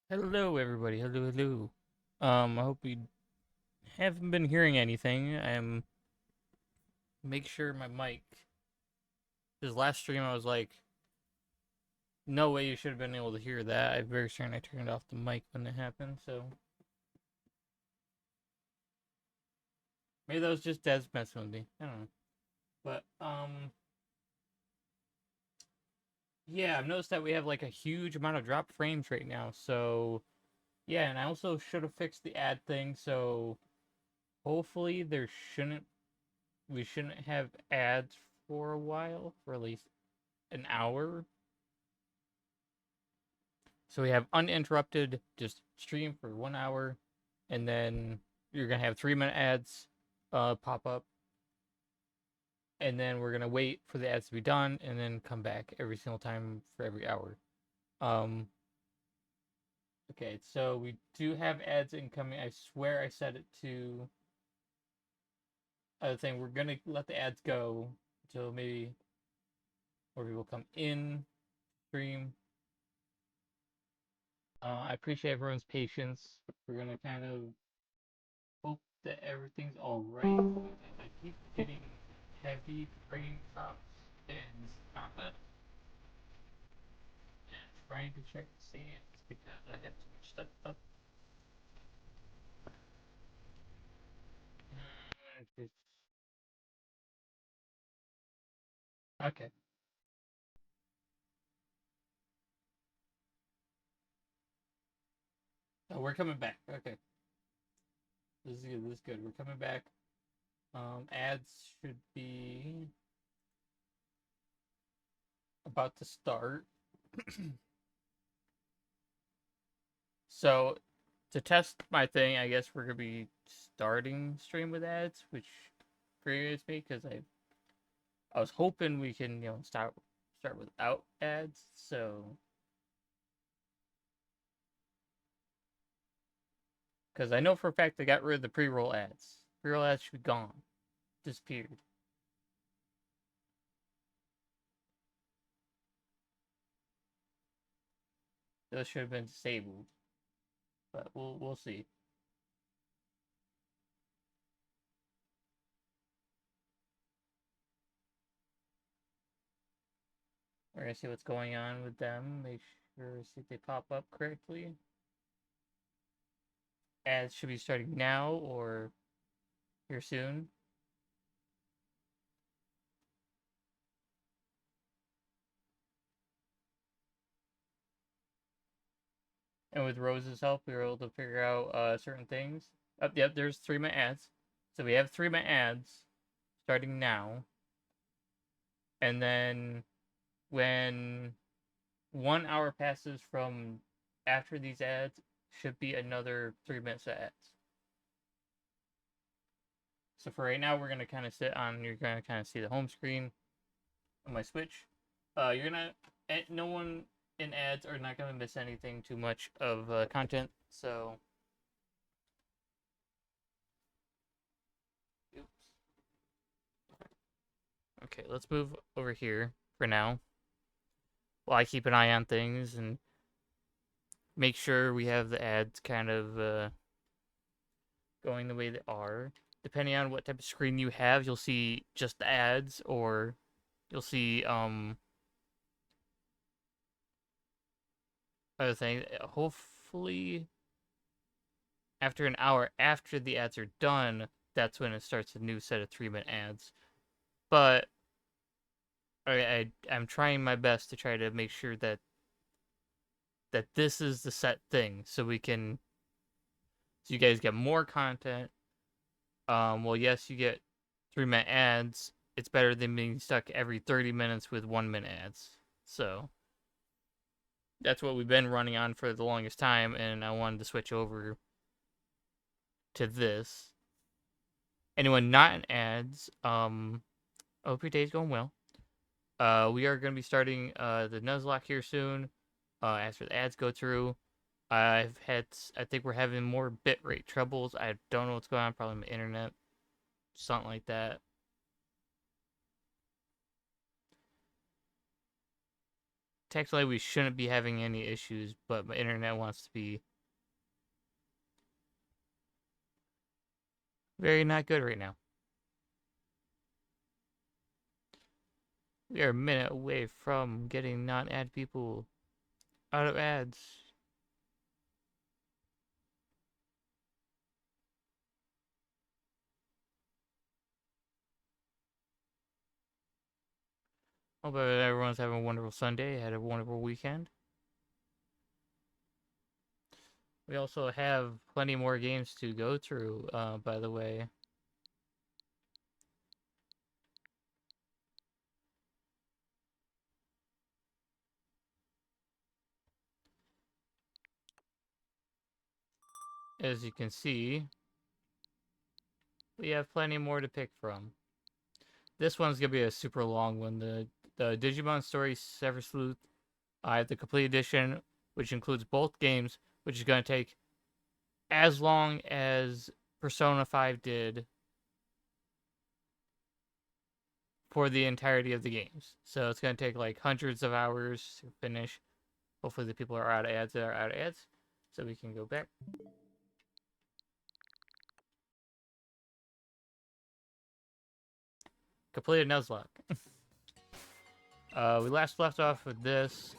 Hello, everybody. Hello, hello. I hope you haven't been hearing anything. Make sure my mic. This last stream, I was like, no way you should have been able to hear that. I'm very certain I turned off the mic when it happened. So maybe that was just Des messing with me. I don't know. But yeah, I've noticed that we have like a huge amount of drop frames right now. So yeah, and I also should have fixed the ad thing. So hopefully shouldn't we shouldn't have ads for a while, for at least an hour. So we have uninterrupted, just stream for 1 hour, and then you're gonna have 3 minute ads pop up, and then we're gonna wait for the ads to be done, and then come back every single time for every hour. Um, okay, so we do have ads incoming. I swear I set it to other thing. We're gonna let the ads go until maybe more people come in stream. I appreciate everyone's patience. We're gonna kind of hope that everything's all right. I keep getting heavy raindrops and stop it. And trying to check the sands because I have too much stuff up. Okay. Oh, we're coming back. Okay. This is good. This is good. We're coming back. Ads should be about to start. So to test my thing, I guess we're gonna be starting stream with ads, which aggravates me because I was hoping we can start without ads. So because I know for a fact they got rid of the pre-roll ads. Pre-roll ads should be gone, disappeared. Those should have been disabled, but we'll see. We're gonna see what's going on with them. Make sure see if they pop up correctly. Ads should be starting now or here soon. And with Rose's help, we were able to figure out certain things. Yep, there's 3 minute ads. So we have 3 minute ads starting now. And then when 1 hour passes from after these ads, should be another 3 minutes of ads. So for right now, we're gonna kind of sit on. You're gonna kind of see the home screen on my Switch. You're gonna. No one in ads are not gonna miss anything too much of content. So. Oops. Okay, let's move over here for now. While I keep an eye on things and make sure we have the ads kind of going the way they are. Depending on what type of screen you have, you'll see just the ads, or you'll see other things. Hopefully, after an hour after the ads are done, that's when it starts a new set of 3 minute ads. But I'm trying my best to try to make sure that this is the set thing, so you guys get more content. Well, yes, you get 3 minute ads. It's better than being stuck every 30 minutes with 1 minute ads. So that's what we've been running on for the longest time, and I wanted to switch over to this. Anyone not in ads, I hope your day's going well. We are going to be starting the Nuzlocke here soon. After the ads go through, I think we're having more bitrate troubles. I don't know what's going on. Probably my internet, something like that. technically we shouldn't be having any issues, but my internet wants to be very not good right now. We are a minute away from getting non-ad people out of ads. Hope everyone's having a wonderful Sunday. Had a wonderful weekend. We also have plenty more games to go through, by the way. As you can see, we have plenty more to pick from. This one's gonna be a super long one. The Digimon Story Sever Sleuth. I have the complete edition, which includes both games, which is gonna take as long as Persona 5 did for the entirety of the games. So it's gonna take like hundreds of hours to finish. Hopefully the people are out of ads that are out of ads. So we can go back. Completed Nuzlocke. We last left off with this.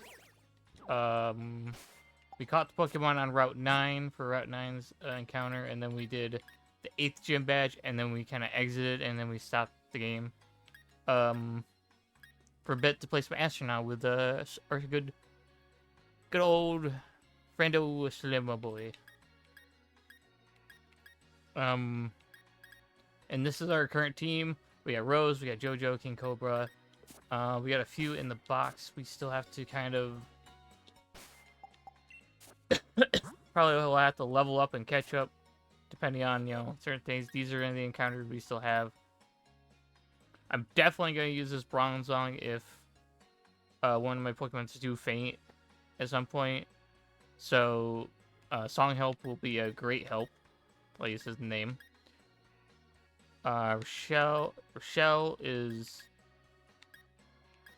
We caught the Pokemon on Route 9 for Route 9's encounter, and then we did the 8th gym badge, and then we kind of exited, and then we stopped the game. For a bit to play some Astronaut with our good old friendo Slim boy. And this is our current team. We got Rose, we got JoJo, King Cobra. We got a few in the box. We still have to kind of probably will have to level up and catch up, depending on certain things. These are in the encounters we still have. I'm definitely going to use this Bronzong if one of my Pokemon do faint at some point. So Song Help will be a great help. I'll use his name. Rochelle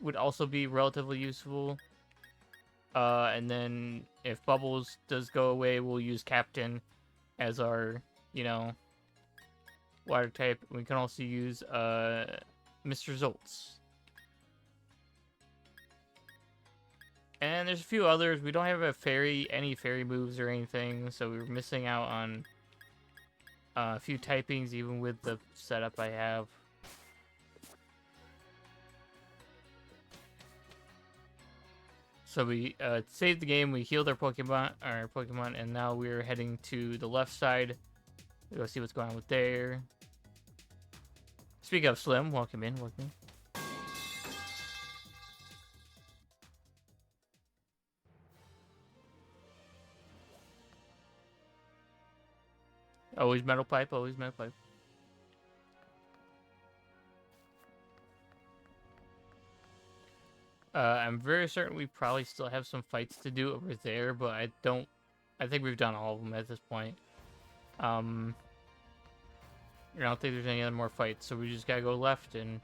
would also be relatively useful. And then if Bubbles does go away, we'll use Captain as our, water type. We can also use Mr. Zoltz. And there's a few others. We don't have any fairy moves or anything, so we're missing out on a few typings, even with the setup I have. So we saved the game, we healed our Pokemon, and now we're heading to the left side. We'll go see what's going on with there. Speaking of Slim, welcome in. Always metal pipe, always metal pipe. I'm very certain we probably still have some fights to do over there, but I think we've done all of them at this point. I don't think there's any other more fights, so we just gotta go left, and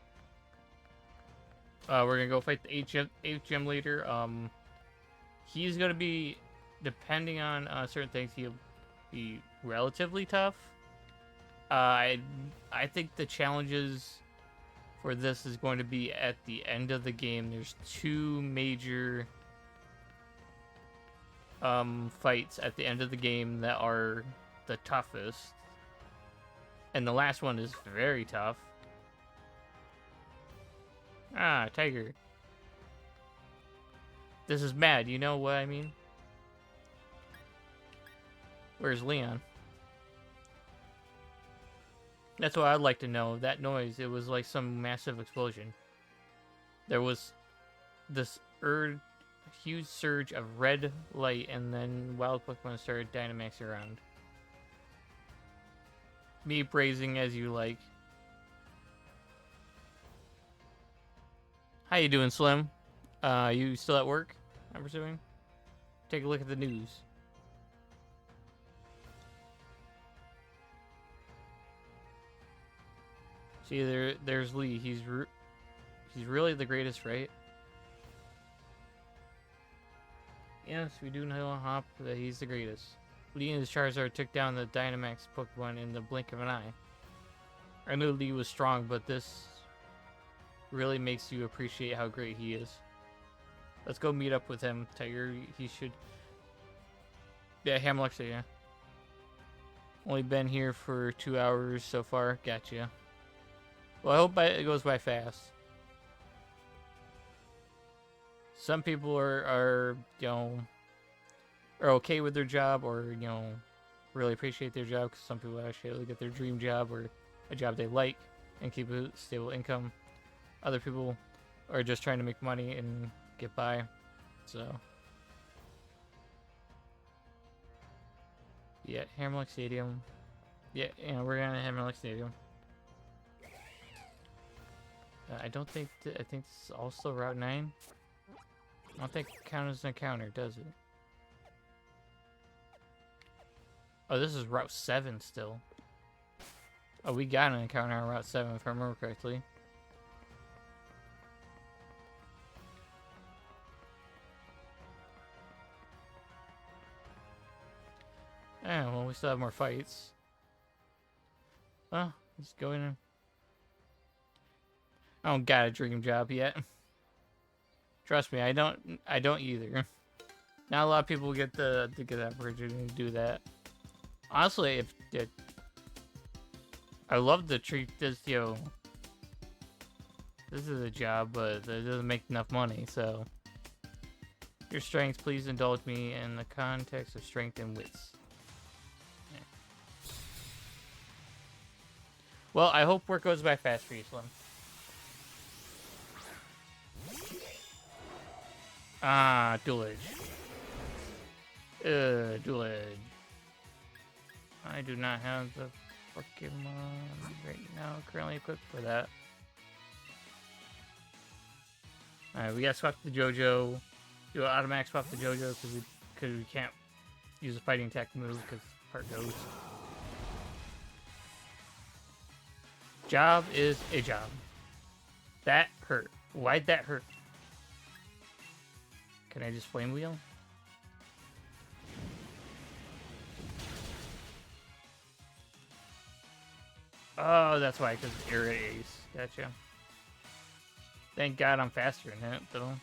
we're gonna go fight the 8th gym leader. He's gonna be, depending on certain things, he'll be relatively tough. I think the challenges for this is going to be at the end of the game. There's two major fights at the end of the game that are the toughest, and the last one is very tough. Tiger. This is mad, you know what I mean? Where's Leon? That's what I'd like to know. That noise, it was like some massive explosion. There was this huge surge of red light, and then wild Pokemon started Dynamaxing around. Me praising as you like. How you doing, Slim? You still at work, I'm presuming? Take a look at the news. See, there's Lee. He's really the greatest, right? Yes, we do know Hop that he's the greatest. Lee and Charizard took down the Dynamax Pokemon in the blink of an eye. I knew Lee was strong, but this really makes you appreciate how great he is. Let's go meet up with him, Tiger. He should... Yeah, Hamluxa, yeah. Only been here for 2 hours so far. Gotcha. Well, I hope it goes by fast. Some people are you know, are okay with their job, or, you know, really appreciate their job, because some people actually get their dream job or a job they like and keep a stable income. Other people are just trying to make money and get by. So yeah, Hammerlock Stadium. Yeah, we're gonna Hammerlock Stadium. I don't think I think this is also Route 9. I don't think it counts as an encounter, does it? Oh, this is Route 7 still. Oh, we got an encounter on Route 7 if I remember correctly. Yeah, well, we still have more fights. Oh, let's go in. I don't got a dream job yet. Trust me, I don't either. Not a lot of people get to get that opportunity to do that. Honestly, if it, I love to treat this, this is a job, but it doesn't make enough money, so. Your strengths, please indulge me in the context of strength and wits. Yeah. Well, I hope work goes by fast for you, Slim. Ah, Dual Edge. Dual Edge. I do not have the Pokemon right now currently equipped for that. Alright, we gotta swap the JoJo. Do an automatic swap the JoJo because we can't use a fighting attack move because part goes. Job is a job. That hurt. Why'd that hurt? Can I just flame wheel? Oh, that's why, because Air Ace. Gotcha. Thank God I'm faster than it, though.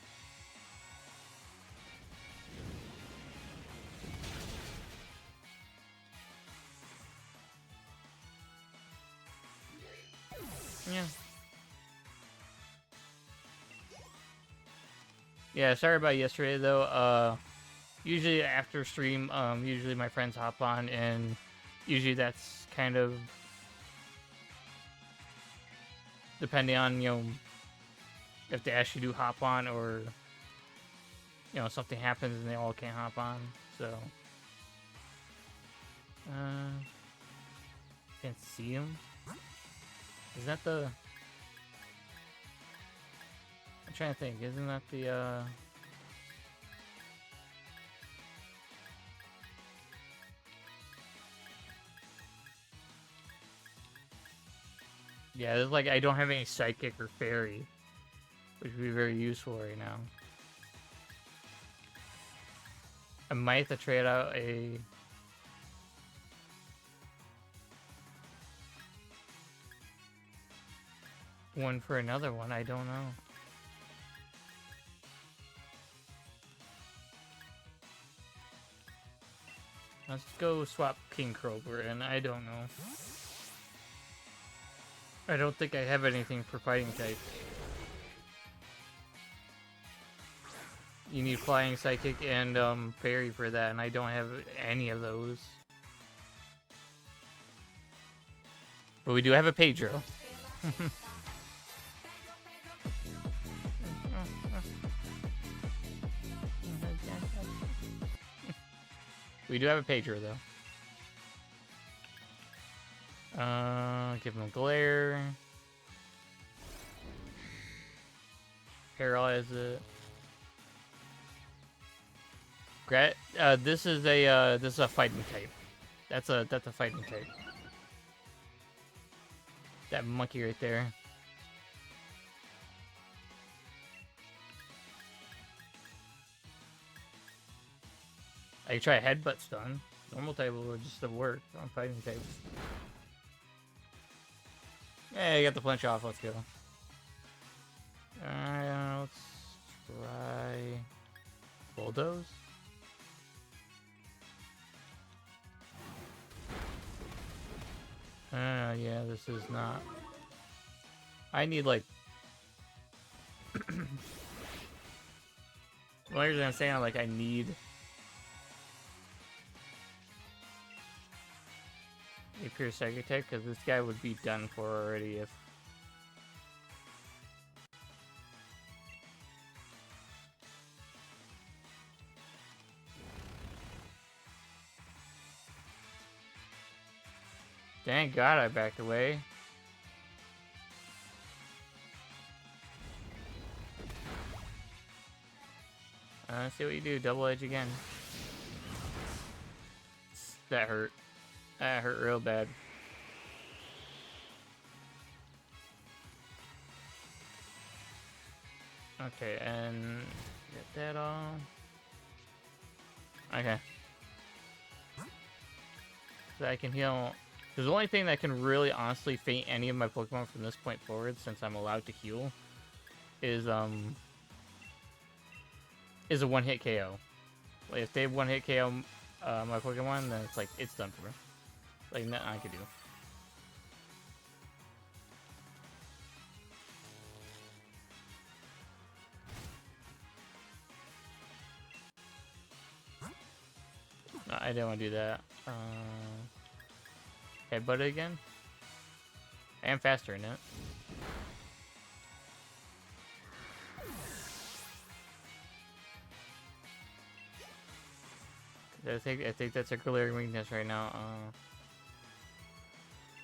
Yeah. Yeah, sorry about yesterday, though. Usually after stream, usually my friends hop on, and usually that's kind of depending on, if they actually do hop on, or, something happens and they all can't hop on, so. Can't see him. Is that the... I'm trying to think, isn't that the, Yeah, it's like I don't have any Psychic or Fairy, which would be very useful right now. I might have to trade out a... one for another one, I don't know. Let's go swap King Crober, and I don't know. I don't think I have anything for fighting type. You need Flying, Psychic, and Fairy for that, and I don't have any of those. But we do have a Pedro. We do have a Pedro, though. Give him a Glare. Paralyze it. This is a fighting type. That's a fighting type. That monkey right there. I can try a headbutt stun. Normal type will just work on fighting types. Yeah, I got the flinch off. Let's go. Let's try bulldoze. Yeah, this is not. I need like. What you're saying, like I need a pure psychic type because this guy would be done for already if. Thank God I backed away. Let's see what you do. Double edge again. That hurt. That hurt real bad. Okay, and get that all. Okay. So I can heal. Because the only thing that can really honestly faint any of my Pokemon from this point forward, since I'm allowed to heal, is a one-hit KO. Like if they one-hit KO my Pokemon, then it's like it's done for me. Like nothing I can do. No, I didn't want to do that. Headbutt it again. I am faster in it. I think that's a glaring weakness right now.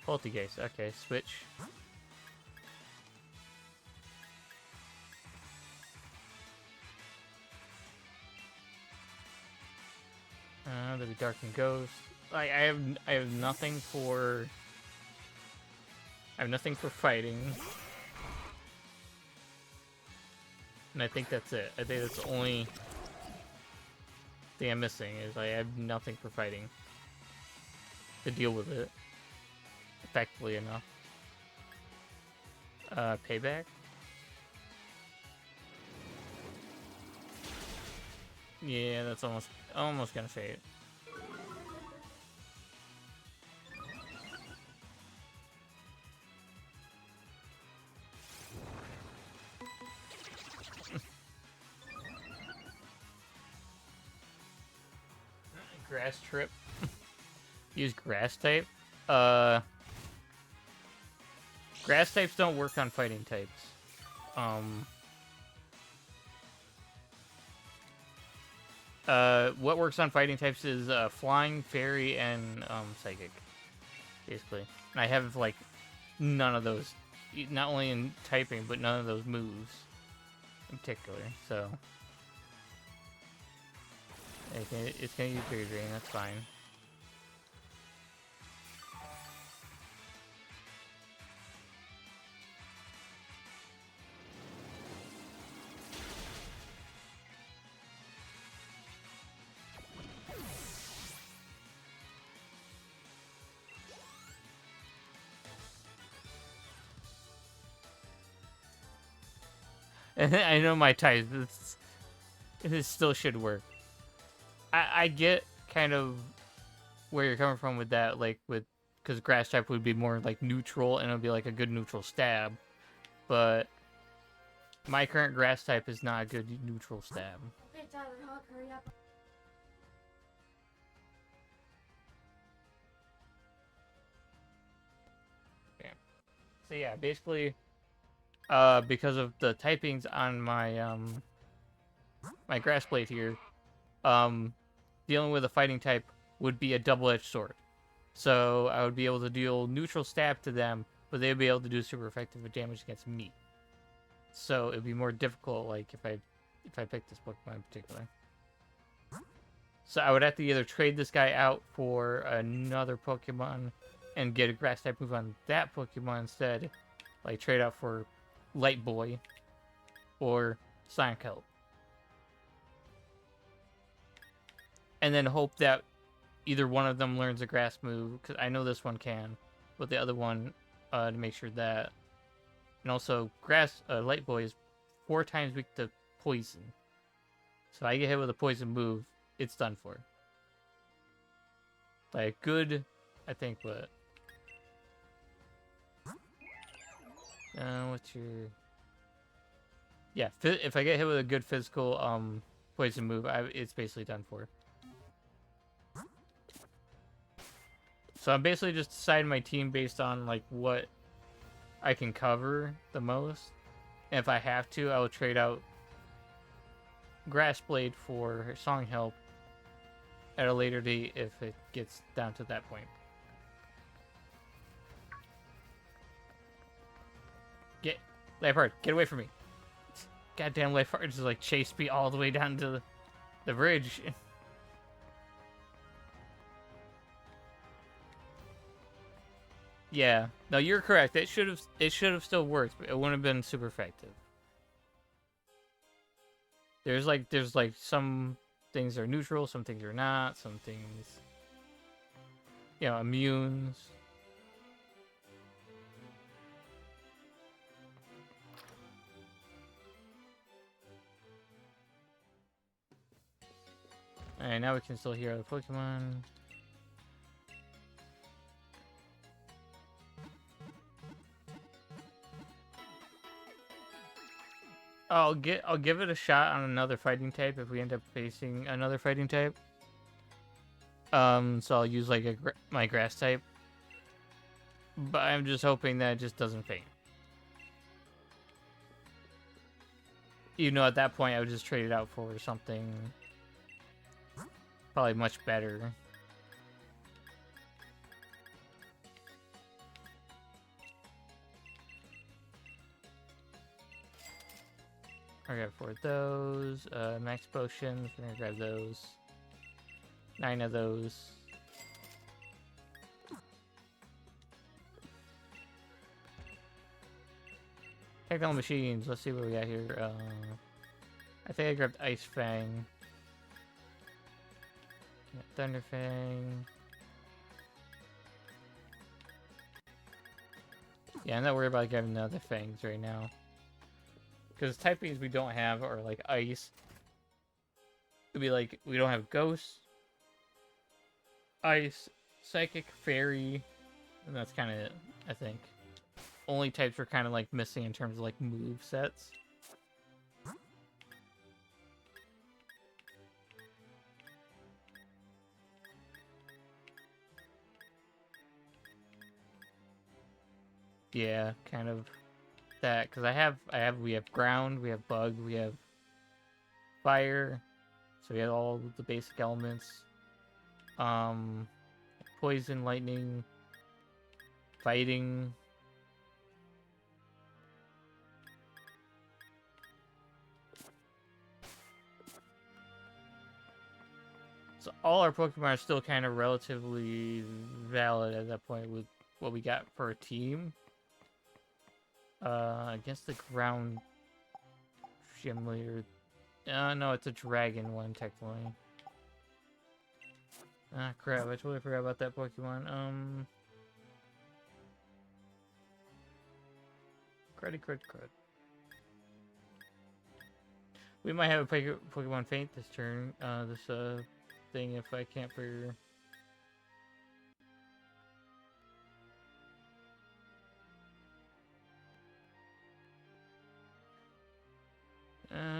Poltergeist. Okay, switch. There'll be Darkened Ghost. Like I have nothing for. I have nothing for fighting. And I think that's it. I think that's the only thing I'm missing is I have nothing for fighting to deal with it effectively enough. Payback. Yeah, that's almost gonna say it. Grass trip. Use grass type. Grass types don't work on fighting types. What works on fighting types is flying, fairy, and psychic, basically. And I have like none of those, not only in typing, but none of those moves in particular. So it's gonna use Trigger Drain. That's fine. I know my type. It still should work. I get kind of where you're coming from with that, like because grass type would be more like neutral and it would be like a good neutral stab, but my current grass type is not a good neutral stab. Okay, Tyler, Hawk, hurry up. Yeah. So yeah, basically, because of the typings on my my grass blade here, dealing with a fighting type would be a double-edged sword. So I would be able to deal neutral stab to them, but they'd be able to do super effective damage against me. So it'd be more difficult, like if I pick this Pokemon in particular. So I would have to either trade this guy out for another Pokemon and get a grass type move on that Pokemon instead, like trade out for Light Boy or Sonic Help. and then hope that either one of them learns a grass move, because I know this one can, but the other one, to make sure that. And also, Light Boy is 4 times weak to poison. So if I get hit with a poison move, it's done for. Like, good, I think, but... what's your... Yeah, if I get hit with a good physical poison move, it's basically done for. So I'm basically just deciding my team based on, like, what I can cover the most. And if I have to, I will trade out Grass Blade for Song Help at a later date if it gets down to that point. Leopard, get away from me. Goddamn Leopard just like chased me all the way down to the bridge. Yeah. No, you're correct. It should have still worked, but it wouldn't have been super effective. There's like some things are neutral, some things are not, some things, you know, immunes. Alright, now we can still hear other Pokemon. I'll give it a shot on another fighting type if we end up facing another fighting type. So I'll use like my grass type. But I'm just hoping that it just doesn't faint. Even though at that point I would just trade it out for something probably much better. I got 4 of those. Max potions. We're gonna grab those. 9 of those. Technical machines. Let's see what we got here. I think I grabbed Ice Fang. Thunder Fang. Yeah, I'm not worried about grabbing the other fangs right now. Because typings we don't have are like ice. It'd be like we don't have ghost, ice, psychic, fairy, and that's kind of it, I think. Only types we're kind of like missing in terms of like move sets. Yeah, kind of that, because we have ground, we have bug, we have fire, so we have all the basic elements. Poison, lightning, fighting. So all our Pokemon are still kind of relatively valid at that point with what we got for a team. Against the ground Shimler. No, it's a dragon one, technically. Ah, crap, I totally forgot about that Pokemon. Crud. We might have a Pokemon faint this turn, this thing if I can't figure...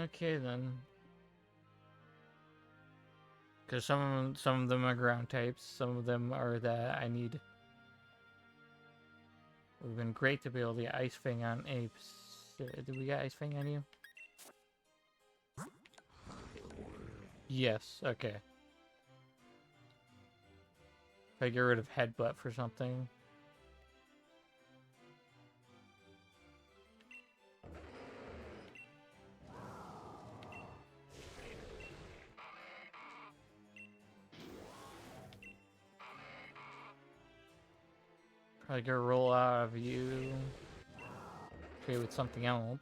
Okay then. Because some of them are ground types, some of them are that I need. It would have been great to be able to get Ice Fang on apes. Did we get Ice Fang on you? Yes, okay. If I get rid of Headbutt for something. Probably gonna roll out of you. Trade with something else.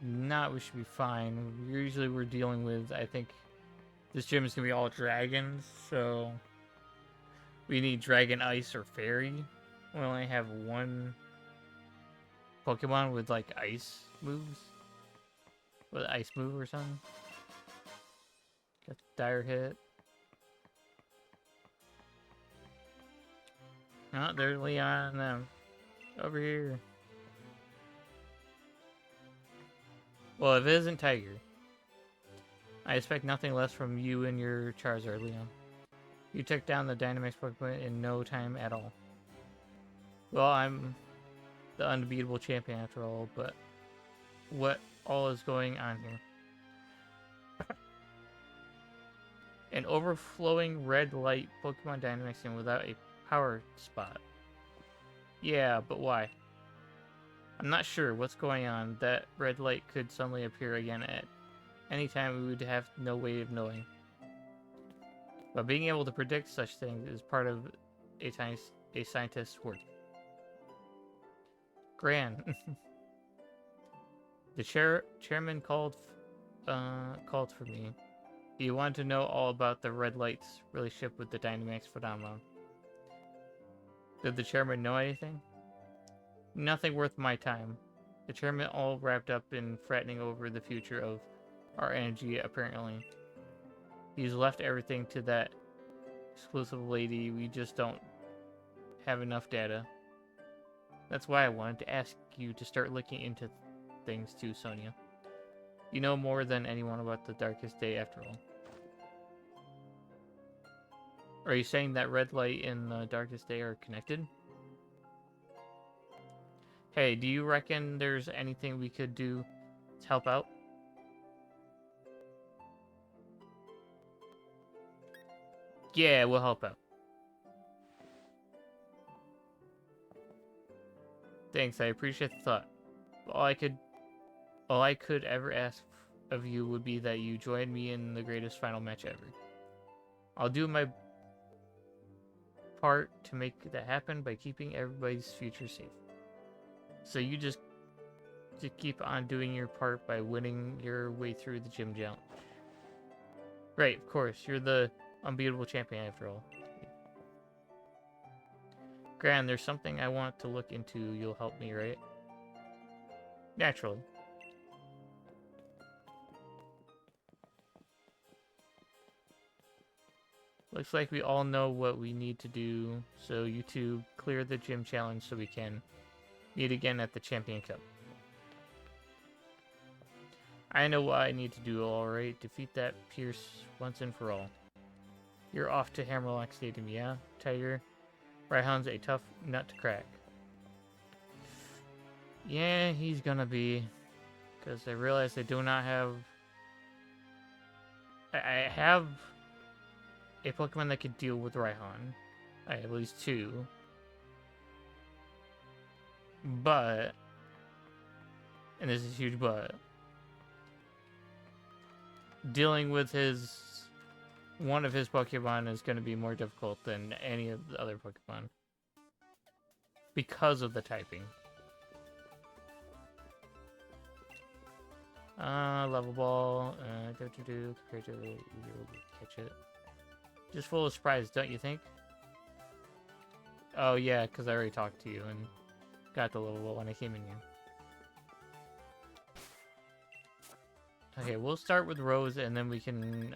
not, we should be fine. Usually we're dealing with, I think, this gym is going to be all dragons, so we need Dragon Ice or Fairy. We only have one Pokemon with, like, ice moves. With an ice move or something. Got the Dire hit. Oh, there's Leon and them. Over here. Well, if it isn't Tiger, I expect nothing less from you and your Charizard, Leon. You took down the Dynamax Pokemon in no time at all. Well, I'm the unbeatable champion after all, but what all is going on here? An overflowing red light Pokemon Dynamaxing without a power spot. Yeah, but why? I'm not sure what's going on. That red light could suddenly appear again at any time. We would have no way of knowing. But being able to predict such things is part of a scientist's work. Gran. The chairman called for me. He wanted to know all about the red light's relationship with the Dynamax phenomenon. Did the chairman know anything? Nothing worth my time. The chairman all wrapped up in fretting over the future of our energy, apparently. He's left everything to that exclusive lady. We just don't have enough data. That's why I wanted to ask you to start looking into things too, Sonia. You know more than anyone about the Darkest Day after all. Are you saying that red light and the Darkest Day are connected? Hey, do you reckon there's anything we could do to help out? Yeah, we'll help out. Thanks, I appreciate the thought. All I could ever ask of you would be that you join me in the greatest final match ever. I'll do my part to make that happen by keeping everybody's future safe. So you just to keep on doing your part by winning your way through the gym challenge. Right, of course. You're the unbeatable champion after all. Gran, there's something I want to look into. You'll help me, right? Naturally. Looks like we all know what we need to do, so you two clear the gym challenge so we can meet again at the Champion Cup. I know what I need to do, alright. Defeat that Pierce once and for all. You're off to Hammerlock Stadium, yeah, Tiger? Raihan's a tough nut to crack. Yeah, he's gonna be. Because I realize I do not have... I have a Pokemon that could deal with Raihan. I have at least two. But... and this is a huge but. Dealing with one of his Pokemon is going to be more difficult than any of the other Pokemon. Because of the typing. Level ball. Compared to easier to catch it. Just full of surprise, don't you think? Oh yeah, because I already talked to you and got the level ball when I came in here. Okay, we'll start with Rose, and then we can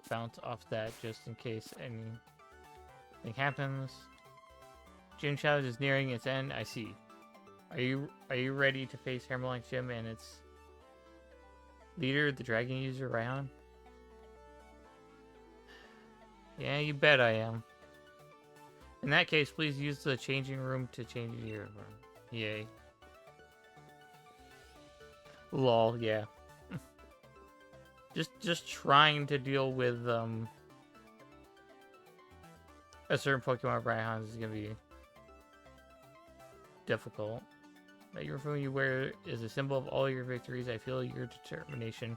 bounce off that just in case anything happens. Gym challenge is nearing its end. I see. Are you ready to face Hammerlock Gym and its leader, the Dragon User Raihan? Yeah, you bet I am. In that case, please use the changing room to change your room. Yay. Lol, yeah. Just trying to deal with a certain Pokemon Raihan is gonna be difficult. That uniform you wear is a symbol of all your victories. I feel your determination.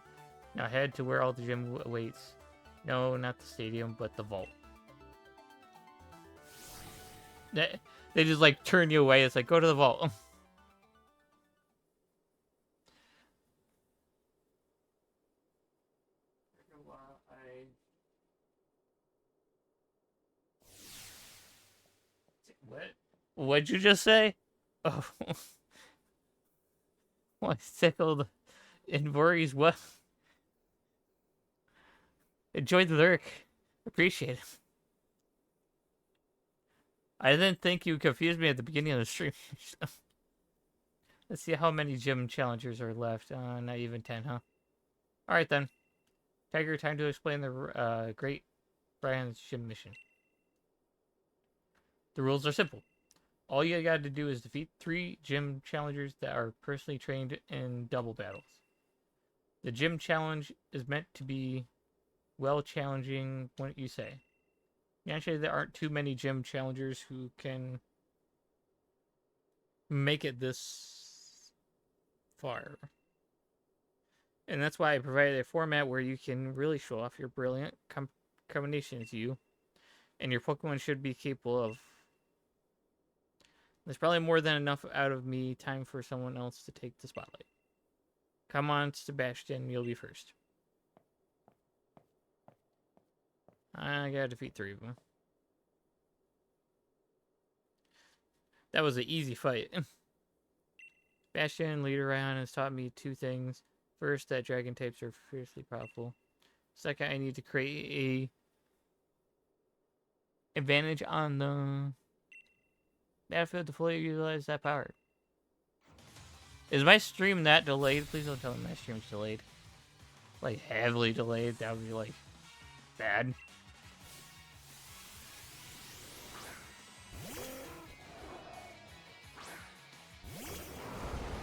Now head to where all the gym awaits. No, not the stadium, but the vault. They just like turn you away. It's like, go to the vault. What'd you just say? Oh, what tickled in Worry's what? Enjoyed the lyric. Appreciate it. I didn't think you confused me at the beginning of the stream. Let's see how many gym challengers are left. Not even 10, huh? Alright then. Tiger, time to explain the Great Brian's gym mission. The rules are simple. All you got to do is defeat 3 gym challengers that are personally trained in double battles. The gym challenge is meant to be well challenging, what you say. Actually, there aren't too many gym challengers who can make it this far. And that's why I provided a format where you can really show off your brilliant combinations you and your Pokemon should be capable of. There's probably more than enough out of me time for someone else to take the spotlight. Come on, Sebastian, you'll be first. I gotta defeat 3 of them. That was an easy fight. Sebastian, leader Raihan, has taught me 2 things. First, that dragon types are fiercely powerful. Second, I need to create a advantage on the battlefield to fully utilize that power. Is my stream that delayed? Please don't tell me my stream's delayed. Like, heavily delayed. That would be, like, bad.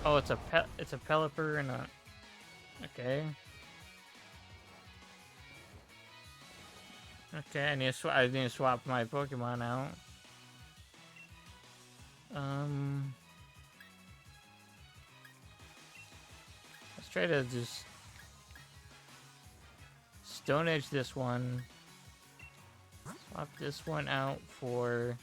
Oh, it's a Pelipper and a... Okay. Okay, I need to swap my Pokemon out. Let's try to just Stone Edge this one. Swap this one out for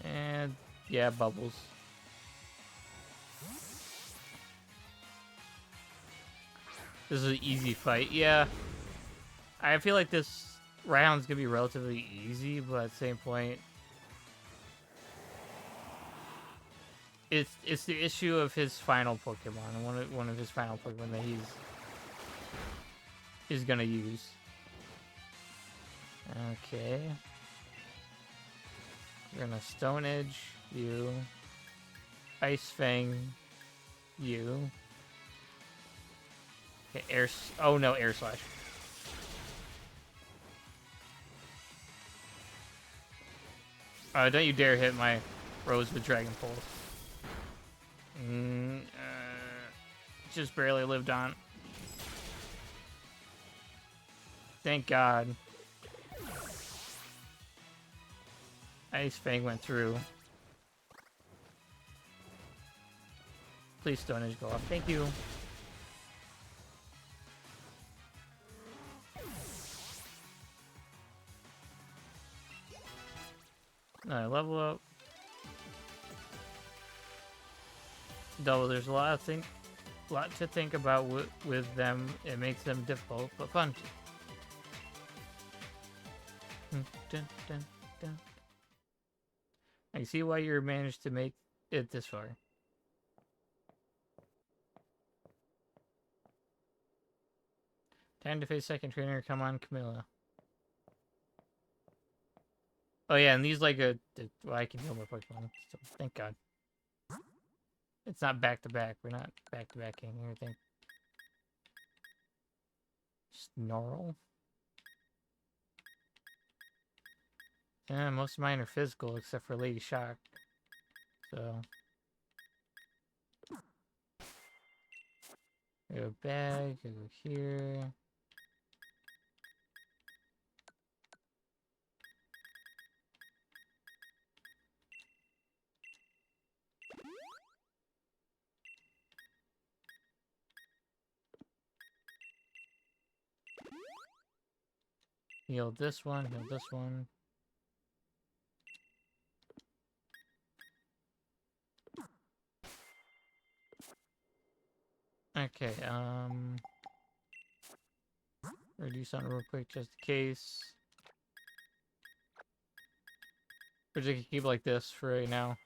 and yeah, Bubbles. This is an easy fight. Yeah, I feel like this round's gonna be relatively easy, but at the same point, it's the issue of his final Pokemon, one of his final Pokemon that he's gonna use. Okay, we're gonna Stone Edge you, Ice Fang you. Okay, oh no, Air Slash. Don't you dare hit my Rose with Dragon Pulse. Just barely lived on. Thank God. Ice Fang went through. Please Stone Edge go off. Thank you. No, level up. Double. There's a lot to think about with them. It makes them difficult, but fun. Dun, dun, dun. I see why you managed to make it this far. Time to face second trainer. Come on, Camilla. Oh yeah, and these like well, I can heal my Pokemon. So thank God. It's not back to back. We're not back to backing anything. Snarl. Yeah, most of mine are physical except for Lady Shock. So go back, go here. Heal this one, heal this one. Okay, we'll do something real quick just in case. We're just gonna keep it like this for right now.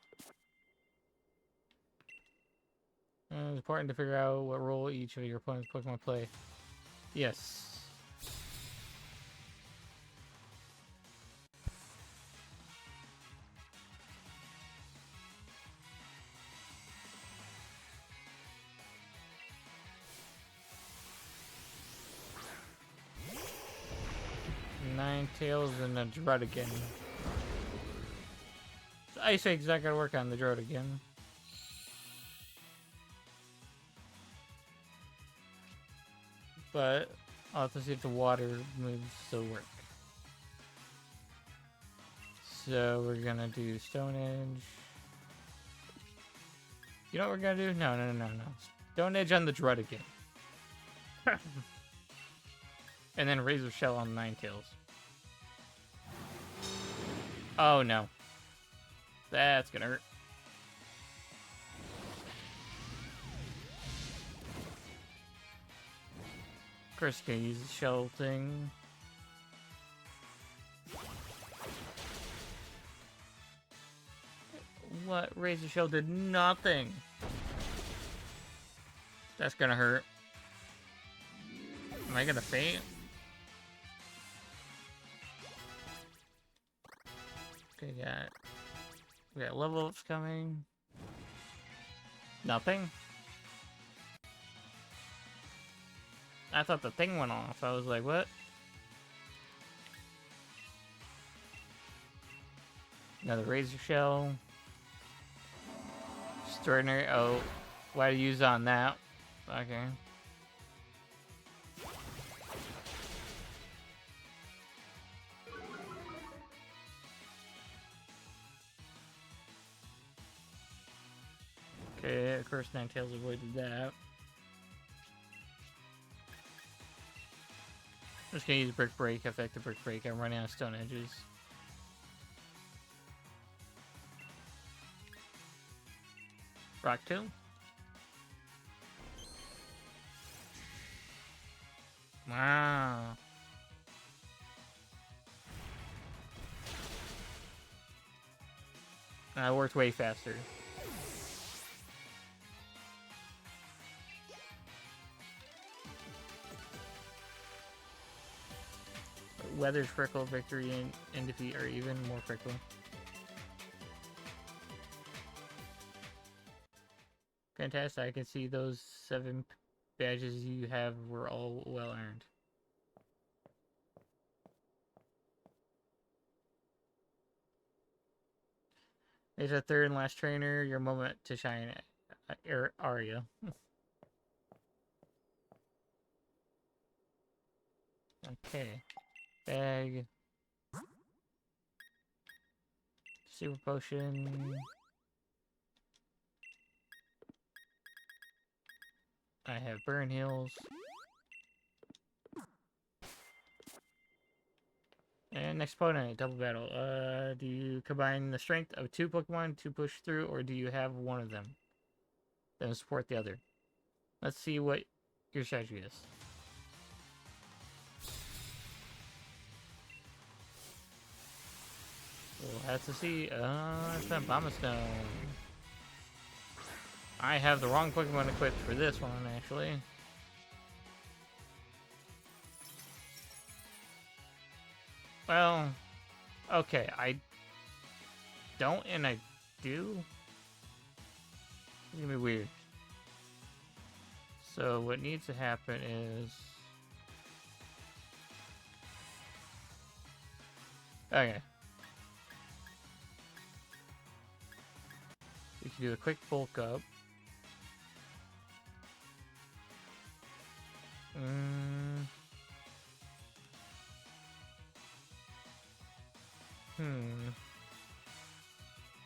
It's important to figure out what role each of your opponent's Pokemon play. Yes. Ninetales and a Druddigon. Ice Shake's not gonna work on the Druddigon. But I'll have to see if the water moves still work. So we're gonna do Stone Edge. You know what we're gonna do? No. Stone Edge on the Druddigon. And then Razor Shell on Ninetales. Oh no. That's gonna hurt. Of course, gonna use the shell thing. What? Razor Shell did nothing. That's gonna hurt. Am I gonna faint? Okay, we got level ups coming. Nothing? I thought the thing went off. I was like, what? Another Razor Shell. Extraordinary. Oh, why use on that? Okay. Okay, of course Ninetales avoided that. I'm just gonna use Brick Break, effective Brick Break. I'm running out of Stone Edges. Rock Tomb. Wow. That worked way faster. Weather's Frickle, Victory, and Defeat are even more Frickle. Fantastic, I can see those 7 badges you have were all well earned. There's a third and last trainer, your moment to shine, Aria. Okay. Bag. Super Potion. I have Burn Heals. And next opponent, double battle. Do you combine the strength of 2 Pokemon to push through, or do you have one of them? Then support the other. Let's see what your strategy is. We'll have to see. It's that Bombastone. I have the wrong Pokemon equipped for this one, actually. Well, okay, I don't and I do. It's gonna be weird. So what needs to happen is... Okay. We can do a quick bulk up.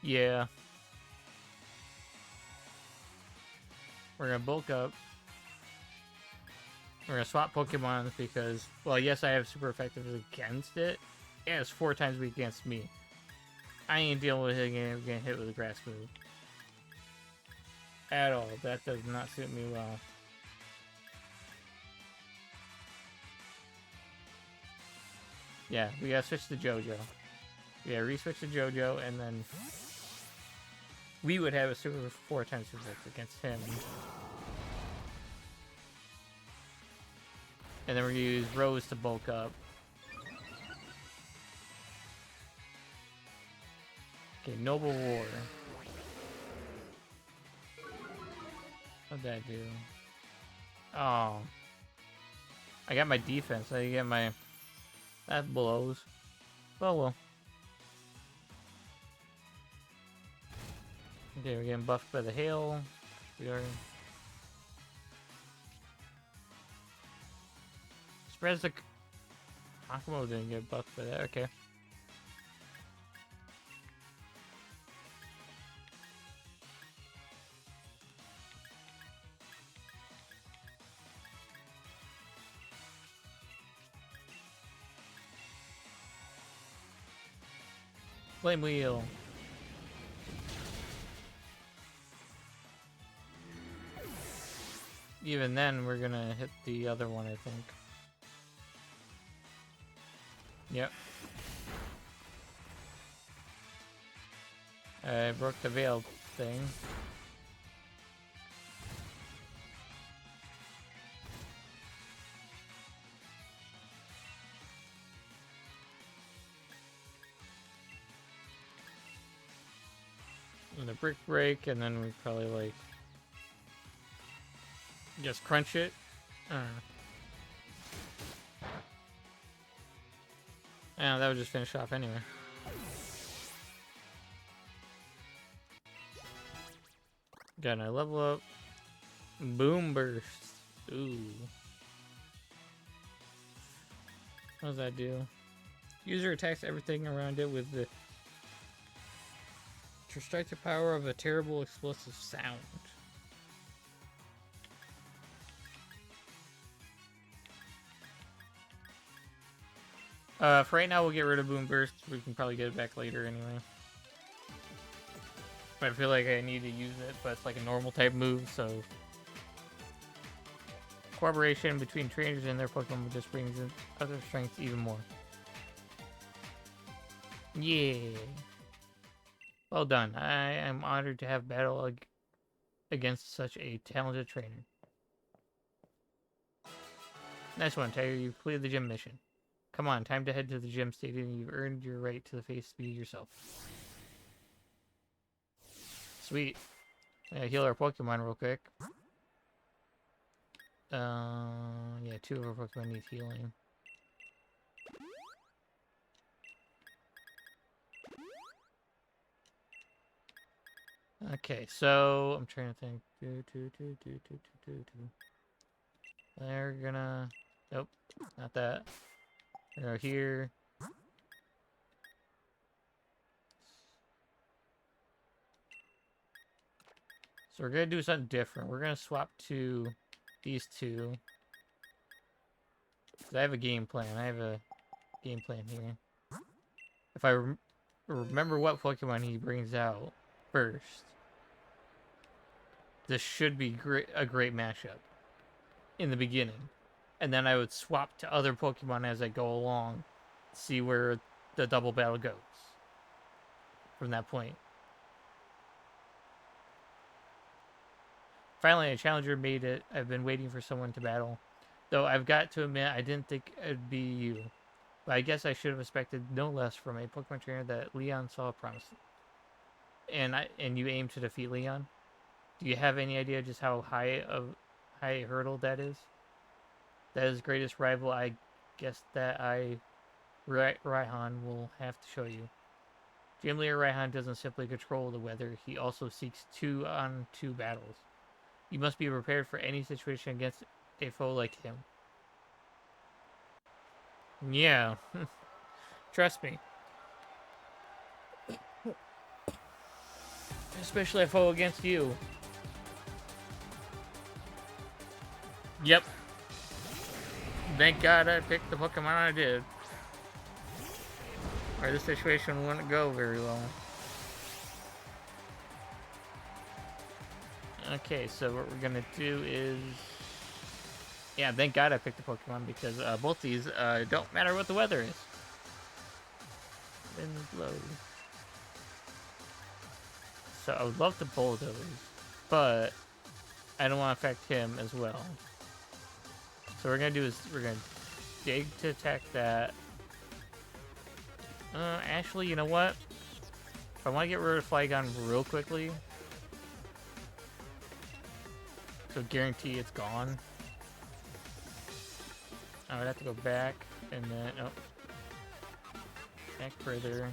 Yeah. We're gonna bulk up. We're gonna swap Pokemon because, well, yes, I have super effective against it. Yeah, it's 4 times weak against me. I ain't dealing with it again. Getting hit with a grass move at all. That does not suit me well. Yeah, we gotta switch to JoJo. We gotta re-switch to JoJo, and then we would have a super 4x super against him. And then we're gonna use Rose to bulk up. Okay, Noble War. What'd that do? Oh. I got my defense. I get my... That blows. Oh well. Okay, we're getting buffed by the hail. We are... Spreads the... Akamo didn't get buffed by that. Okay. Flame Wheel. Even then, we're gonna hit the other one, I think. Yep. I broke the veil thing. And the brick break, and then we probably like just crunch it. Yeah, that would just finish off anyway. Got a level up. Boom burst. Ooh. What does that do? User attacks everything around it with the destructive power of a terrible explosive sound. For right now, we'll get rid of Boom Burst. We can probably get it back later anyway. But I feel like I need to use it, but it's like a normal type move, so... Cooperation between trainers and their Pokemon just brings in other strengths even more. Yeah! Well done. I am honored to have battle against such a talented trainer. Nice one, Tiger. You've completed the gym mission. Come on, time to head to the gym stadium. You've earned your right to the face speed yourself. Sweet. Heal our Pokemon real quick. Yeah, 2 of our Pokemon need healing. Okay, so I'm trying to think. They're gonna... Nope, not that. They're here. So we're gonna do something different. We're gonna swap to these two. 'Cause I have a game plan. I have a game plan here. If I remember what Pokemon he brings out first, this should be a great mashup in the beginning. And then I would swap to other Pokemon as I go along, see where the double battle goes from that point. Finally, a challenger made it. I've been waiting for someone to battle. Though I've got to admit, I didn't think it'd be you. But I guess I should have expected no less from a Pokemon trainer that Leon saw promising. And you aim to defeat Leon? Do you have any idea just how high a hurdle that is? That is greatest rival. I guess that Raihan will have to show you. Gym Leader Raihan doesn't simply control the weather. He also seeks 2-on-2 battles. You must be prepared for any situation against a foe like him. Yeah. Trust me. Especially a foe against you. Yep. Thank God I picked the Pokemon I did. Or this situation wouldn't go very well. Okay, so what we're gonna do is... Yeah, thank God I picked the Pokemon because both these don't matter what the weather is. and blow. So I would love to bulldoze, but I don't want to affect him as well. So what we're gonna do is we're gonna dig to attack that. Actually, you know what? If I want to get rid of Flygon real quickly, so guarantee it's gone, I would have to go back and then back further.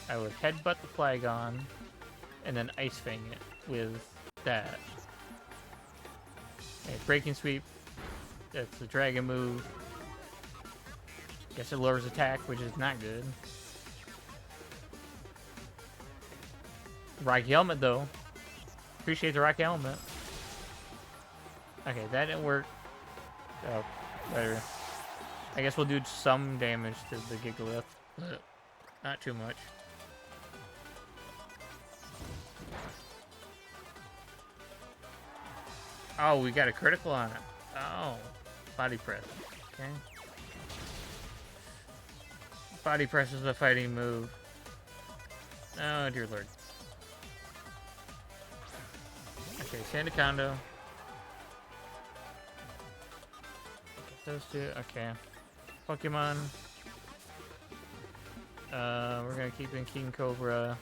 I would headbutt the Flygon and then Ice Fang it with that. Okay, Breaking Sweep. That's the dragon move. Guess it lowers attack, which is not good. Rocky Helmet, though. Appreciate the Rocky Helmet. Okay, that didn't work. Oh, better. I guess we'll do some damage to the Gigalith, but not too much. Oh, we got a critical on it. Oh, body press. Okay. Body press is a fighting move. Oh, dear lord. Okay, Sandaconda. Those two. Okay. Pokemon. We're gonna keep in King Cobra.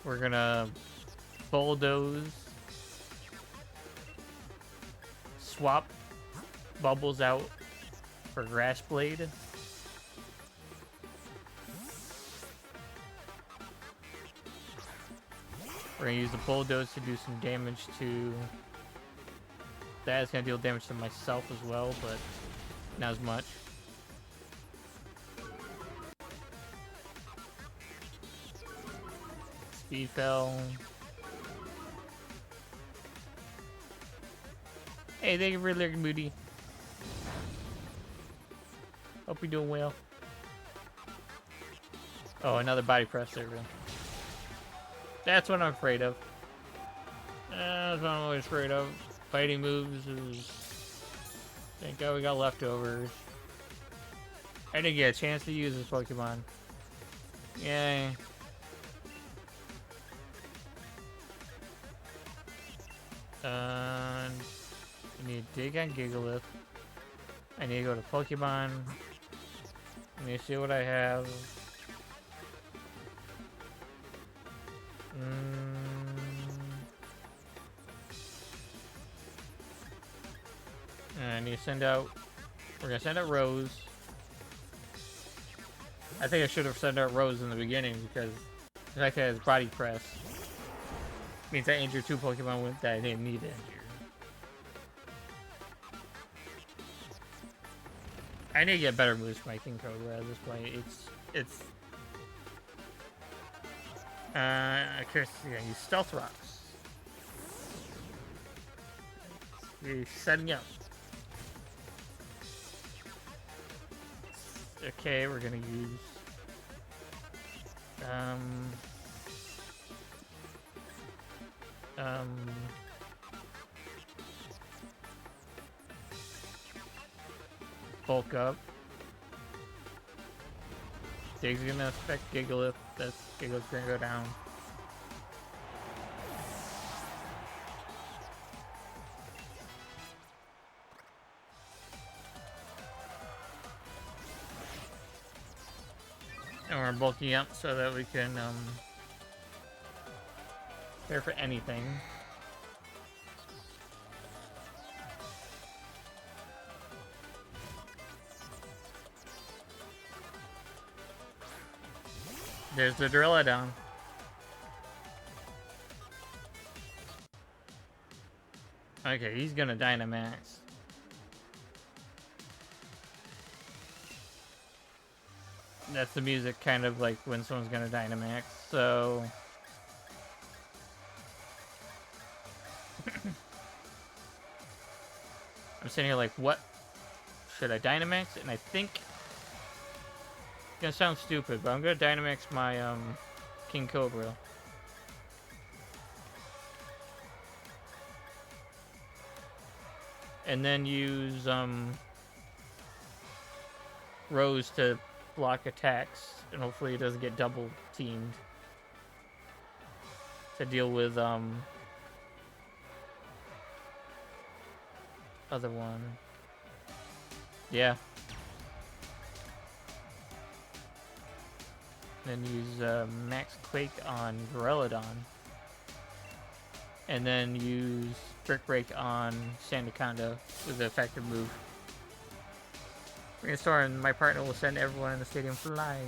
We're gonna bulldoze. Swap Bubbles out for Grass Blade. We're gonna use the bulldoze to do some damage to. That is gonna deal damage to myself as well, but not as much. Speed fell. Hey, thank you for lurking, Moody. Hope you're doing well. Oh, another body press there, bro. That's what I'm afraid of. That's what I'm always afraid of. Fighting moves is... Thank God we got leftovers. I didn't get a chance to use this Pokemon. Yay. I need to dig on Gigalith. I need to go to Pokemon. I need to see what I have. And I need to send out... We're going to send out Rose. I think I should have sent out Rose in the beginning because the fact that it's body press means I injured two Pokemon that I didn't need to injure. I need to get better moves for my King Cobra at this point. Of course, yeah, use Stealth Rocks. You're setting up. Okay, we're gonna use bulk up. Dig's gonna affect Gigalith. Gigalith's gonna go down. And we're bulking up so that we can prepare for anything. There's the Duraludon. Okay, he's gonna Dynamax. That's the music kind of like when someone's gonna Dynamax, so... I'm sitting here like, what? Should I Dynamax? And I think... It's gonna sound stupid, but I'm gonna Dynamax my, King Cobra. And then use Rose to block attacks, and hopefully it doesn't get double teamed to deal with other one. Yeah. Then use Max Quake on Duraludon. And then use Brick Break on Sandaconda with the effective move. Rainstorm and my partner will send everyone in the stadium flying.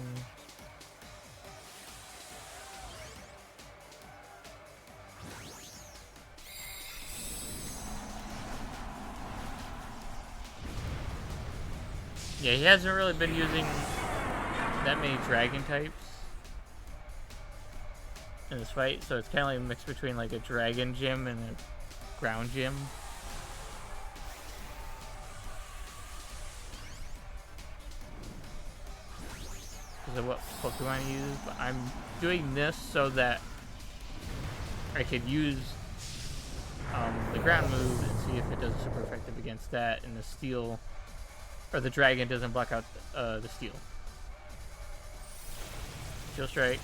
Yeah, he hasn't really been using that many dragon types in this fight, so it's kind of like a mix between like a dragon gym and a ground gym. Because of what Pokemon I use, but I'm doing this so that I could use the ground move and see if it does super effective against that, and the steel, or the dragon doesn't block out the steel. Steel Strike.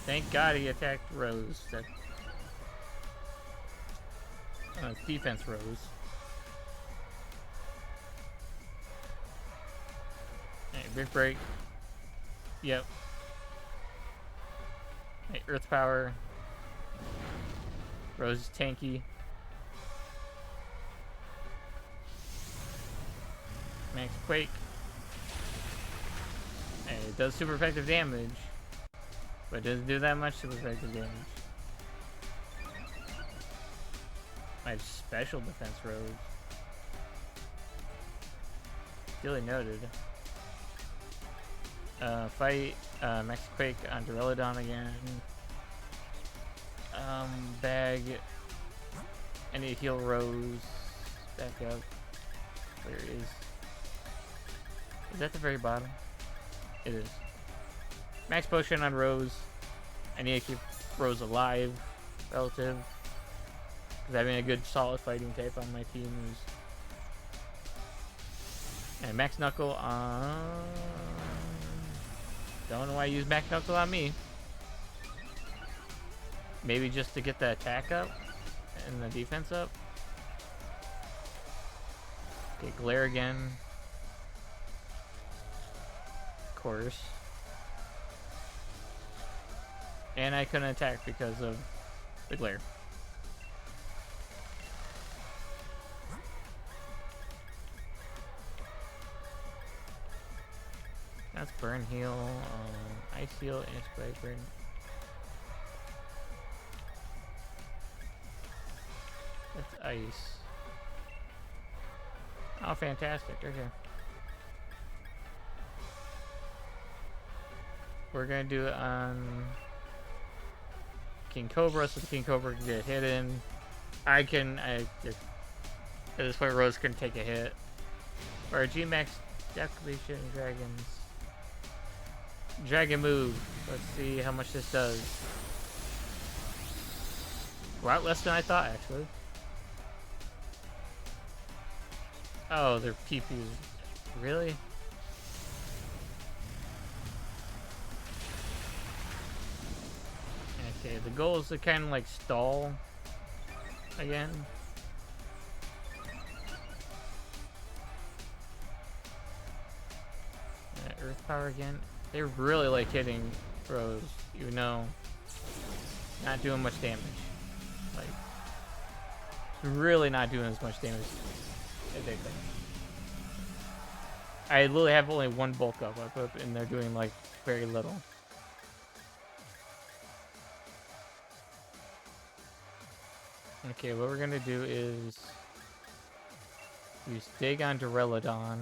Thank God he attacked Rose. That defense Rose. Alright, Brick Break. Yep. Alright, Earth Power. Rose is tanky. Max Quake. And it does super effective damage, but it doesn't do that much super effective damage. My special defense Rose. Duly noted. Fight Max Quake on Duraludon again. Bag. I need to heal Rose. Back up. Where is? Is that the very bottom? It is. Max Potion on Rose. I need to keep Rose alive, relative. Because having a good solid fighting type on my team is. And Max Knuckle on. Don't know why I use Max Knuckle on me. Maybe just to get the attack up and the defense up. Okay, Glare again. Of course. And I couldn't attack because of the Glare. That's Burn Heal, Ice Heal, and Spike Burn. That's Ice. Oh, fantastic. Okay. We're gonna do it on King Cobra, so the King Cobra can get hidden. At this point, Rose can take a hit. Or G-Max Declaration Dragons. Dragon move. Let's see how much this does. A lot less than I thought, actually. Oh, they're PPs. Really? Okay, the goal is to kind of like stall again. Earth Power again. They really like hitting Rose, even though not doing much damage. Like, really not doing as much damage as they think. I literally have only one bulk up, and they're doing like very little. Okay, what we're gonna do is use Dig on Duraludon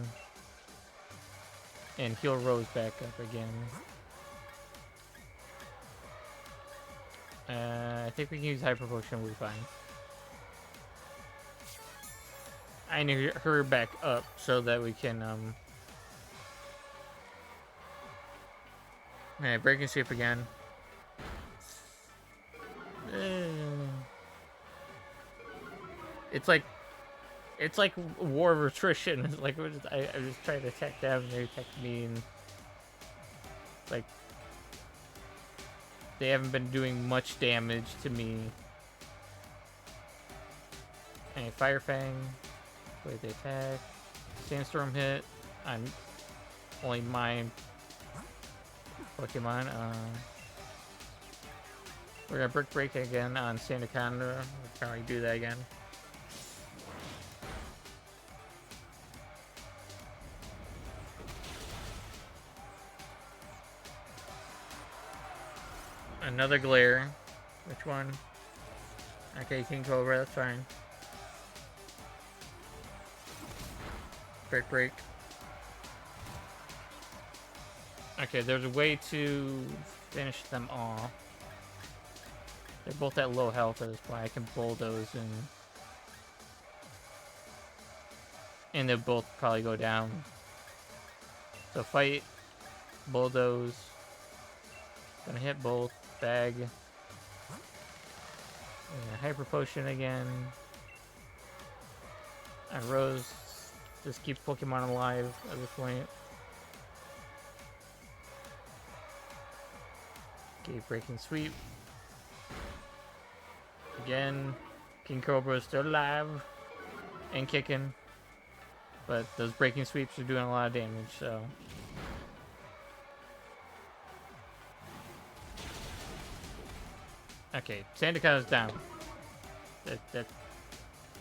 and heal Rose back up again. I think we can use Hyper Potion, we'll be fine. I need her back up so that we can, Alright, Breaking Sweep again. it's like war of attrition. It's like I'm just trying to attack them, and they attack me, and like they haven't been doing much damage to me. Okay, Fire Fang, wait, they attack. Sandstorm hit. I'm only mine Pokemon. We're gonna Brick Break again on Sandaconda. We'll probably do that again. Another Glare. Which one? Okay, King Cobra, that's fine. Brick Break. Okay, there's a way to finish them off. They're both at low health at this point. I can bulldoze and they'll both probably go down. So fight, bulldoze. Gonna hit both. Bag. And Hyper Potion again. And Rose just keeps Pokemon alive at this point. Okay, Breaking Sweep. Again, King Cobra is still alive and kicking, but those Breaking Sweeps are doing a lot of damage, so. Okay, Sandaconda's down. That's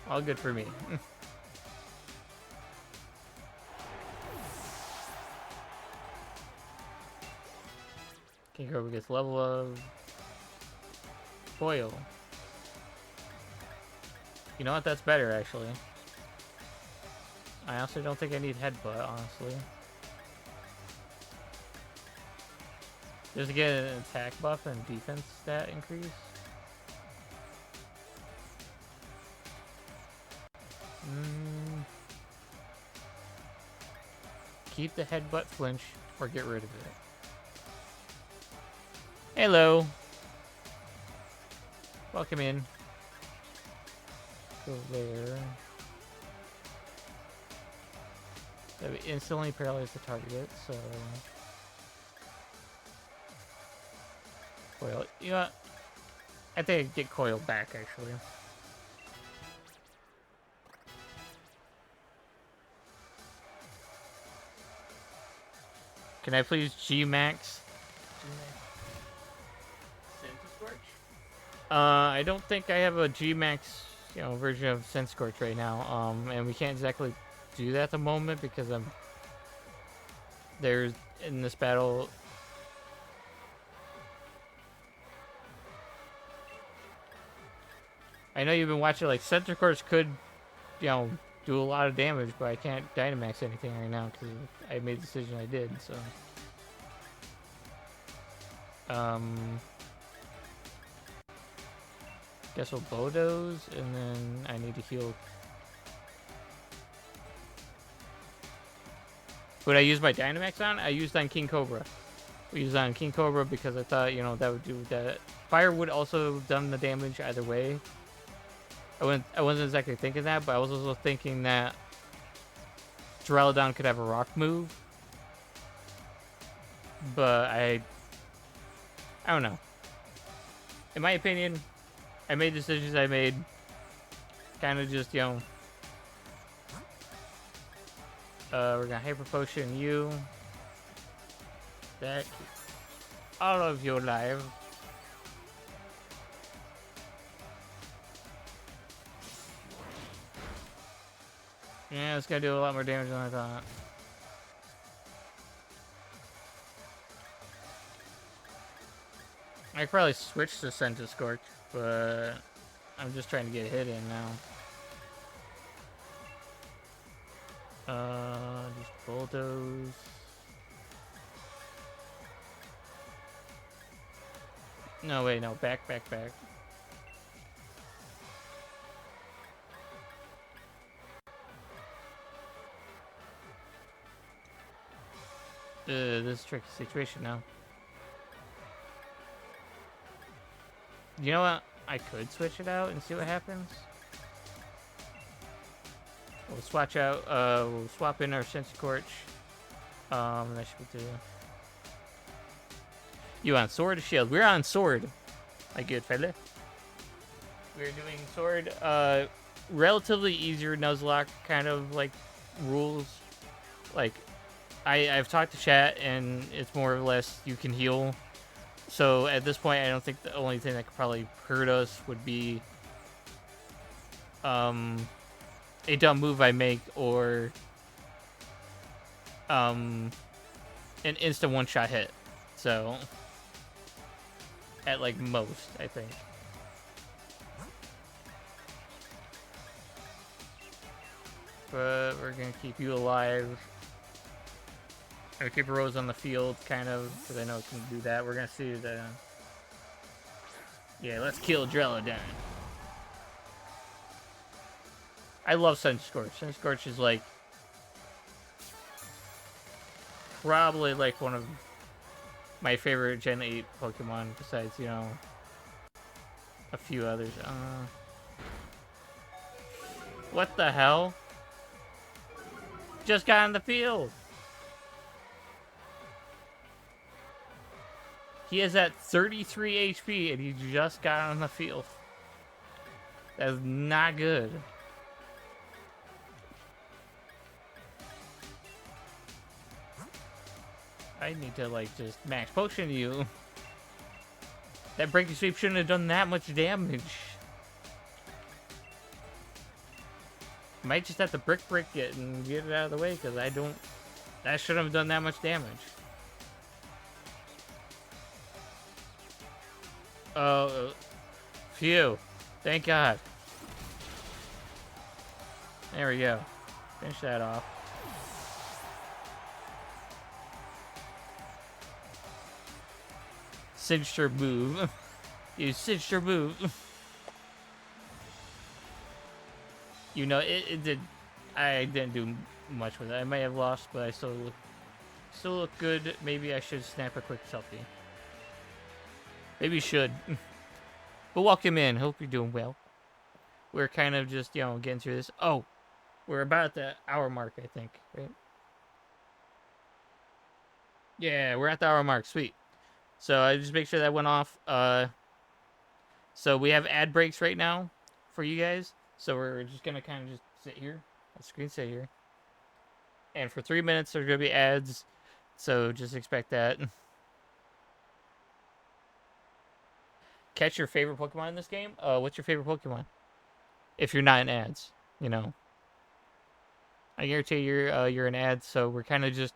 all good for me. King Cobra gets level of Foil. You know what? That's better, actually. I also don't think I need Headbutt, honestly. Just to get an attack buff and defense stat increase. Keep the Headbutt flinch or get rid of it. Hello. Welcome in. Go there. That would instantly paralyze the target, so. Coil. You know what? I think I can get Coil back, actually. Can I please G-Max? I don't think I have a G-Max, version of Senscorch right now. And we can't exactly do that at the moment because there's in this battle. I know you've been watching, like, Senscorch could, do a lot of damage, but I can't Dynamax anything right now because I made the decision I did, so. Guess we'll Bulldoze, and then I need to heal. Would I use my Dynamax on? I used on King Cobra. We used on King Cobra because I thought, that would do that. Fire would also have done the damage either way. I wasn't exactly thinking that, but I was also thinking that Duraludon could have a rock move. But I don't know. In my opinion, I made decisions I made. Kind of just, we're gonna Hyper Potion you. That all of you alive. Yeah, it's gonna do a lot more damage than I thought. I could probably switch to Scentiscorch, but I'm just trying to get a hit in now. Just Bulldoze. No, wait, no, back. This is a tricky situation now. You know what? I could switch it out and see what happens. We'll swatch out. We'll swap in our Sensicorch. That should be two. You on sword or shield? We're on sword. My good fella. We're doing sword. Relatively easier Nuzlocke kind of like rules. Like, I've talked to chat and it's more or less you can heal. So at this point, I don't think the only thing that could probably hurt us would be a dumb move I make or an instant one-shot hit. So at like most, I think. But we're gonna keep you alive. Or keep Rose on the field, kind of, because I know it can do that. We're gonna see the. Yeah, let's kill Drellodon. I love Sunscorch. Sunscorch is like probably like one of my favorite Gen 8 Pokemon, besides, you know, a few others. What the hell? Just got on the field. He is at 33 HP and he just got on the field. That's not good. I need to, like, just max potion you. That breaking sweep shouldn't have done that much damage. Might just have to brick it and get it out of the way, because I don't... That shouldn't have done that much damage. Oh, phew. Thank God. There we go. Finish that off. Signature move. You signature move. You know, it did. I didn't do much with it. I may have lost, but I still look good. Maybe I should snap a quick selfie. Maybe you should. But welcome in. Hope you're doing well. We're kind of just, you know, getting through this. Oh, we're about at the hour mark, I think, right? Yeah, we're at the hour mark. Sweet. So I just make sure that went off. So we have ad breaks right now for you guys. So we're just gonna kind of just sit here. I'll screen sit here. And for 3 minutes there's gonna be ads. So just expect that. Catch your favorite Pokemon in this game. What's your favorite Pokemon? If you're not in ads, you know. I guarantee you're in ads. So we're kind of just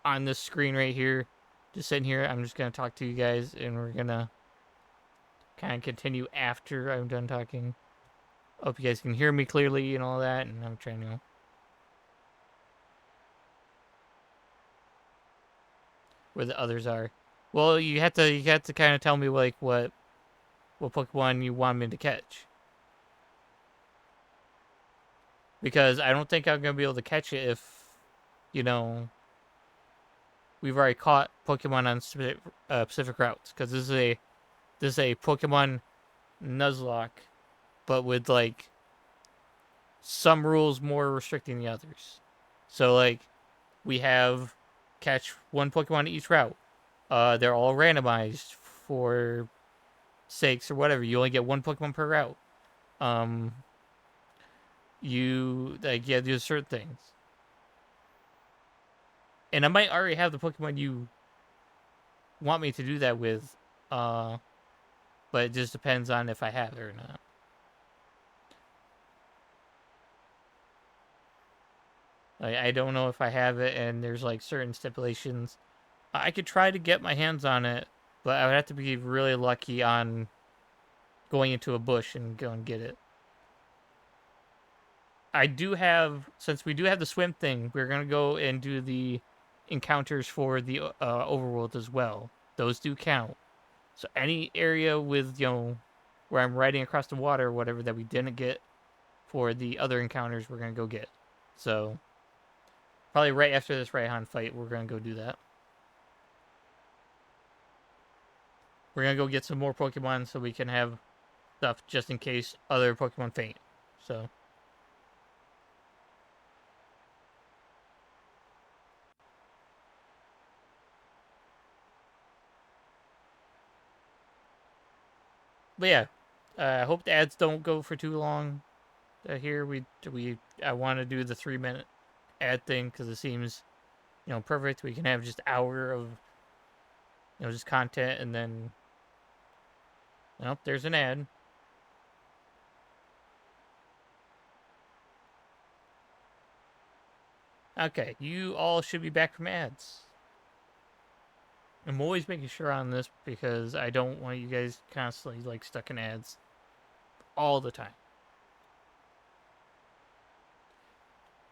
on this screen right here. Just sitting here, I'm just going to talk to you guys, and we're going to kind of continue after I'm done talking. Hope you guys can hear me clearly and all that, and I'm trying to... Where the others are. Well, you have to kind of tell me, like, what Pokemon you want me to catch. Because I don't think I'm going to be able to catch it if, you know... We've already caught Pokemon on specific routes, because this is a Pokemon Nuzlocke, but with like some rules more restricting the others. So like we have catch one Pokemon each route. They're all randomized for sakes or whatever. You only get one Pokemon per route. You like do certain things. And I might already have the Pokemon you want me to do that with, but it just depends on if I have it or not. Like, I don't know if I have it, and there's like certain stipulations. I could try to get my hands on it, but I would have to be really lucky on going into a bush and go and get it. I do have, since we do have the swim thing, we're gonna go and do the encounters for the overworld as well. Those do count. So any area with, you know, where I'm riding across the water or whatever that we didn't get for the other encounters, we're gonna go get. So probably right after this Raihan fight, we're gonna go do that. We're gonna go get some more Pokemon so we can have stuff just in case other Pokemon faint. So But yeah, I hope the ads don't go for too long. Here I want to do the 3-minute ad thing because it seems perfect. We can have just hour of just content, and then there's an ad. Okay, you all should be back from ads. I'm always making sure on this because I don't want you guys constantly like stuck in ads all the time.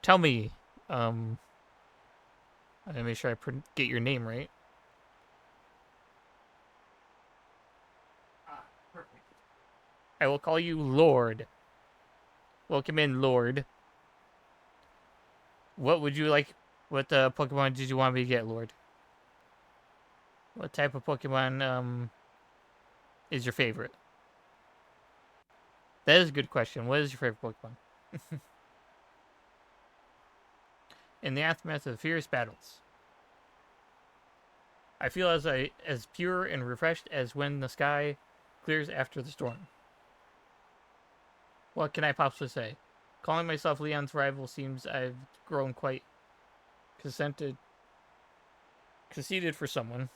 Tell me, I gotta make sure I get your name right. Perfect. I will call you Lord. Welcome in, Lord. What would you like? What Pokemon did you want me to get, Lord? What type of Pokemon is your favorite? That is a good question. What is your favorite Pokemon? In the aftermath of fierce battles, I feel as pure and refreshed as when the sky clears after the storm. What can I possibly say? Calling myself Leon's rival seems I've grown quite conceited for someone.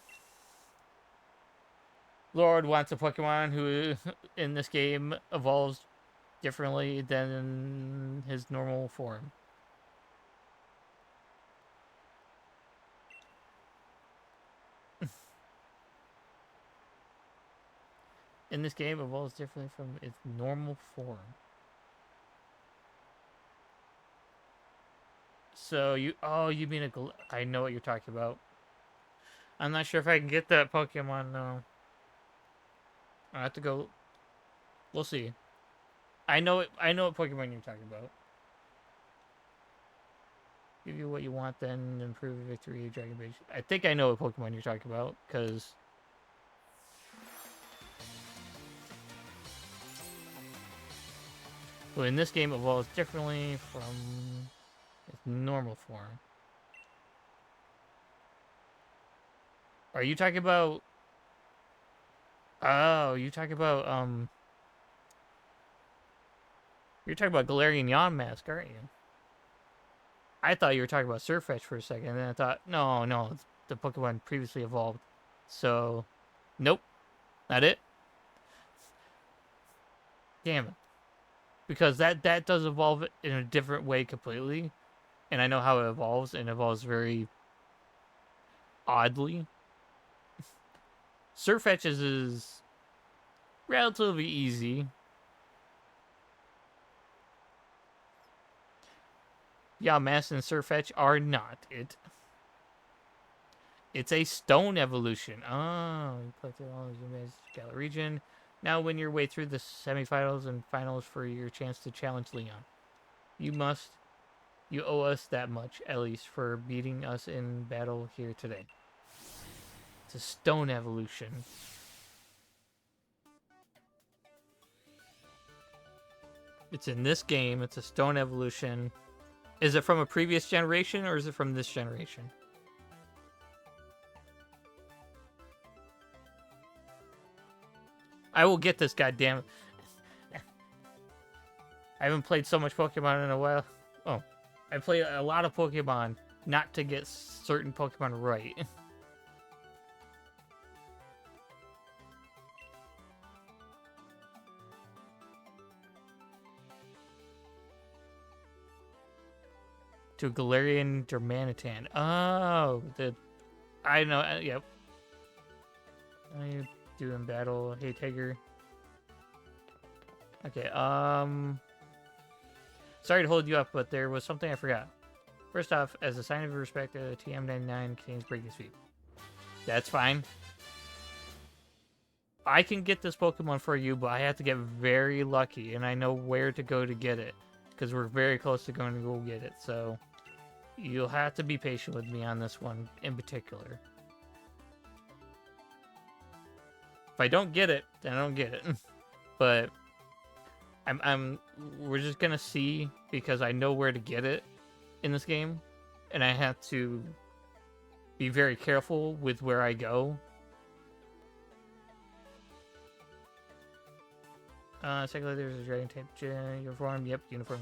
Lord wants a Pokemon who, in this game, evolves differently than his normal form. In this game, evolves differently from its normal form. So you mean I know what you're talking about. I'm not sure if I can get that Pokemon though. I have to go. We'll see. I know it. I know what Pokemon you're talking about. Give you what you want, then improve victory, Dragon Bait. I think I know what Pokemon you're talking about because. Well, in this game, it evolves differently from its normal form. Are you talking about? Oh, you talking about You're talking about Galarian Yamask, aren't you? I thought you were talking about Surfetch for a second, and then I thought, no, it's the Pokemon previously evolved. So, nope, not it. Damn it, because that does evolve in a different way completely, and I know how it evolves, and it evolves very oddly. Surfetch's is relatively easy. Yamask and Surfetch are not it. It's a stone evolution. Oh, you collected all those in Galar region. Now win your way through the semifinals and finals for your chance to challenge Leon. You owe us that much, at least, for beating us in battle here today. It's a stone evolution. It's in this game. It's a stone evolution. Is it from a previous generation or is it from this generation? I will get this, goddamn. I haven't played so much Pokemon in a while. Oh, I played a lot of Pokemon not to get certain Pokemon right. To Galarian Darmanitan. Oh, I know. Yep. How you do in battle? Hey, Tiger. Okay. Sorry to hold you up, but there was something I forgot. First off, as a sign of respect, TM99 contains Breaking Sweep. That's fine. I can get this Pokemon for you, but I have to get very lucky, and I know where to go to get it, because we're very close to going to go get it, so you'll have to be patient with me on this one in particular. If I don't get it, then I don't get it. But we're just gonna see, because I know where to get it in this game, and I have to be very careful with where I go. Secondly, there's a dragon type uniform. Yep, uniform.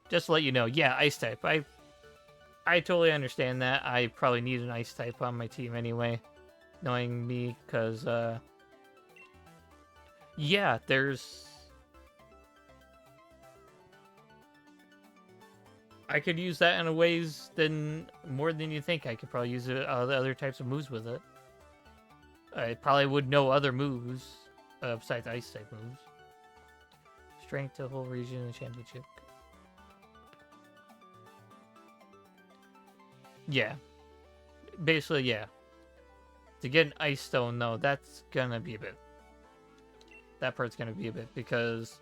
Just to let you know, yeah, ice type. I totally understand that. I probably need an ice type on my team anyway, knowing me, because yeah, there's. I could use that in a ways than more than you think. I could probably use the other types of moves with it. I probably would know other moves besides ice type moves. Strength to the whole region in the championship. Yeah. Basically, yeah. To get an ice stone, though, that's gonna be a bit. That part's gonna be a bit because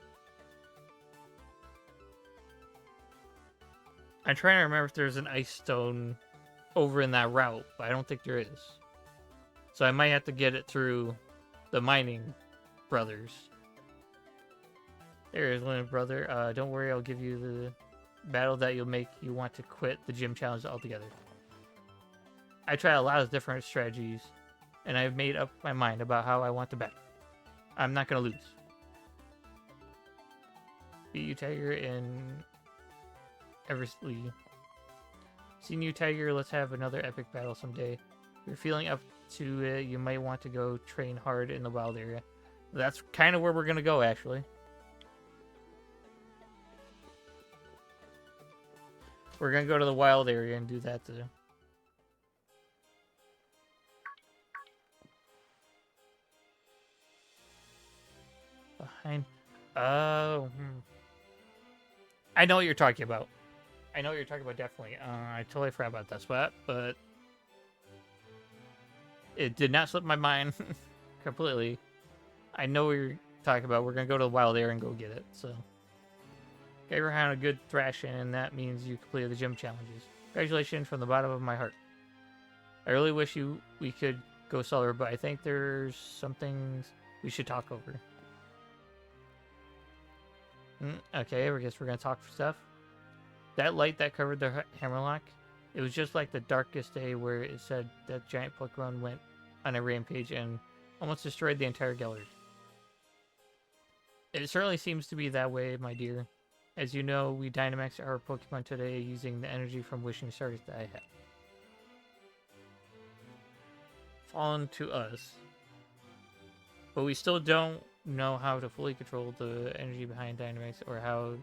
I'm trying to remember if there's an ice stone over in that route, but I don't think there is. So I might have to get it through the mining brothers. There is one brother. Don't worry, I'll give you the battle that you'll make you want to quit the gym challenge altogether. I tried a lot of different strategies, and I've made up my mind about how I want to battle. I'm not gonna lose. Beat you, Tiger, and Eversley. Seen you, Tiger. Let's have another epic battle someday. If you're feeling up to it, you might want to go train hard in the wild area. That's kind of where we're gonna go, actually. We're gonna go to the wild area and do that too. Behind. Oh. I know what you're talking about. I know what you're talking about, definitely. I totally forgot about that spot, but it did not slip my mind completely. I know what you're talking about. We're gonna go to the wild area and go get it. So, gave her a good thrashing, and that means you completed the gym challenges. Congratulations from the bottom of my heart. I really wish we could go solo, but I think there's some things we should talk over. Okay, I guess we're gonna talk stuff. That light that covered the Hammerlock, it was just like the darkest day where it said that giant Pokemon went on a rampage and almost destroyed the entire gallery. It certainly seems to be that way, my dear. As you know, we Dynamax our Pokemon today using the energy from wishing stars that I have. Fallen to us. But we still don't know how to fully control the energy behind Dynamax or how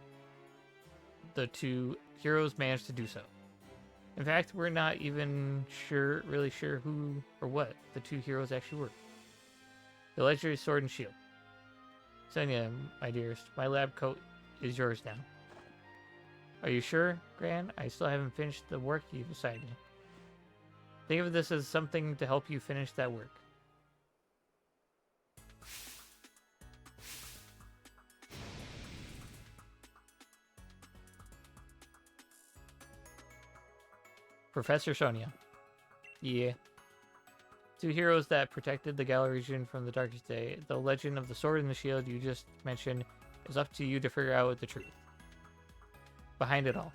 the two heroes managed to do so. In fact, we're not even really sure who or what the two heroes actually were. The legendary Sword and Shield. Sonia, my dearest, my lab coat is yours now. Are you sure, Gran? I still haven't finished the work you've assigned me. Think of this as something to help you finish that work. Professor Sonia. Yeah. Two heroes that protected the Galar region from the darkest day. The legend of the Sword and the Shield you just mentioned is up to you to figure out the truth behind it all.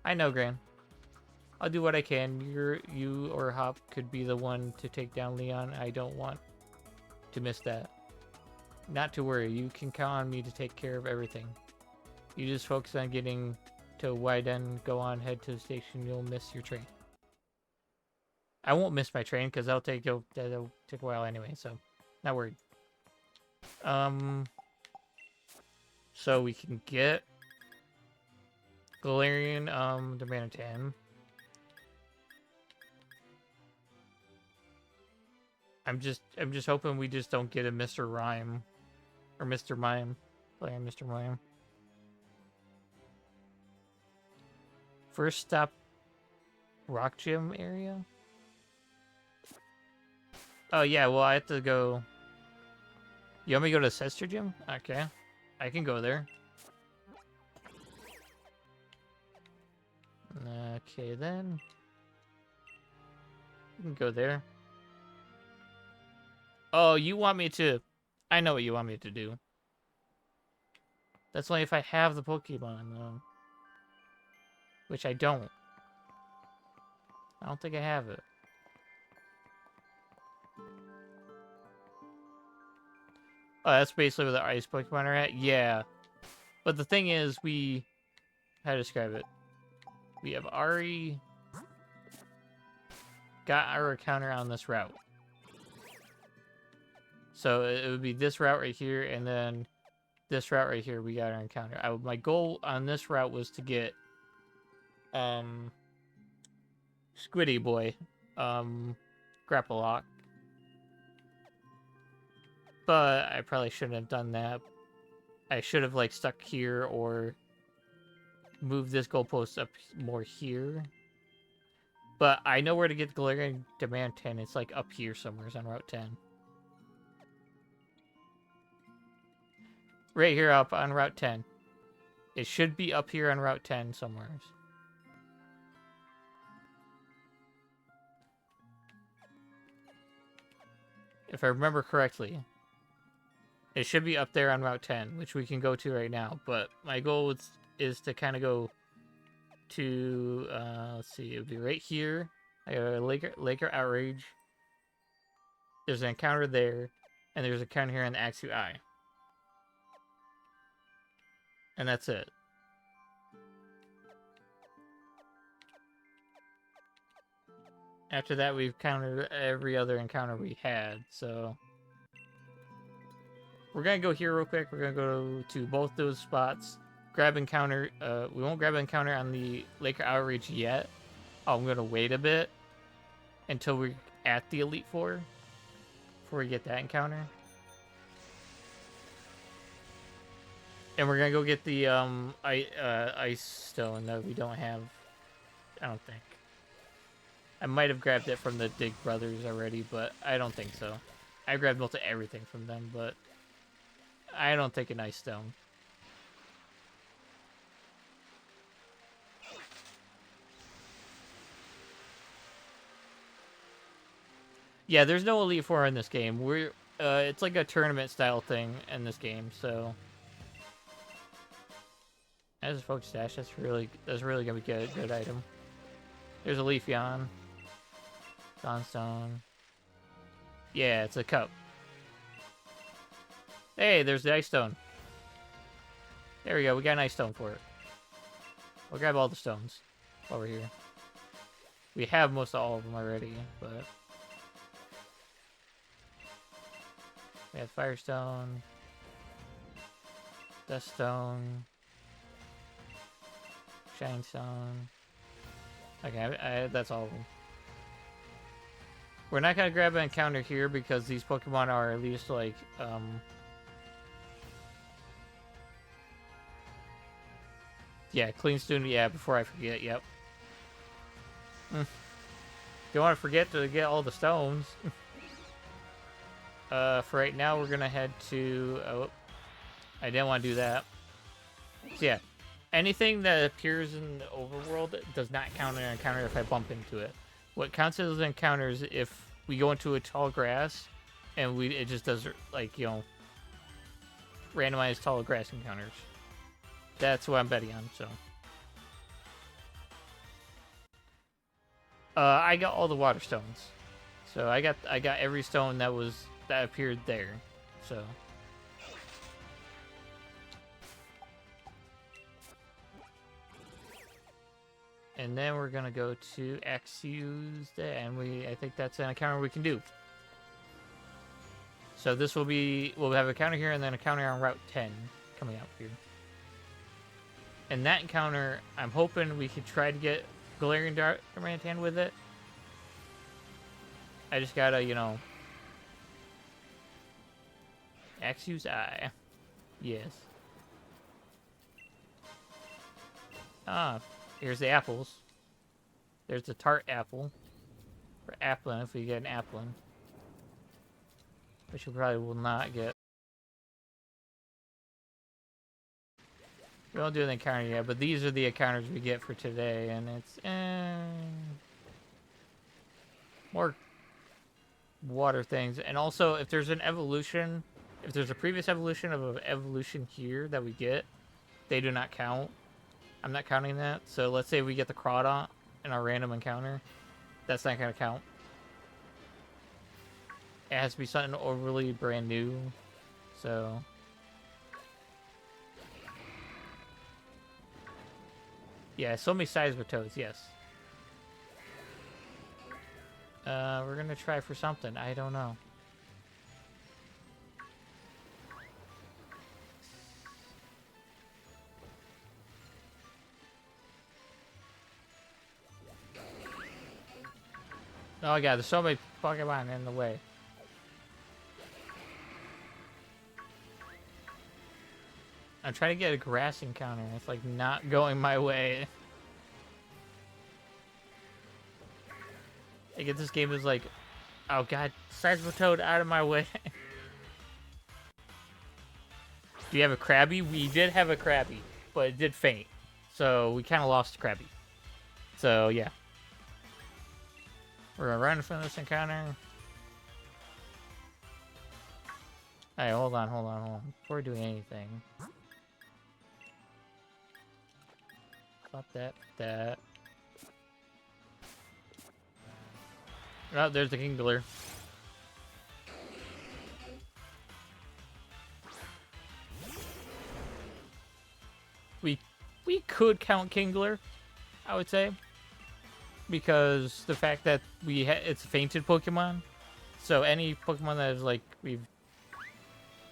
I know, Gran. I'll do what I can. You or Hop could be the one to take down Leon. I don't want to miss that. Not to worry. You can count on me to take care of everything. You just focus on getting to Wyden. Go on, head to the station. You'll miss your train. I won't miss my train because that'll take a while anyway, so not worried. So we can get Galarian Darmanitan. I'm just hoping we just don't get a Mr. Rhyme or Mr. Mime. Playing Mr. Mime. First stop, Rock Gym area. Oh yeah, well I have to go. You want me to go to Sester Gym? Okay, I can go there. Okay then, you can go there. Oh, you want me to? I know what you want me to do. That's only if I have the Pokemon, though. Which I don't. I don't think I have it. Oh, that's basically where the ice Pokemon are at? Yeah. But the thing is, how to describe it? We have already got our encounter on this route. So it would be this route right here, and then this route right here, we got our encounter. My goal on this route was to get, Squiddy Boy, Grapple Lock. But I probably shouldn't have done that. I should have, like, stuck here or moved this goalpost up more here. But I know where to get the Galarian Demand 10. It's, like, up here somewhere on Route 10. Right here up on Route 10. It should be up here on Route 10 somewhere. If I remember correctly. It should be up there on Route 10, which we can go to right now. But my goal is to kind of go to, let's see, it would be right here. I got a Laker Outrage. There's an encounter there. And there's an encounter here on the Axew Eye. And that's it. After that, we've countered every other encounter we had, so... We're gonna go here real quick. We're gonna go to both those spots. Grab encounter. We won't grab encounter on the Laker Outreach yet. I'm gonna wait a bit until we're at the Elite Four before we get that encounter. And we're gonna go get the Ice Stone that we don't have. I don't think. I might have grabbed it from the Dig Brothers already, but I don't think so. I grabbed most of everything from them, but I don't think an Ice Stone. Yeah, there's no Elite Four in this game. It's like a tournament style thing in this game, so. As a Focus Dash, that's really gonna be a good item. There's a Leafeon. Dawnstone. Yeah, it's a cup. Hey, there's the Ice Stone. There we go, we got an Ice Stone for it. We'll grab all the stones while we're here. We have most of all of them already, but... We have Firestone. Duststone. Shine Stone. Okay, that's all of them. We're not gonna grab an encounter here because these Pokemon are at least like, yeah, Clean Student, yeah, before I forget, yep. Don't want to forget to get all the stones. For right now, we're gonna head to, oh, I didn't want to do that. So yeah, anything that appears in the overworld does not count as an encounter if I bump into it. What counts as encounters if we go into a tall grass and it just does, like, you know, randomized tall grass encounters. That's what I'm betting on, so. I got all the water stones. So I got every stone that appeared there. So. And then we're gonna go to Axew's Day, and I think that's an encounter we can do. So this will be, we'll have a counter here and then a counter on Route 10 coming out here. And that encounter, I'm hoping we could try to get Galarian Darmanitan with it. I just gotta, you know... Axew's Eye. Yes. Ah, here's the apples. There's the tart apple. Or applin if we get an applin. Which we probably will not get. We don't do an encounter yet, but these are the encounters we get for today, and it's more water things. And also, if there's an evolution, if there's a previous evolution of an evolution here that we get, they do not count. I'm not counting that. So let's say we get the Crawdaunt in our random encounter. That's not going to count. It has to be something overly brand new. So yeah, so many Seismitoads, yes. We're gonna try for something. I don't know. Oh god, there's so many Pokemon in the way. I'm trying to get a grass encounter, and it's like not going my way. I get this game is like, oh god, Seismitoad out of my way. Do you have a Krabby? We did have a Krabby, but it did faint. So we kind of lost Krabby. So yeah. We're gonna run from this encounter. Hey, hold on. Before we do anything. Stop that. Oh, there's the Kingler. We could count Kingler, I would say, because the fact that it's a fainted Pokemon, so any Pokemon that is like we've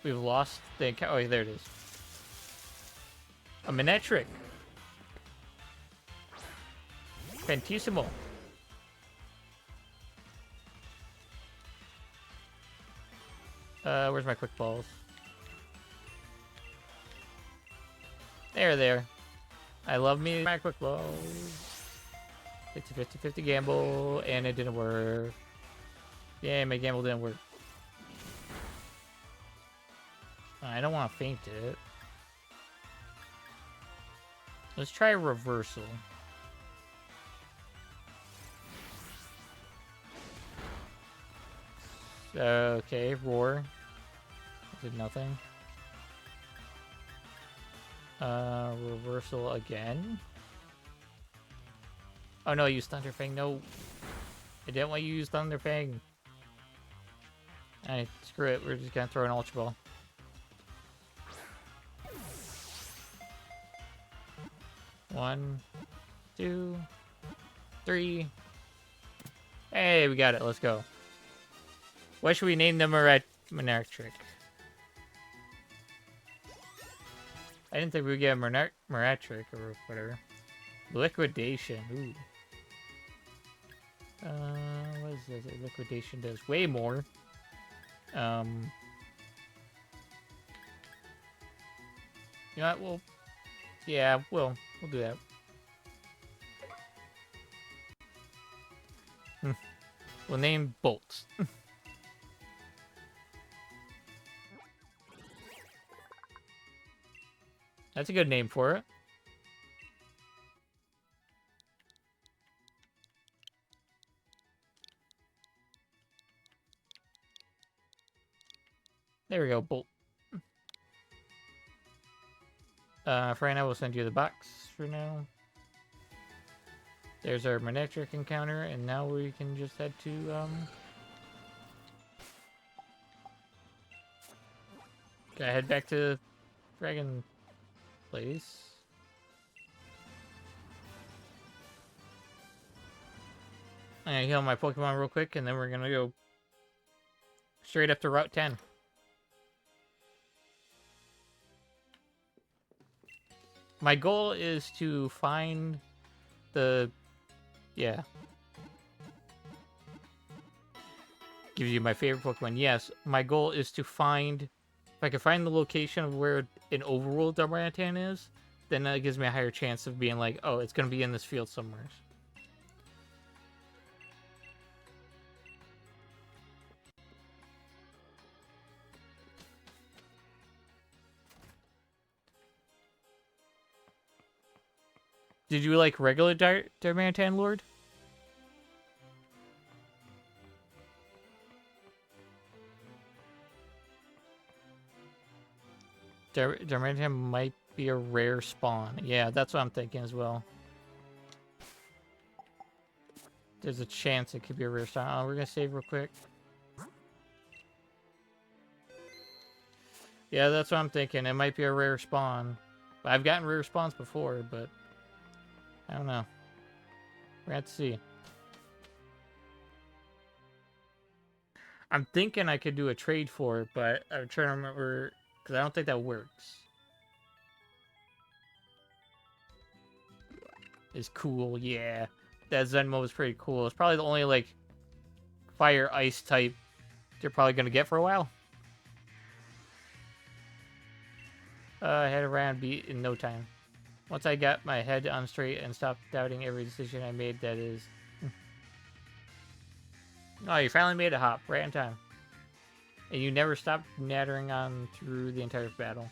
lost the oh yeah, there it is. A Manectric. Fantissimo. Where's my quick balls? There. I love me my quick balls. 50-50-50 gamble, and it didn't work. Yeah, my gamble didn't work. I don't want to faint it. Let's try a reversal. Okay, roar. Did nothing. Reversal again. Oh no, I used Thunder Fang. No. I didn't want you to use Thunder Fang. Alright, screw it. We're just gonna throw an Ultra Ball. One, 2, 3. Hey, we got it. Let's go. What should we name the Manectric? I didn't think we would get a Manectric or whatever. Liquidation. Ooh. What is this? Liquidation does way more. You know what? We'll do that. We'll name Bolts. That's a good name for it. There we go, Bolt. For right now, we'll send you the box for now. There's our Manectric encounter, and now we can just head to, gotta head back to Dragon Place. I'm gonna heal my Pokemon real quick, and then we're gonna go straight up to Route 10. My goal is to find the... Yeah. Gives you my favorite Pokemon. Yes, my goal is to find... If I can find the location of where an overworld Darmanitan is, then that gives me a higher chance of being like, oh, it's going to be in this field somewhere. Did you like regular Darmanitan, Lord? Darmanitan might be a rare spawn. Yeah, that's what I'm thinking as well. There's a chance it could be a rare spawn. Oh, we're gonna save real quick. Yeah, that's what I'm thinking. It might be a rare spawn. I've gotten rare spawns before, but I don't know. We're gonna have to see. I'm thinking I could do a trade for it, but I'm trying to remember because I don't think that works. Is cool, yeah. That Zenmo is pretty cool. It's probably the only like fire ice type they're probably gonna get for a while. I had a round beat in no time. Once I got my head on straight and stopped doubting every decision I made, that is. Oh, you finally made it, Hop, right in time. And you never stopped nattering on through the entire battle.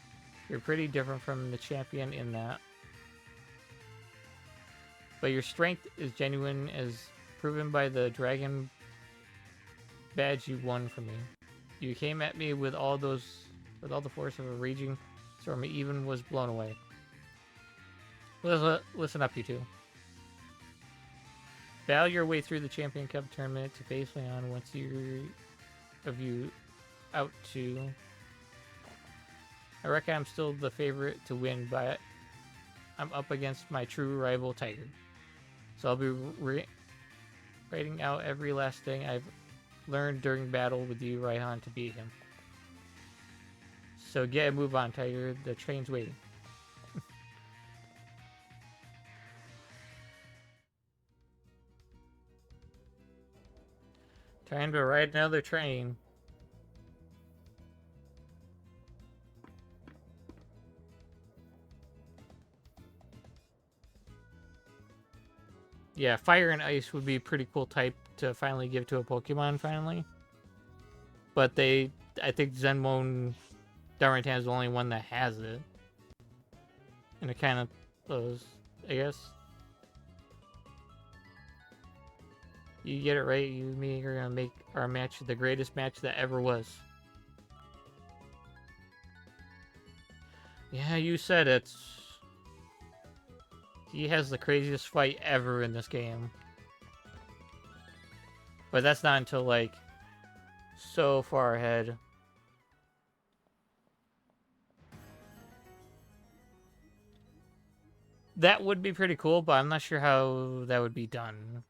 You're pretty different from the champion in that. But your strength is genuine, as proven by the dragon badge you won from me. You came at me with all the force of a raging storm, even was blown away. Listen up, you two. Battle your way through the Champion Cup tournament to face Leon once you out to. I reckon I'm still the favorite to win, but I'm up against my true rival Tiger. So I'll be writing out every last thing I've learned during battle with you, Raihan, to beat him. So get a move on, Tiger. The train's waiting. Time to ride another train. Yeah, fire and ice would be a pretty cool type to finally give to a Pokemon finally. But I think Zenmon Darmanitan is the only one that has it. And it kind of those, I guess. You get it right, you and me are gonna make our match the greatest match that ever was. Yeah, you said it. He has the craziest fight ever in this game. But that's not until, like, so far ahead. That would be pretty cool, but I'm not sure how that would be done.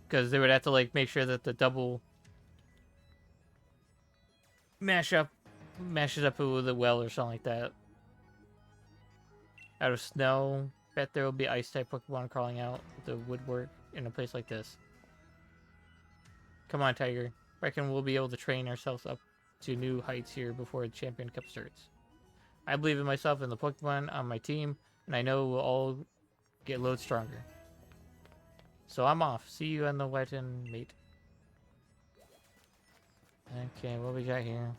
Because they would have to, like, make sure that the double mashes up with a well or something like that. Out of snow, bet there will be ice-type Pokemon crawling out the woodwork in a place like this. Come on, Tiger. Reckon we'll be able to train ourselves up to new heights here before the Champion Cup starts. I believe in myself and the Pokemon on my team, and I know we'll all get loads stronger. So I'm off. See you on the wedding, mate. Okay, what we got here?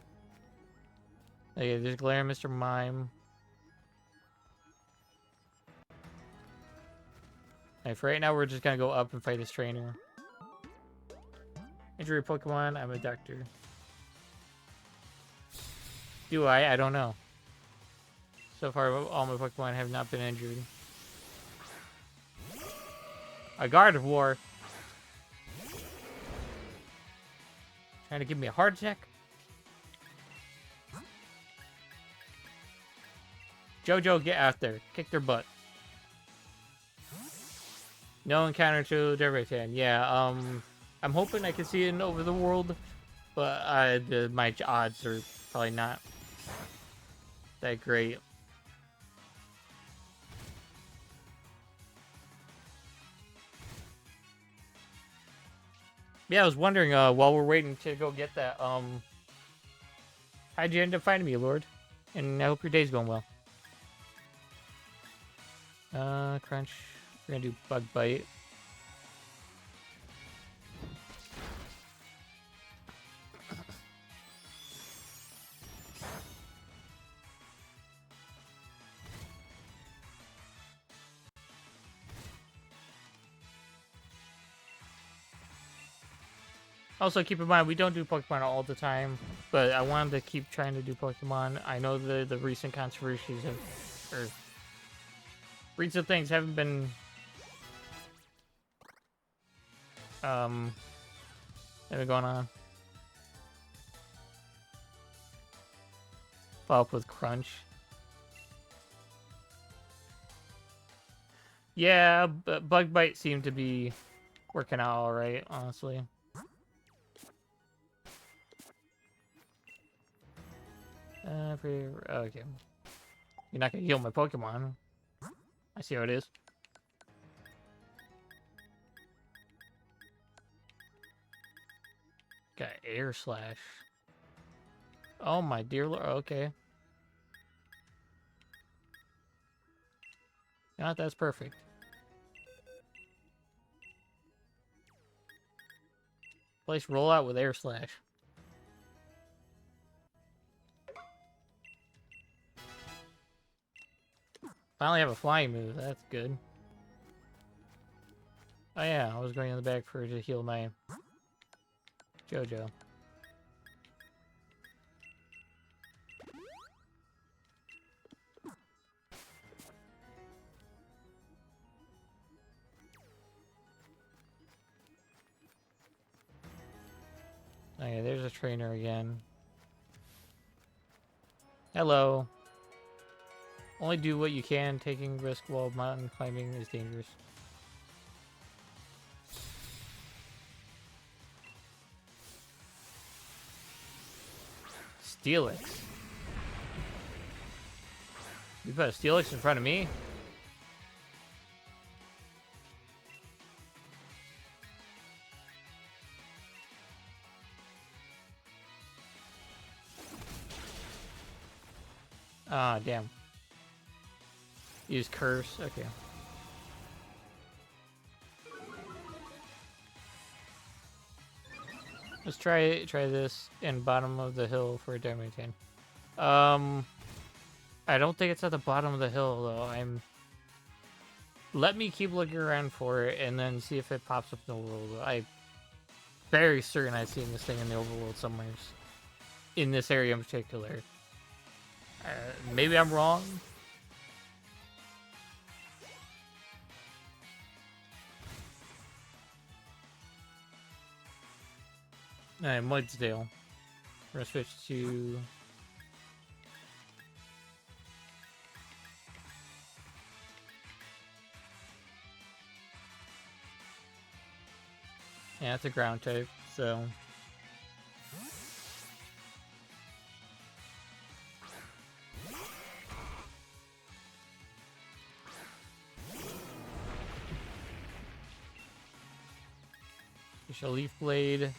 Okay, there's Glare, Mr. Mime. Okay, for right now, we're just gonna go up and fight his trainer. Injury Pokemon, I'm a doctor. Do I? I don't know. So far, all my Pokemon have not been injured. A Gardevoir. Trying to give me a heart attack? Jojo, get out there. Kick their butt. No encounter to Darmanitan. Yeah, I'm hoping I can see it in Over the World, but my odds are probably not that great. Yeah, I was wondering, while we're waiting to go get that, how'd you end up finding me, Lord? And I hope your day's going well. Crunch. We're gonna do Bug Bite. Also, keep in mind, we don't do Pokemon all the time, but I wanted to keep trying to do Pokemon. I know the recent controversies or recent things haven't been, going on. Follow up with Crunch. Yeah, but Bug Bite seemed to be working out alright, honestly. Okay. You're not gonna heal my Pokemon. I see how it is. Got Air Slash. Oh my dear Lord. Okay. Not that's perfect. Place rollout with Air Slash. Finally have a flying move. That's good. Oh yeah, I was going in the back for to heal my JoJo. Okay, there's a trainer again. Hello. Only do what you can. Taking risk while mountain climbing is dangerous. Steelix. You put a Steelix in front of me? Ah, damn. Use Curse. Okay. Let's try this in bottom of the hill for a Darmanitan. I don't think it's at the bottom of the hill though. Let me keep looking around for it and then see if it pops up in the overworld. I'm very certain I've seen this thing in the overworld somewhere. In this area in particular. Maybe I'm wrong. Alright, Mudsdale. We're gonna switch to... Yeah, it's a ground type, so... We shall Leaf Blade.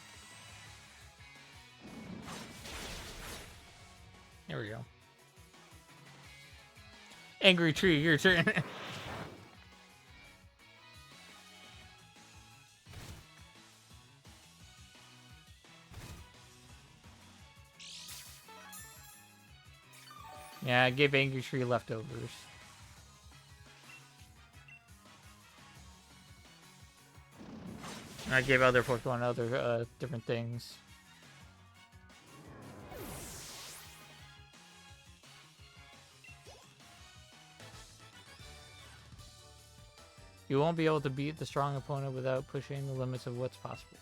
There we go. Angry Tree, your turn. Yeah, I gave Angry Tree leftovers. I gave other Pokemon other different things. You won't be able to beat the strong opponent without pushing the limits of what's possible.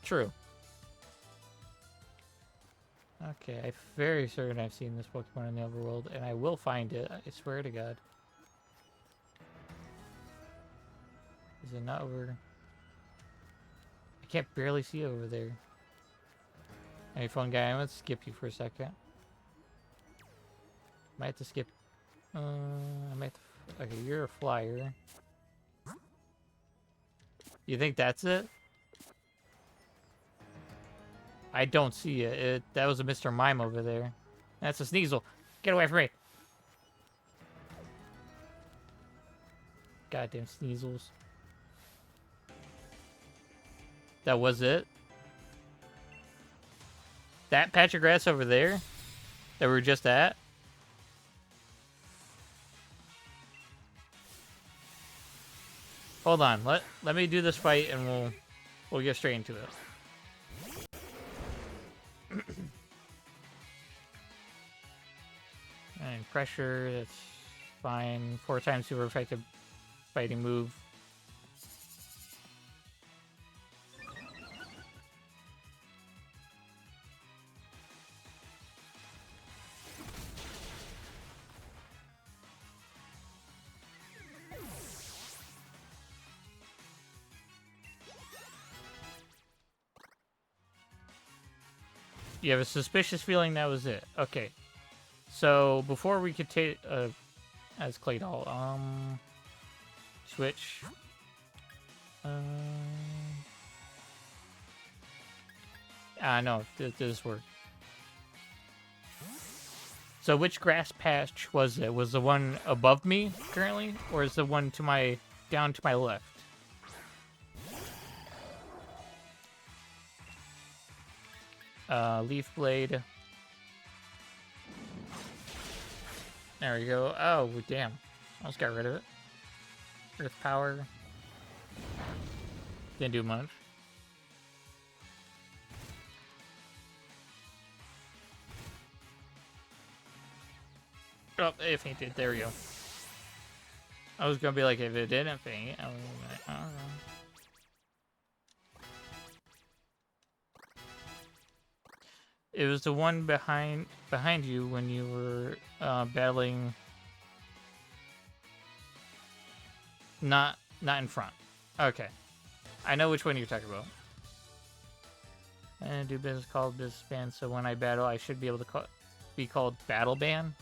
True. Okay, I'm very certain I've seen this Pokemon in the overworld, and I will find it. I swear to God. Is it not over? I can't barely see it over there. Hey, fun guy, I'm gonna skip you for a second. Might have to skip. I might have to, okay, you're a flyer. You think that's it? I don't see it. That was a Mr. Mime over there. That's a Sneasel. Get away from me. Goddamn Sneasels. That was it? That patch of grass over there? That we were just at? Hold on. Let me do this fight and we'll get straight into it. And pressure, that's fine. 4 times super effective fighting move. You have a suspicious feeling that was it. Okay. So before we could take as Claydol, switch. No, this worked. So which grass patch was it? Was the one above me currently, or is the one to my down to my left? Leaf blade. There we go. Oh, damn. Almost got rid of it. Earth power. Didn't do much. Oh, it fainted. There we go. I was gonna be like, if it didn't faint, I was like, I don't know. It was the one behind you when you were battling. Not in front. Okay, I know which one you're talking about. And do business called business ban. So when I battle, I should be able to be called battle ban.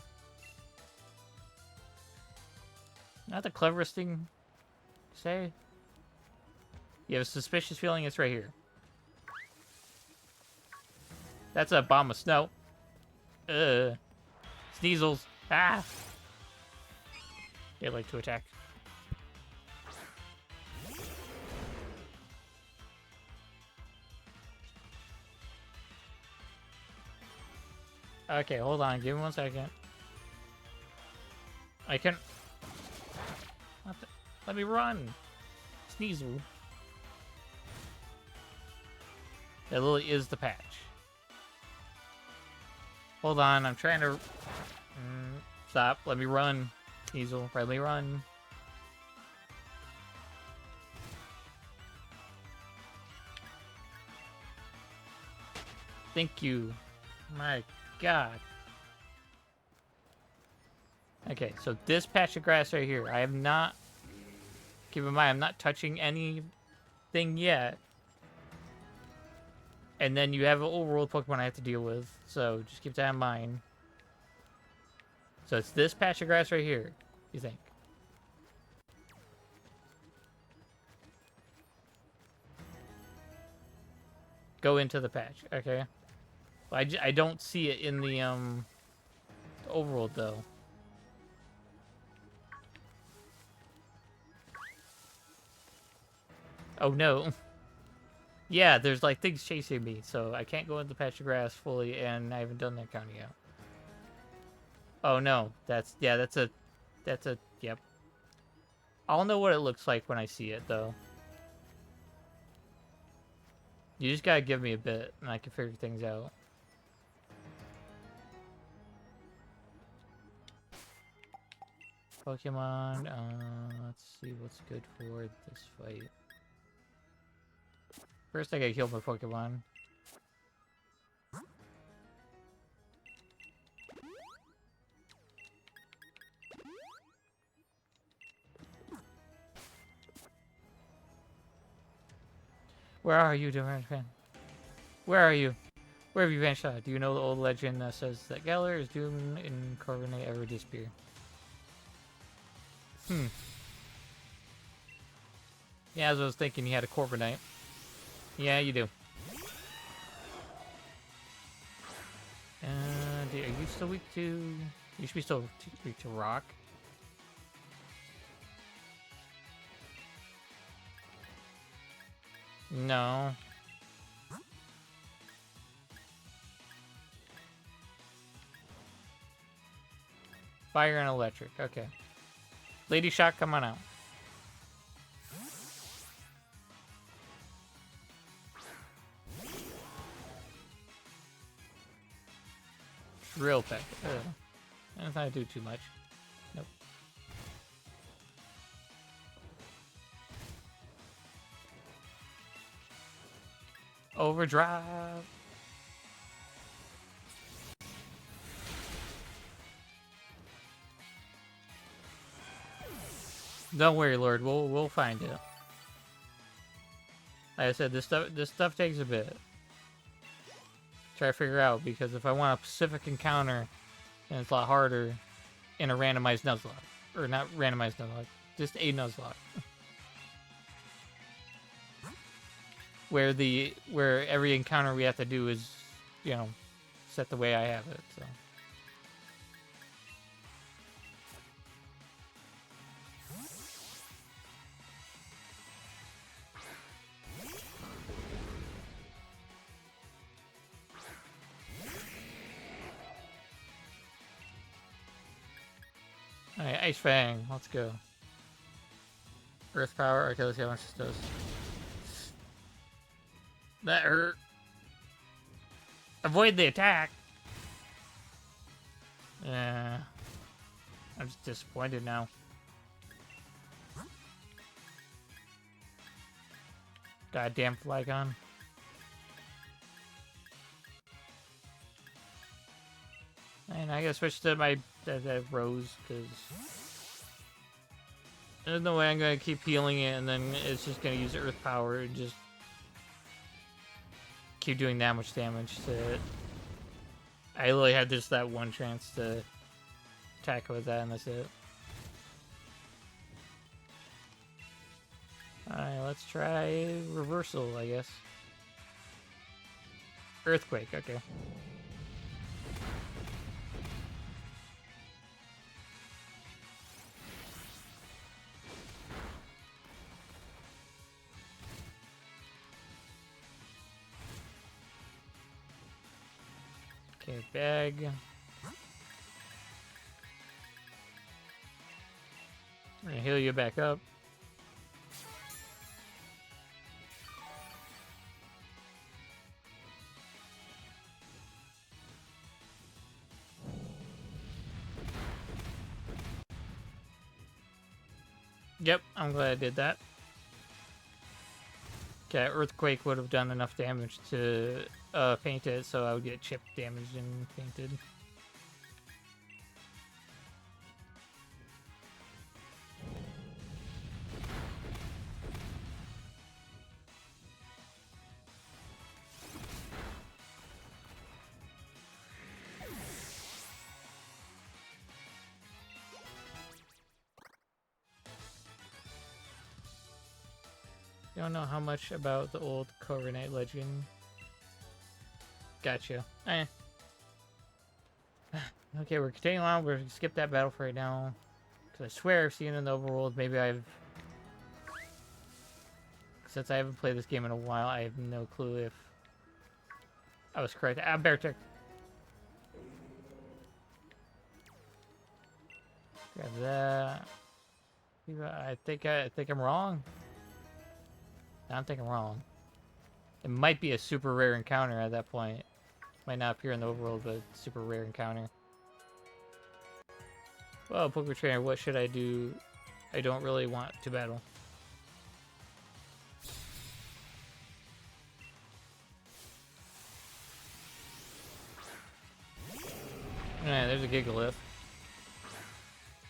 Not the cleverest thing to say. You have a suspicious feeling it's right here. That's a bomb of snow. Sneasels. Ah! They like to attack. Okay, hold on. Give me 1 second. I can... Let me run! Sneasel. That literally is the patch. Hold on, I'm trying to... Stop. Let me run. Sneasel, let me run. Thank you. My God. Okay, so this patch of grass right here, I have not... Keep in mind, I'm not touching anything yet. And then you have an overworld Pokemon I have to deal with, so just keep that in mind. So it's this patch of grass right here, you think? Go into the patch, okay. Well, I don't see it in the overworld though. Oh no. Yeah, there's like things chasing me, so I can't go into the patch of grass fully, and I haven't done that counting yet. Oh no, that's a, yep. I'll know what it looks like when I see it, though. You just gotta give me a bit, and I can figure things out. Pokemon, let's see what's good for this fight. First, I gotta kill my Pokemon. Where are you, Durant fan? Where are you? Where have you vanished? Do you know the old legend that says that Galar is doomed and Corviknight ever disappear? Yeah, as I was thinking, you had a Corviknight. Yeah, you do. Are you still weak to... You should be still weak to rock. No. Fire and electric, okay. Lady Shock, come on out. Drill Peck. That's not do too much. Nope. Overdrive. Don't worry, Lord. We'll find it. Like I said, this stuff takes a bit. try to figure out, because if I want a specific encounter, then it's a lot harder in a randomized Nuzlocke. Or not randomized Nuzlocke, just a Nuzlocke. where every encounter we have to do is, you know, set the way I have it, so. Alright, Ice Fang, let's go. Earth Power, okay, let's see how much this does. That hurt. Avoid the attack. Yeah. I'm just disappointed now. Goddamn Flygon. And I gotta switch to my Rose, because there's no way I'm gonna keep healing it and then it's just gonna use Earth Power and just keep doing that much damage to it. I literally had just that one chance to attack with that, and that's it. Alright, let's try Reversal, I guess. Earthquake, okay. Okay, bag. I'm gonna heal you back up. Yep, I'm glad I did that. Okay, Earthquake would have done enough damage to paint it, so I would get chip damaged and painted. You don't know how much about the old Corviknight legend. Gotcha. Eh. Okay, we're continuing on. We're gonna skip that battle for right now. Because I swear I've seen it in the overworld. Maybe I've... Since I haven't played this game in a while, I have no clue if I was correct. Ah, Beartic. Grab that. I think I'm wrong. I don't think I'm wrong. It might be a super rare encounter at that point. Might not appear in the overworld, but super rare encounter. Well, Poké Trainer, what should I do? I don't really want to battle. Yeah, there's a Gigalith.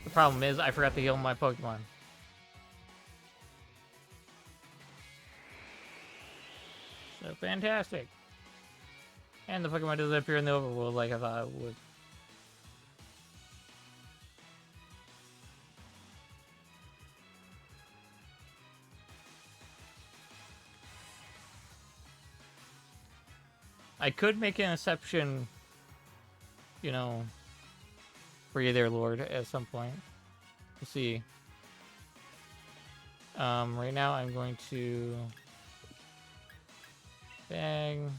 The problem is, I forgot to heal my Pokemon. So fantastic. And the Pokemon doesn't appear in the overworld like I thought it would. I could make an exception, you know, for you there, Lord, at some point. We'll see. Right now I'm going to... Bang.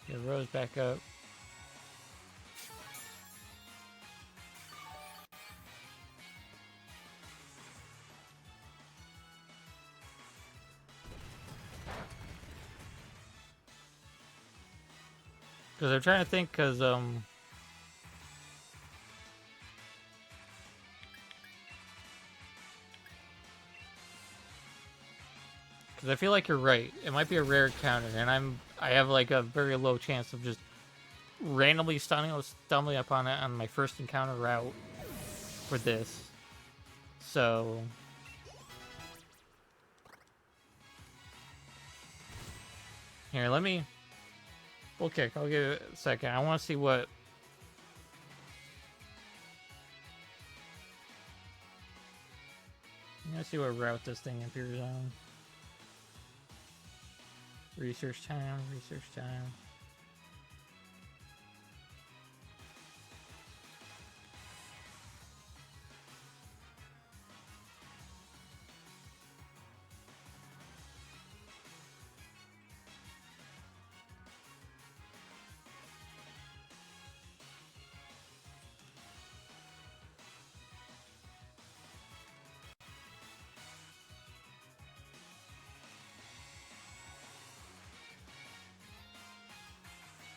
Get Rose back up. Because I'm trying to think, because, I feel like you're right. It might be a rare encounter, and I have like a very low chance of just randomly stumbling upon it on my first encounter route for this. So Here, let me... Full kick. I'll give it a second. I want to see what... I'm gonna see what route this thing appears on. Research time, research time.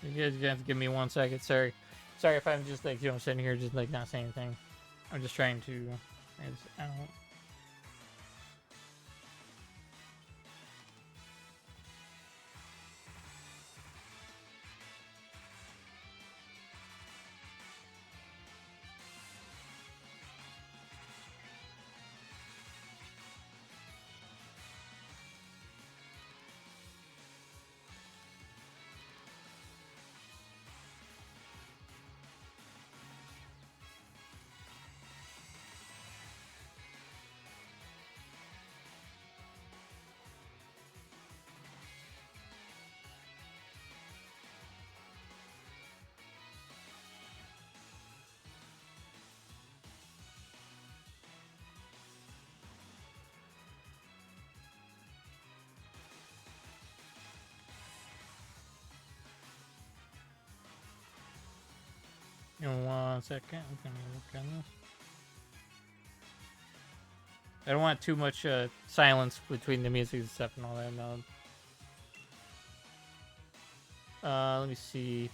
You guys have to give me 1 second. Sorry if I'm just like, I'm sitting here just like not saying anything. I'm just trying to figure this out. In 1 second, I'm gonna look on this. I don't want too much silence between the music and stuff and all that. No. Let me see.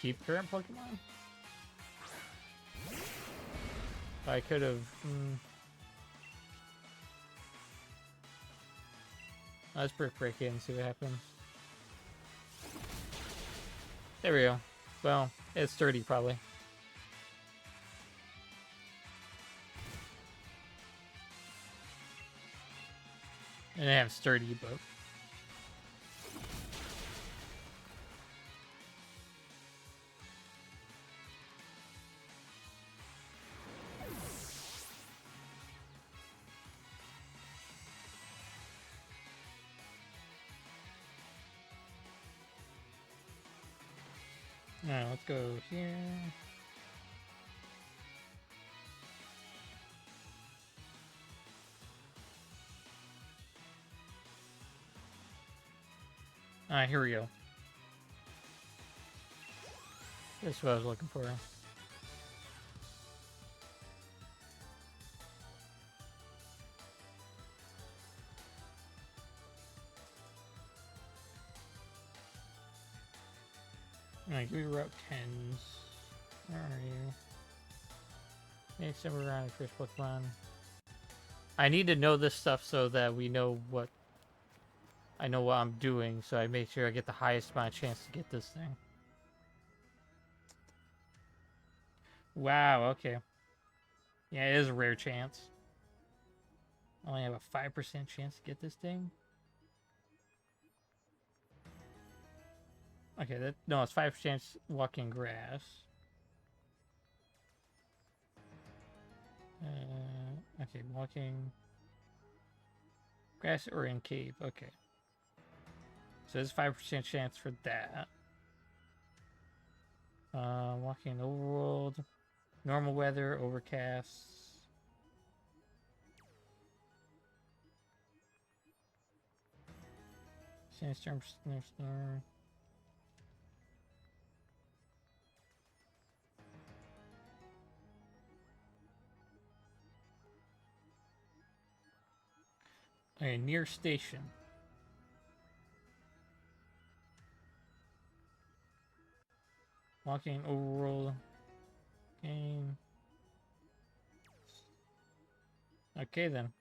Keep current Pokemon? I could have. Let's break it and see what happens. There we go. Well, it's sturdy probably. And I have sturdy, but alright, let's go here. Alright, here we go. This is what I was looking for. Alright, give me route 10s. Where are you? Maybe somewhere around the first Pokemon. I need to know this stuff so that we know what... I know what I'm doing, so I make sure I get the highest amount of chance to get this thing. Wow, okay. Yeah, it is a rare chance. I only have a 5% chance to get this thing. Okay, no, it's 5% chance walking grass. Okay, walking grass or in cave. Okay. So there's 5% chance for that. Walking in the overworld. Normal weather, overcast. Sandstorm, snowstorm. Okay, near station. Walking overworld game. Okay then.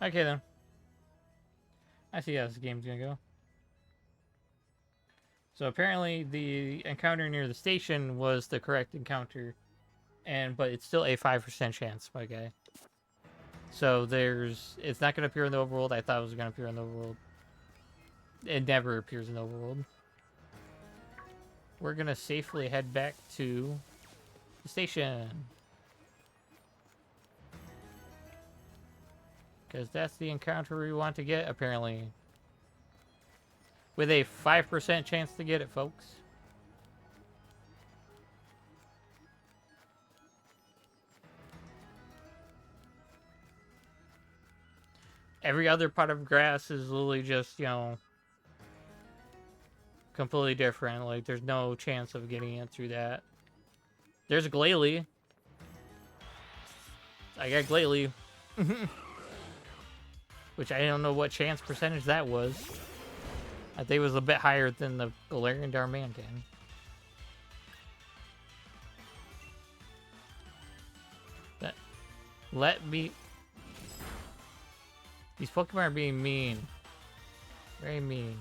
Okay then. I see how this game's gonna go. So apparently the encounter near the station was the correct encounter, but it's still a 5% chance, my guy. So it's not going to appear in the overworld. I thought it was going to appear in the overworld. It never appears in the overworld. We're going to safely head back to the station. Because that's the encounter we want to get, apparently. With a 5% chance to get it, folks. Every other pot of grass is literally just, you know, completely different. Like, there's no chance of getting it through that. There's Glalie. I got Glalie. Which I don't know what chance percentage that was. I think it was a bit higher than the Galarian Darmanitan. That let me. These Pokemon are being mean. Very mean.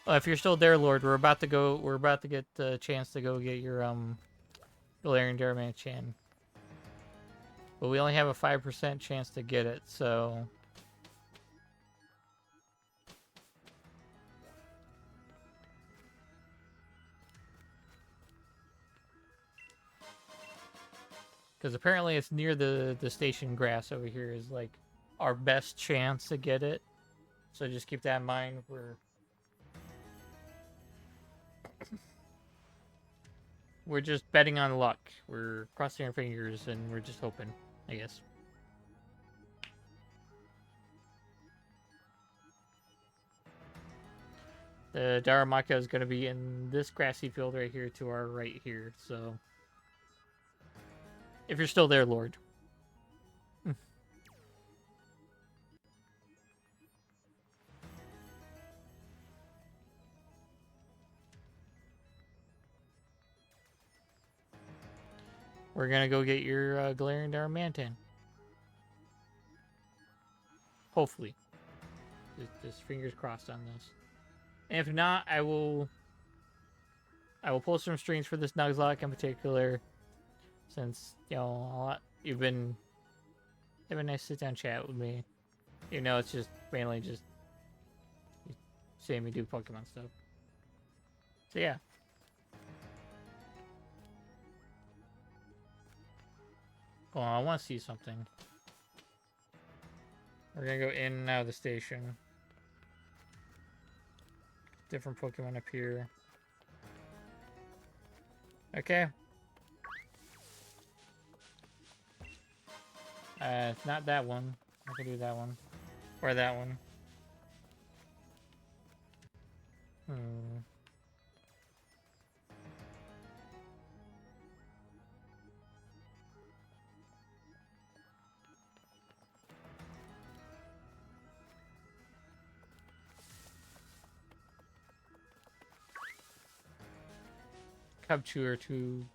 Oh, if you're still there, Lord, we're about to go. We're about to get the chance to go get your Galarian Darmanitan. But we only have a 5% chance to get it, so. Because apparently it's near the station grass over here is like our best chance to get it. So just keep that in mind. We're just betting on luck. We're crossing our fingers and we're just hoping, I guess. The Darumaka is going to be in this grassy field right here to our right here, so. If you're still there, Lord. We're going to go get your Galarian Darmanitan. Hopefully. Just fingers crossed on this. And if not, I will pull some strings for this Nuzlocke in particular. Since, you know, you've been having a nice sit-down chat with me. You know, it's just mainly just seeing me do Pokemon stuff. So, yeah. Oh, I want to see something. We're going to go in and out of the station. Different Pokemon appear. Okay. It's not that one. I can do that one. Or that one. Cubchoo are two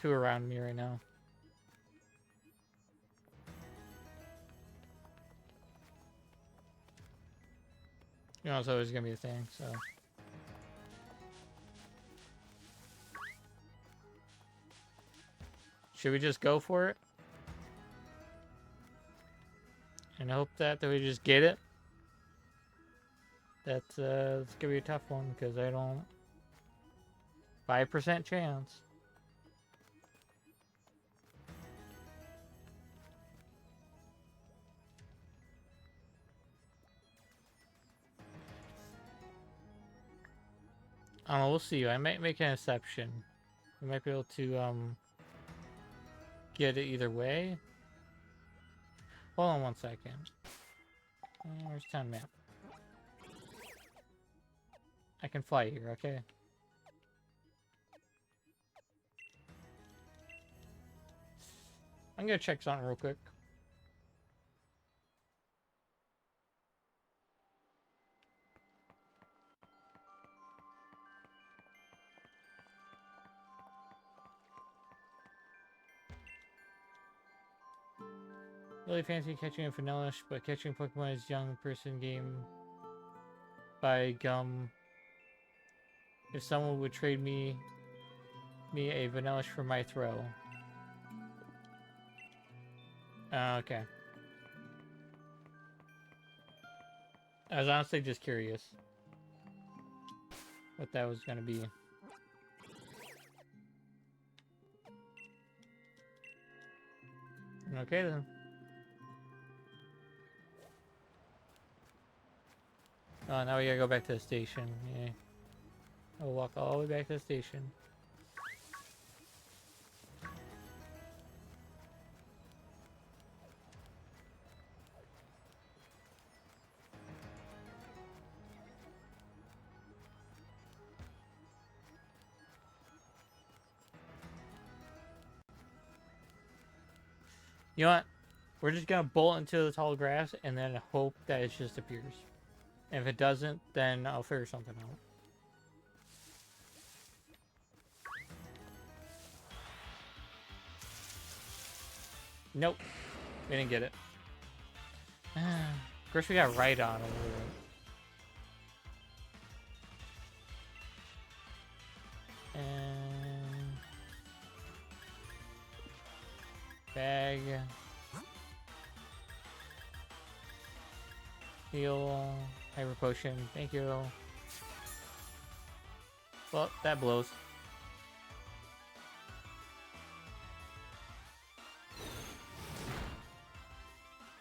around me right now. You know, it's always gonna be a thing, so. Should we just go for it? And hope that we just get it? That's it's gonna be a tough one, because I don't... 5% chance. I don't know, we'll see. I might make an exception. We might be able to get it either way. Hold on 1 second. Where's town map? I can fly here, okay? I'm gonna check something real quick. Really fancy catching a Vanillish, but catching Pokemon is young person game by Gum. If someone would trade me me a vanillish for my throw. Okay. I was honestly just curious what that was gonna be. Okay then. Oh, now we gotta go back to the station. Yeah. I'll walk all the way back to the station. You know what? We're just gonna bolt into the tall grass and then hope that it just appears. And if it doesn't, then I'll figure something out. Nope. We didn't get it. Of course we got right on over there. And... bag. Heal. Hyper potion. Thank you. Well, that blows.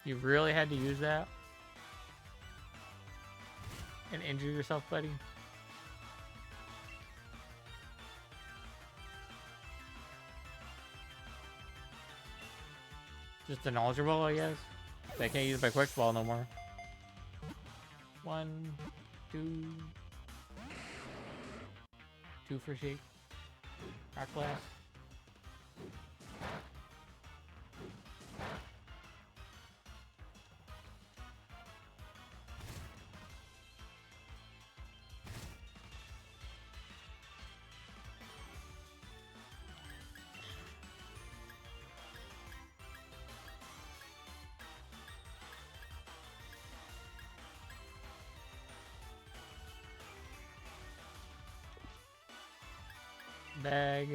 You really had to use that? And injure yourself, buddy? Just an Ultra Ball, I guess? I can't use my Quick Ball no more. 1, 2... 2 for shape. Rock Blast. Bag.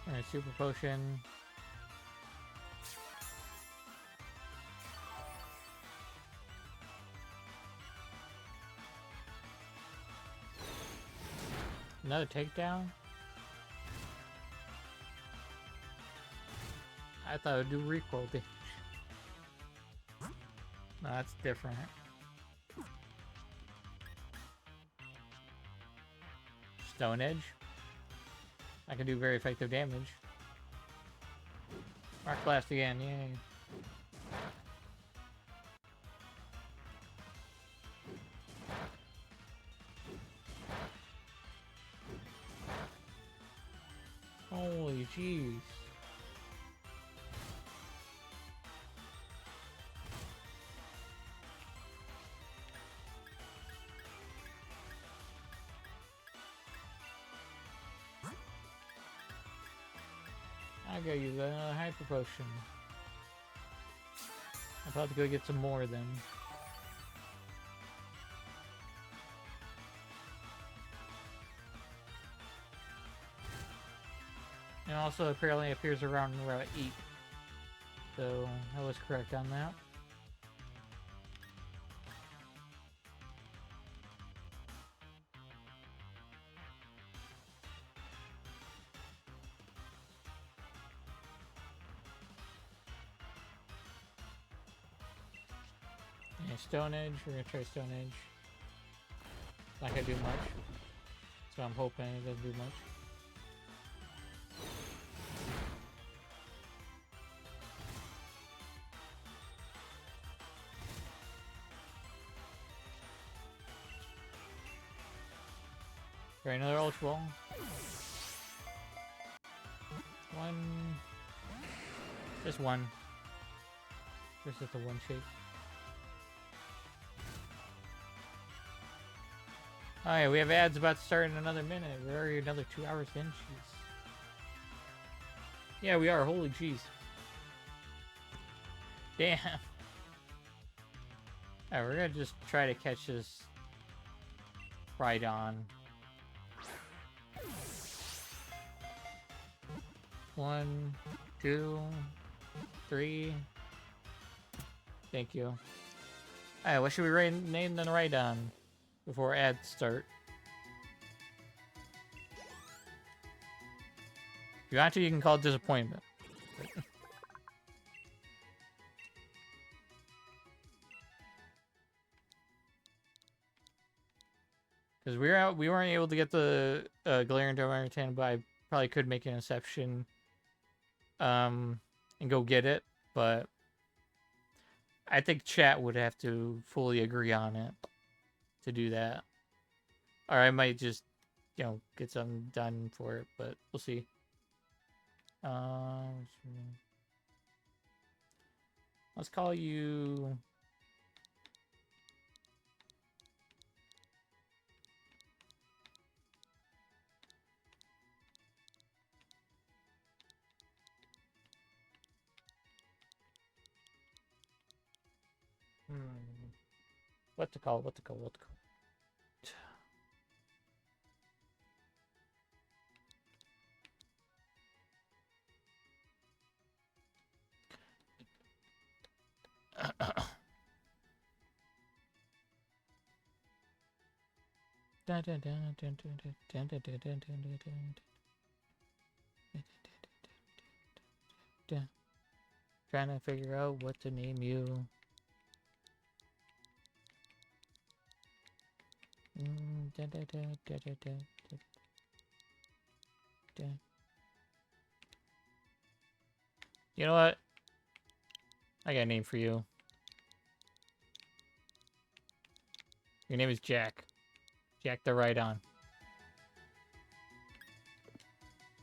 And a super potion. Another takedown? I thought it would do recoil damage. No, that's different. Stone Edge. I can do very effective damage. Rock Blast again, yay. Holy jeez. I gotta use another hyper potion. I'm about to go get some more of them. And also apparently appears around Route 8. So I was correct on that. Yeah, Stone Edge, we're gonna try Stone Edge. Not gonna do much. So I'm hoping it doesn't do much. Try another Ultra Ball. One. Just one. Versus the one shape. Oh yeah, we have ads about to start in another minute. We're already another 2 hours in. Jeez. Yeah, we are. Holy jeez. Damn. Alright, we're gonna just try to catch this right on. 1, 2, 3. Thank you. Alright, what should we name the Rhydon before ads start? If you want to, you can call it Disappointment. Because we weren't able to get the Galarian Darmanitan, but I probably could make an exception and go get it, but I think chat would have to fully agree on it to do that. Or I might just, get something done for it, but we'll see. Let's call you... What to call? Trying to figure out what to name you. You know what? I got a name for you. Your name is Jack. Jack the Rhydon.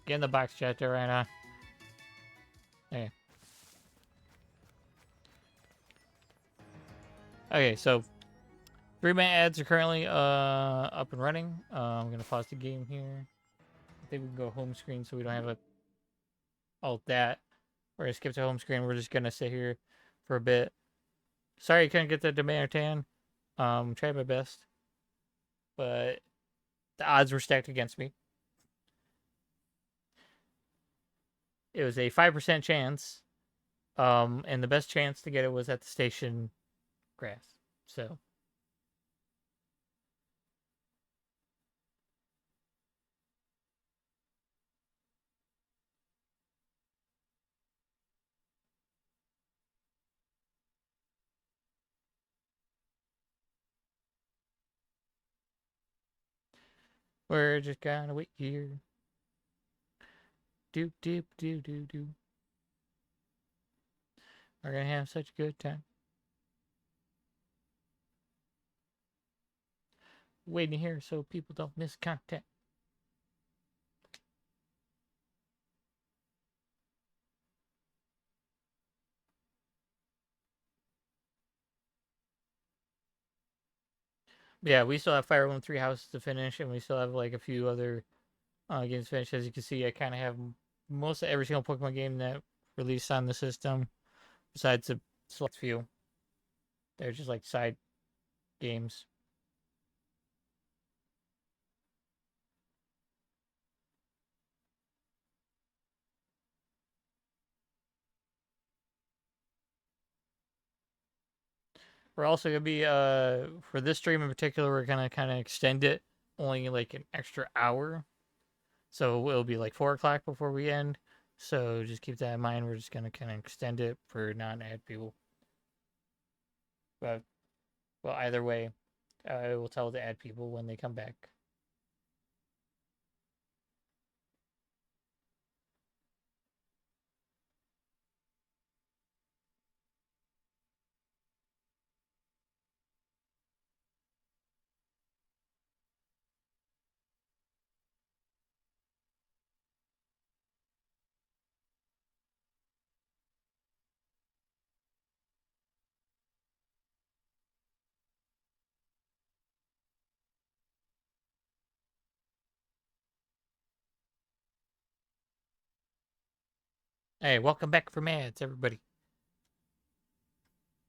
Get in the box, Jack the Rhydon. Okay. Okay, so 3-minute ads are currently up and running. I'm gonna pause the game here. I think we can go home screen so we don't have all that. We're gonna skip to home screen. We're just gonna sit here for a bit. Sorry I couldn't get the Darmanitan. Tried my best, but the odds were stacked against me. It was a 5% chance, and the best chance to get it was at the station grass. So. We're just gonna wait here. Doop doop doo doo doo. We're gonna have such a good time. Waiting here so people don't miss content. Yeah, we still have Fire Emblem 3 Houses to finish, and we still have like a few other games to finish. As you can see, I kind of have most of every single Pokemon game that released on the system, besides a select few. They're just like side games. We're also gonna be for this stream in particular, we're gonna kind of extend it only like an extra hour, so it'll be like 4 o'clock before we end. So just keep that in mind. We're just gonna kind of extend it for non-ad people. But well, either way, I will tell the ad people when they come back. Hey, welcome back from ads, everybody.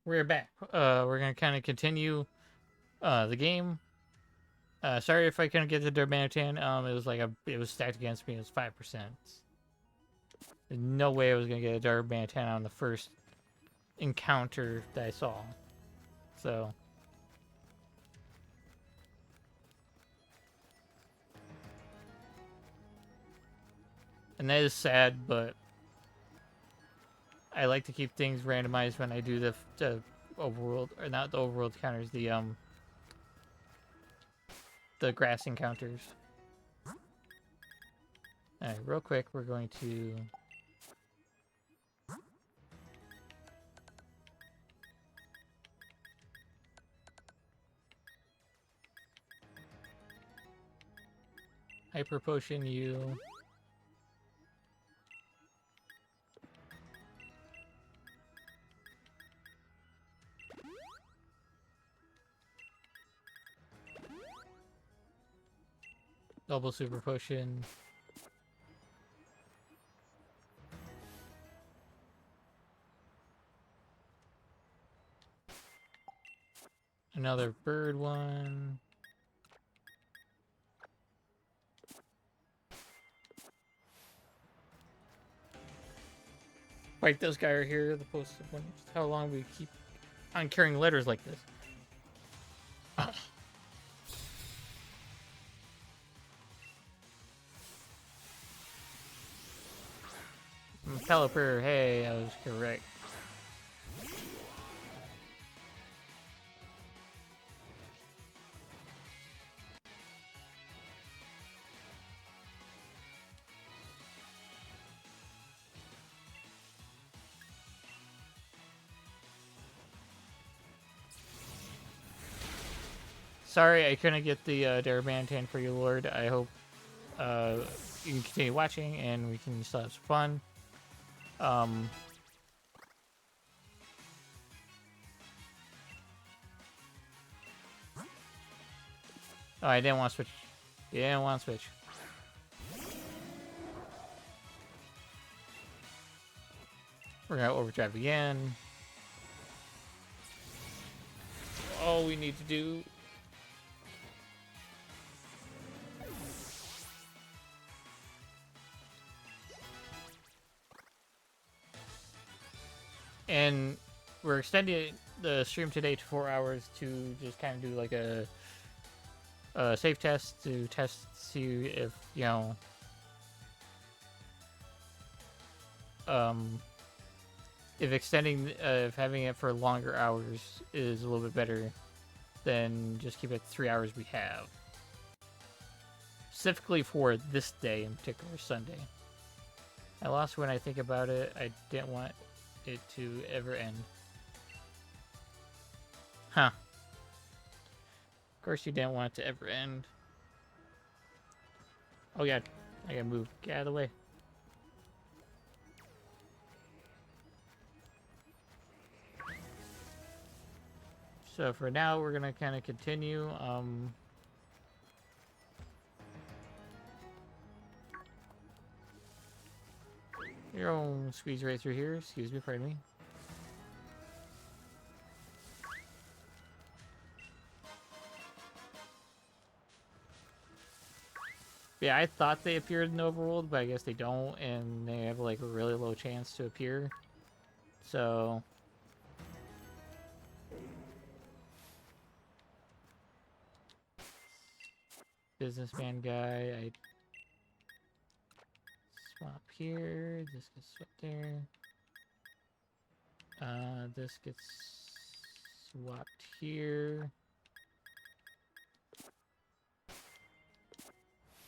We're back. We're gonna kind of continue the game. Sorry if I couldn't get the Darmanitan. It was stacked against me. It was 5%. There's no way I was gonna get a Darmanitan on the first encounter that I saw. So. And that is sad, but I like to keep things randomized when I do the overworld, or not the overworld encounters, the grass encounters. Alright, real quick, we're going to Hyper Potion you. Double Super Potion. Another bird one. Fight this guy right here, the post of one. Just how long we keep on carrying letters like this. Caliper, hey, I was correct. Sorry, I couldn't get the Darmanitan for you, Lord. I hope you can continue watching and we can still have some fun. Oh, I didn't want to switch. Yeah, I didn't want to switch. We're gonna overdrive again. All we need to do. And we're extending the stream today to 4 hours to just kind of do like a save test to see if, you know, if extending, if having it for longer hours is a little bit better than just keep it 3 hours we have. Specifically for this day in particular, Sunday. I lost when I think about it. I didn't want it to ever end. Huh. Of course you didn't want it to ever end. Oh yeah, I gotta move. Get out of the way. So for now, we're gonna kind of continue. Your own squeeze right through here. Excuse me, pardon me. Yeah, I thought they appeared in the overworld, but I guess they don't, and they have like a really low chance to appear. So businessman guy, I swap here. This gets swapped there. This gets swapped here.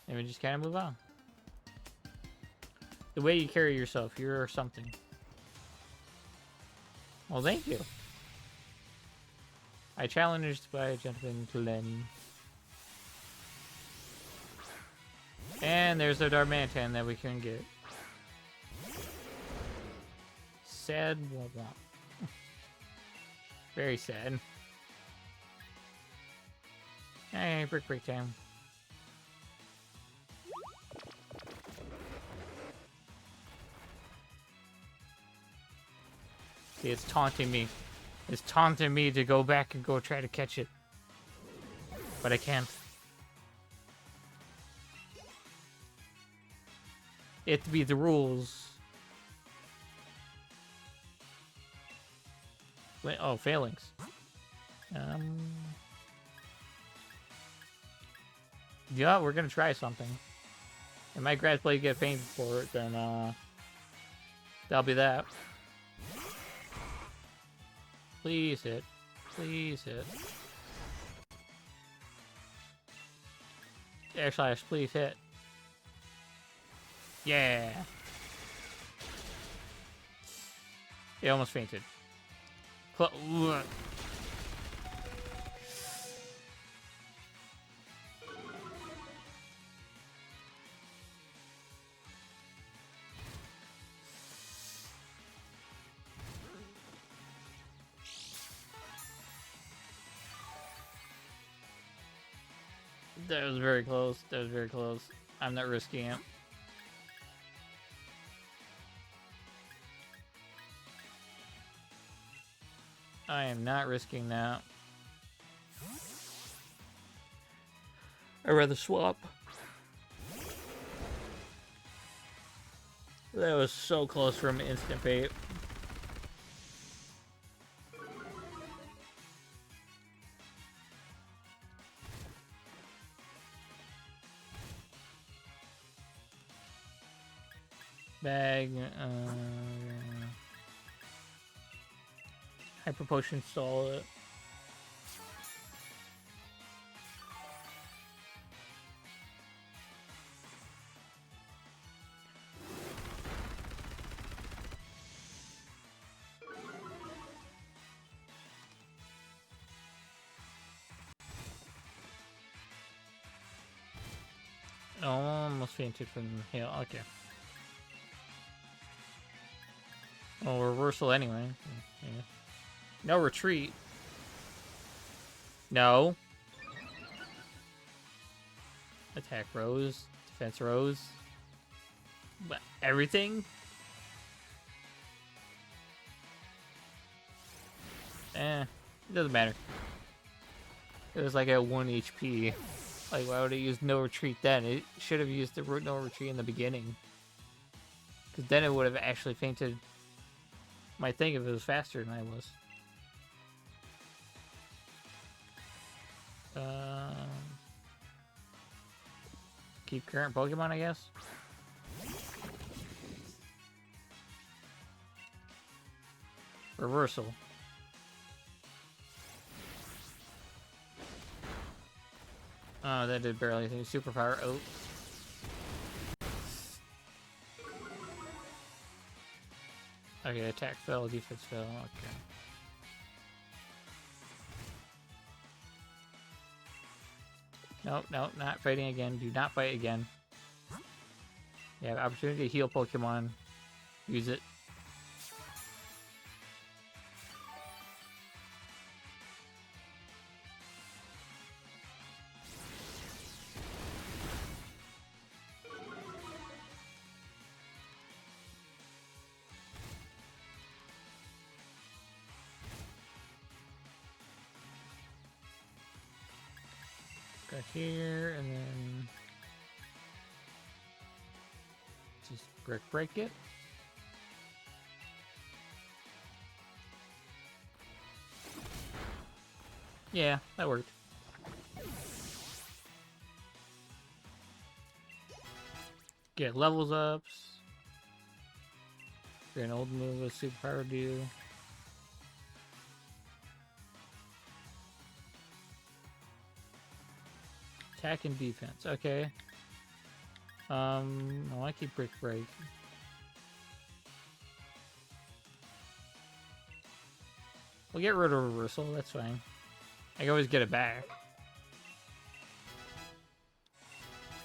And we just kind of move on. The way you carry yourself, you're something. Well, thank you. I challenged by a gentleman Glenn. And there's the Darmanitan that we can get. Sad womp womp. Very sad. Hey, break time. See, it's taunting me. It's taunting me to go back and go try to catch it. But I can't. It to be the rules. Oh, Phalanx. Yeah, we're gonna try something. If my Grass Blade get fainted for it, then that'll be that. Please hit. Please hit. Air Slash, please hit. Yeah. It almost fainted. Ugh. That was very close. That was very close. I'm not risking it. I am not risking that. I'd rather swap. That was so close from instant fate. Bag. Hyper Potion stall it. Oh, almost fainted from hail. Okay. Well, reversal anyway. Yeah. No retreat. No. Attack Rose. Defense Rose. But everything? It doesn't matter. It was like at 1 HP. Like, why would it use no retreat then? It should have used the no retreat in the beginning. Because then it would have actually fainted my thing if it was faster than I was. Keep current Pokemon, I guess. Reversal. Oh, that did barely anything. Superpower. Oh. Okay, attack fell, defense fell. Okay. Nope, nope, not fighting again. Do not fight again. You have opportunity to heal Pokemon. Use it. Go here, and then just break it. Yeah, that worked. Get levels ups. Get an old move with superpower do. Attack and defense. Okay. I want to keep break. We'll get rid of reversal. That's fine. I can always get it back.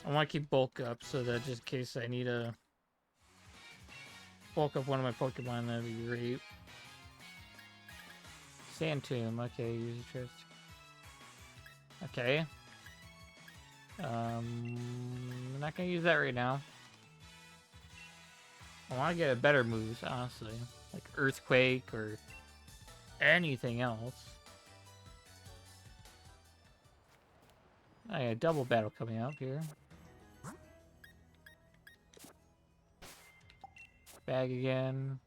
I want to keep bulk up so that just in case I need to bulk up one of my Pokemon, that'd be great. Sand Tomb. Okay, use a chest. Okay. I'm not gonna use that right now. I want to get a better moves, honestly, like Earthquake or anything else. I got a double battle coming up here. Bag again.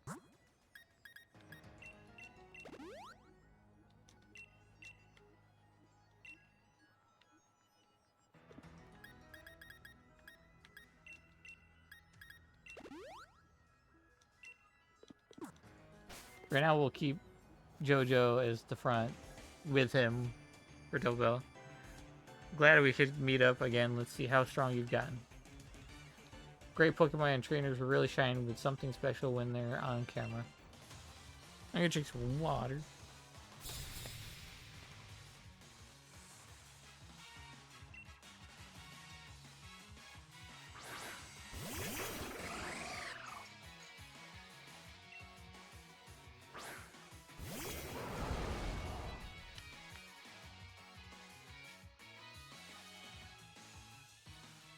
Right now, we'll keep JoJo as the front with him for Tobel. Glad we could meet up again. Let's see how strong you've gotten. Great Pokemon and trainers will really shine with something special when they're on camera. I'm gonna drink some water.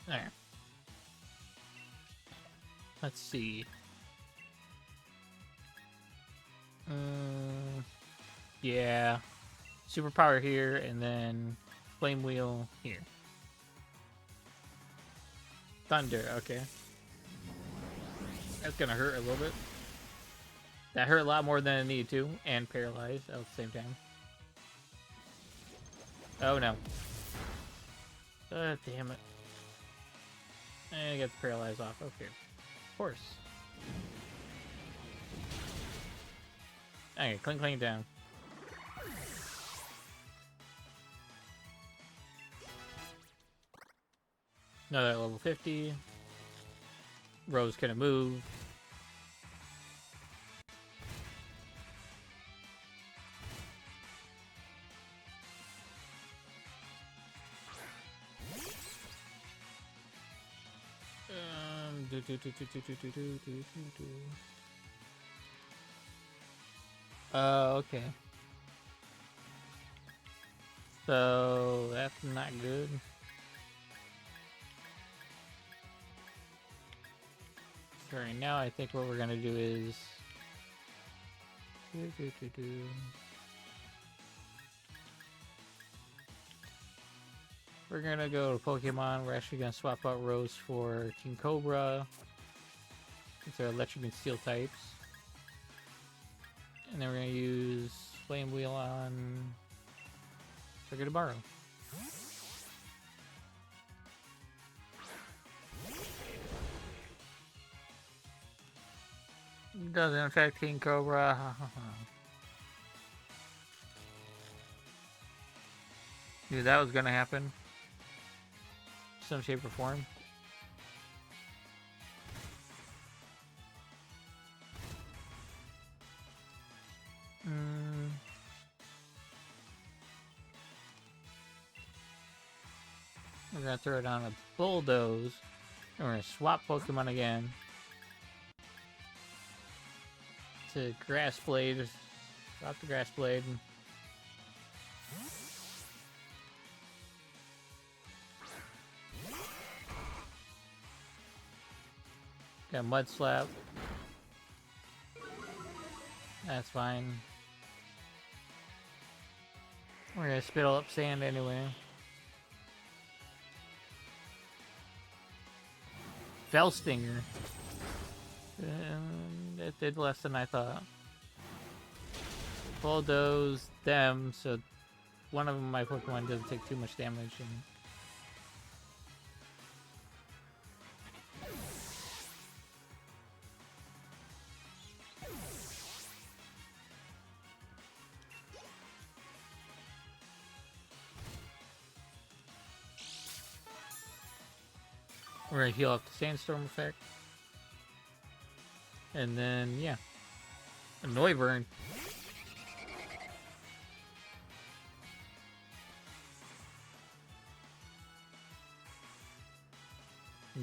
There. Let's see. Yeah. Superpower here, and then Flame Wheel here. Thunder, okay. That's gonna hurt a little bit. That hurt a lot more than it needed to, and paralyzed at the same time. Oh no. Damn it. And get the paralyzed off. Okay. Of course. Okay, clink down. Another level 50. Rose couldn't move. Okay. So that's not good. So right now, I think what we're gonna do is we're gonna go to Pokemon. We're actually gonna swap out Rose for King Cobra. Since they're electric and steel types. And then we're gonna use Flame Wheel on Togedemaru. Doesn't affect King Cobra. Knew that was gonna happen. Some shape or form. We're gonna throw it on a Bulldoze. And we're gonna swap Pokemon again. To Grass Blade. Drop the Grass Blade. Got Mud Slap. That's fine. We're gonna spittle up sand anyway. Bellstinger. It did less than I thought. Bulldoze them, so one of my Pokemon doesn't take too much damage. And we're gonna heal up the Sandstorm effect. And then, yeah. A Noivern.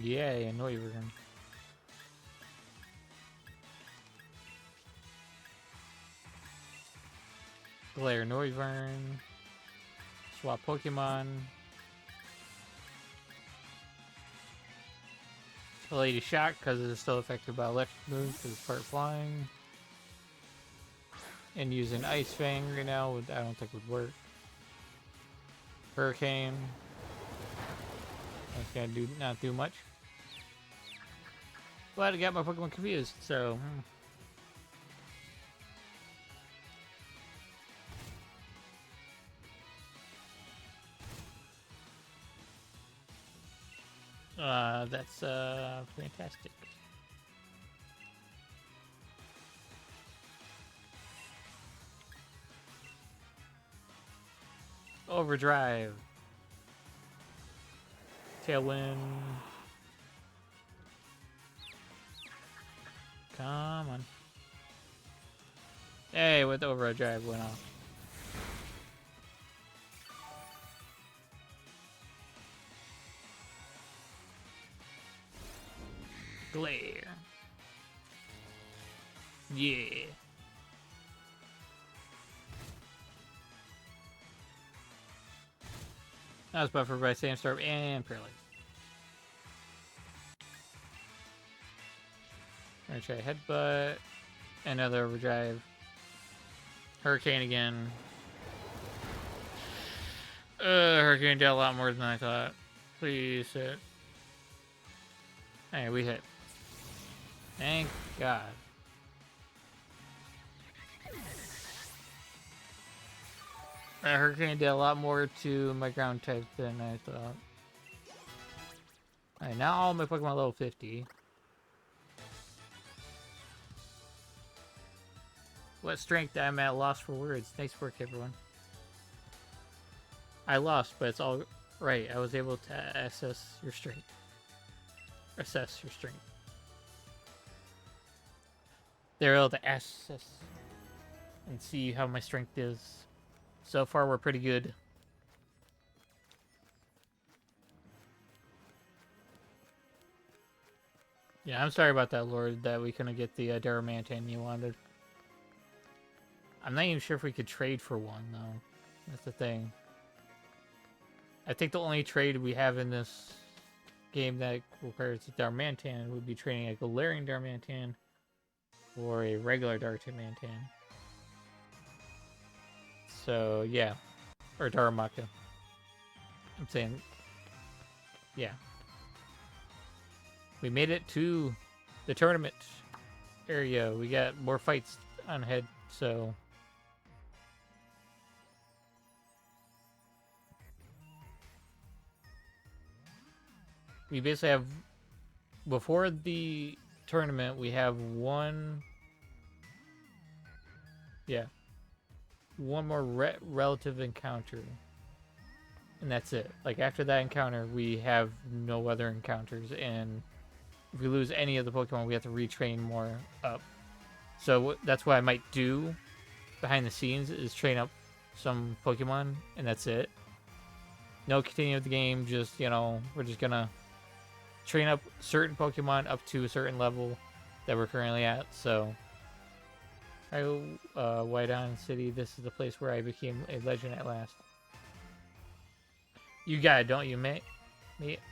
Yeah, a Noivern. Glare Noivern. Swap Pokemon. Lady Shock because it is still affected by electric moves because it's part flying. And using Ice Fang right now I don't think would work. Hurricane. That's gonna not do much. But I got my Pokemon confused, so that's fantastic. Overdrive. Tailwind. Come on. Hey, with overdrive went off. Glare. Yeah. That was buffered by Sandstorm and Paralyze. I'm gonna try Headbutt. Another Overdrive. Hurricane again. Hurricane did a lot more than I thought. Please hit. Hey, we hit. Thank God. That Hurricane did a lot more to my ground type than I thought. Alright, now all my Pokemon level 50. What strength? I'm at loss for words. Nice work, everyone. I lost, but it's all right. I was able to assess your strength. Assess your strength. They're able to assess and see how my strength is. So far, we're pretty good. Yeah, I'm sorry about that, Lord, that we couldn't get the Darmanitan you wanted. I'm not even sure if we could trade for one, though. That's the thing. I think the only trade we have in this game that requires a Darmanitan would be trading a Galarian Darmanitan or a regular Darmanitan. So, yeah. Or Darumaka. I'm saying, yeah. We made it to the tournament area. We got more fights on ahead, so... We basically have, before the tournament, we have one more relative encounter. And that's it. Like, after that encounter, we have no other encounters, and if we lose any of the Pokemon, we have to retrain more up. So that's what I might do behind the scenes, is train up some Pokemon, and that's it. No continuing of the game, just, you know, we're just gonna train up certain Pokemon up to a certain level that we're currently at. So, White Island City, this is the place where I became a legend at last. You got it, don't you, mate?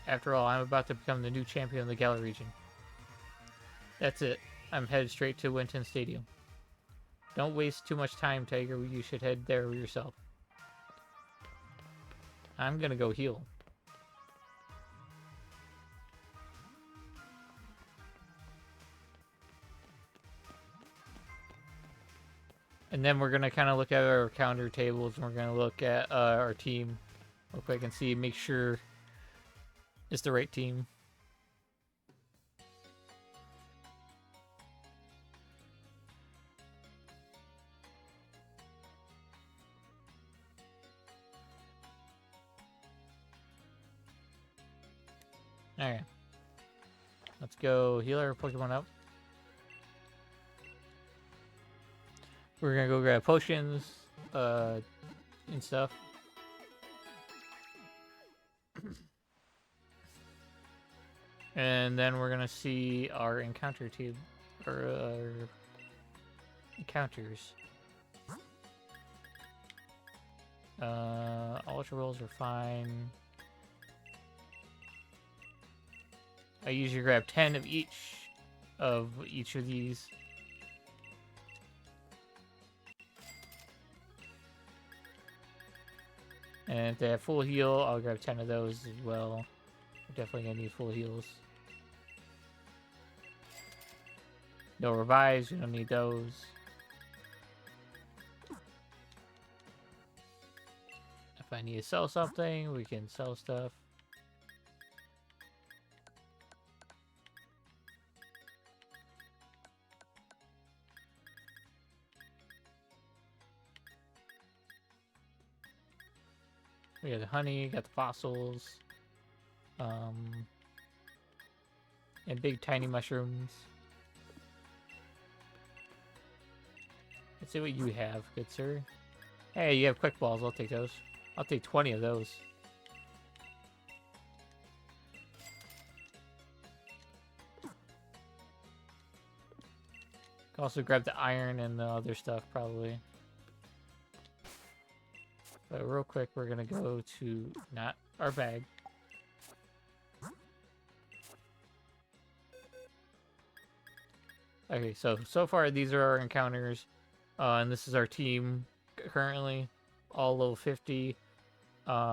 After all, I'm about to become the new champion of the Galar region. That's it. I'm headed straight to Winton Stadium. Don't waste too much time, Tiger. You should head there yourself. I'm gonna go heal. And then we're going to kind of look at our counter tables, and we're going to look at our team real quick and see, make sure it's the right team. Alright. Let's go heal our Pokemon up. We're gonna go grab potions, and stuff. And then we're gonna see our encounter tube, or encounters. Ultra rolls are fine. I usually grab 10 of each of these. And if they have full heal, I'll grab 10 of those as well. We're definitely gonna need full heals. No revives, we don't need those. If I need to sell something, we can sell stuff. We got the honey, got the fossils, and big tiny mushrooms. Let's see what you have, good sir. Hey, you have quick balls. I'll take those. I'll take 20 of those. Can also grab the iron and the other stuff, probably. But real quick, we're gonna go to not our bag. Okay, so far these are our encounters, and this is our team currently, all level 50. I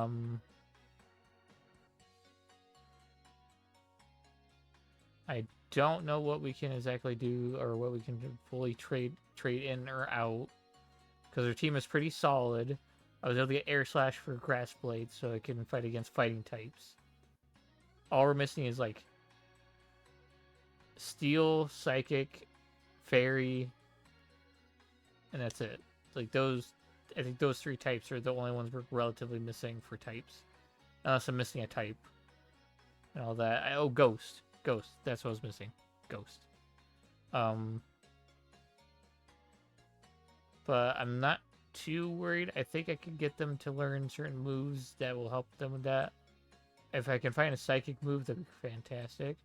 don't know what we can exactly do or what we can fully trade in or out, because our team is pretty solid. I was able to get air slash for grass blade, so I can fight against fighting types. All we're missing is like steel, psychic, fairy, and that's it. Like those, I think those 3 types are the only ones we're relatively missing for types, unless I'm missing a type and all that. Oh, ghost, that's what I was missing, ghost. But I'm not too worried. I think I can get them to learn certain moves that will help them with that. If I can find a psychic move, that'd be fantastic.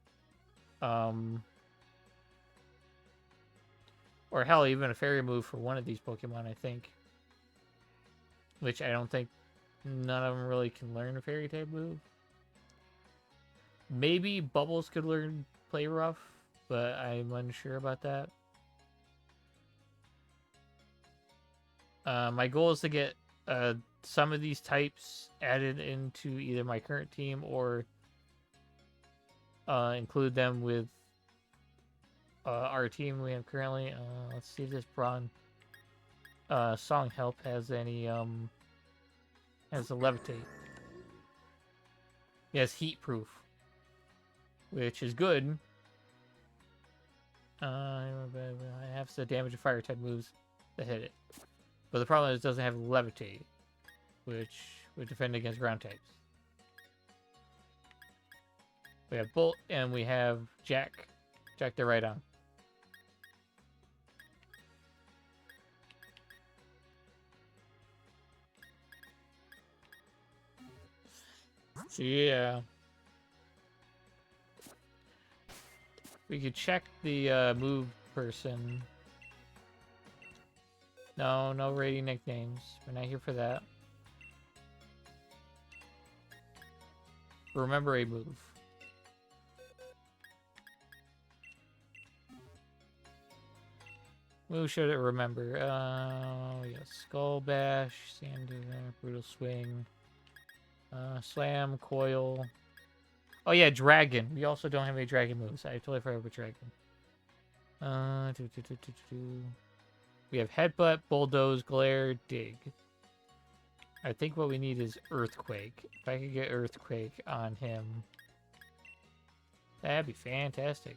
Or hell, even a fairy move for one of these Pokemon, I think. Which I don't think none of them really can learn a fairy type move. Maybe Bubbles could learn Play Rough, but I'm unsure about that. My goal is to get some of these types added into either my current team or include them with our team we have currently. Let's see if this Braun Song Help has any has a levitate. He has heat proof, which is good. I have some damage to fire type moves that hit it. But the problem is it doesn't have levitate, which would defend against ground types. We have Bolt and we have Jack. Jack the right on. So yeah. We could check the move person. No rating nicknames. We're not here for that. Remember a move. Move should it remember? Yes. Skull Bash, Sand, Brutal Swing, Slam, Coil. Oh yeah, Dragon. We also don't have any Dragon moves. I totally forgot about Dragon. We have Headbutt, Bulldoze, Glare, Dig. I think what we need is Earthquake. If I could get Earthquake on him, that'd be fantastic.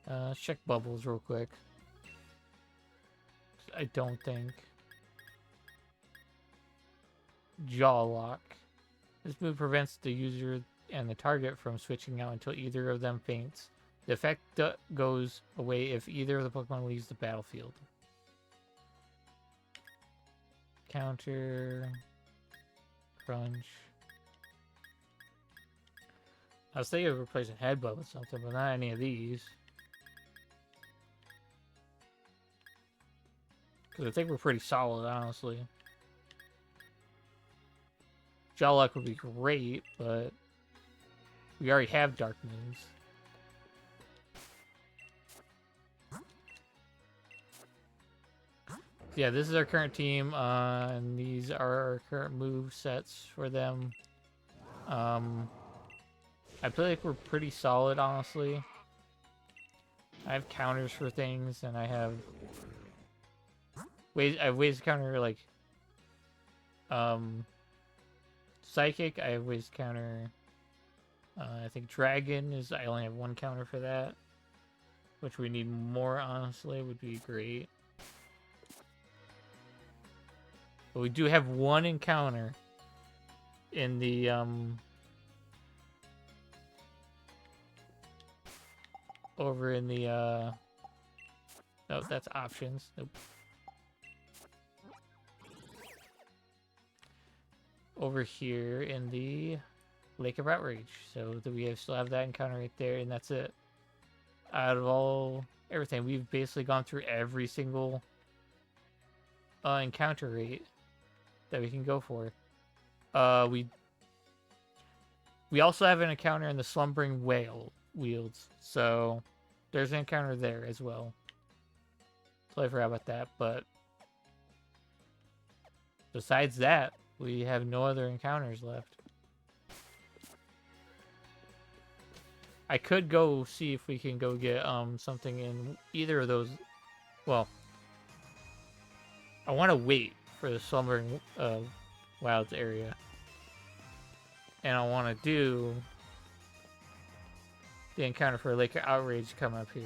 Let's check Bubbles real quick. I don't think. Jaw Lock. This move prevents the user and the target from switching out until either of them faints. The effect goes away if either of the Pokemon leaves the battlefield. Counter. Crunch. I was thinking of replacing Headbutt with something, but not any of these. Because I think we're pretty solid, honestly. Jawlock would be great, but we already have Dark moves. Yeah, this is our current team, and these are our current move sets for them. I feel like we're pretty solid, honestly. I have counters for things, and I have ways to counter, like, Psychic. I have ways to counter, I think Dragon is, I only have one counter for that, which we need more, honestly, would be great. But we do have one encounter in the over in the oh, that's options. Nope. Over here in the Lake of Outrage. So that we still have that encounter right there, and that's it. Out of everything, we've basically gone through every single encounter rate that we can go for. We also have an encounter in the Slumbering Wields, so there's an encounter there as well. Totally forgot about that, but besides that, we have no other encounters left. I could go see if we can go get something in either of those. Well, I want to wait for the Slumbering Wilds area, and I want to do the encounter for Lake of Outrage come up here.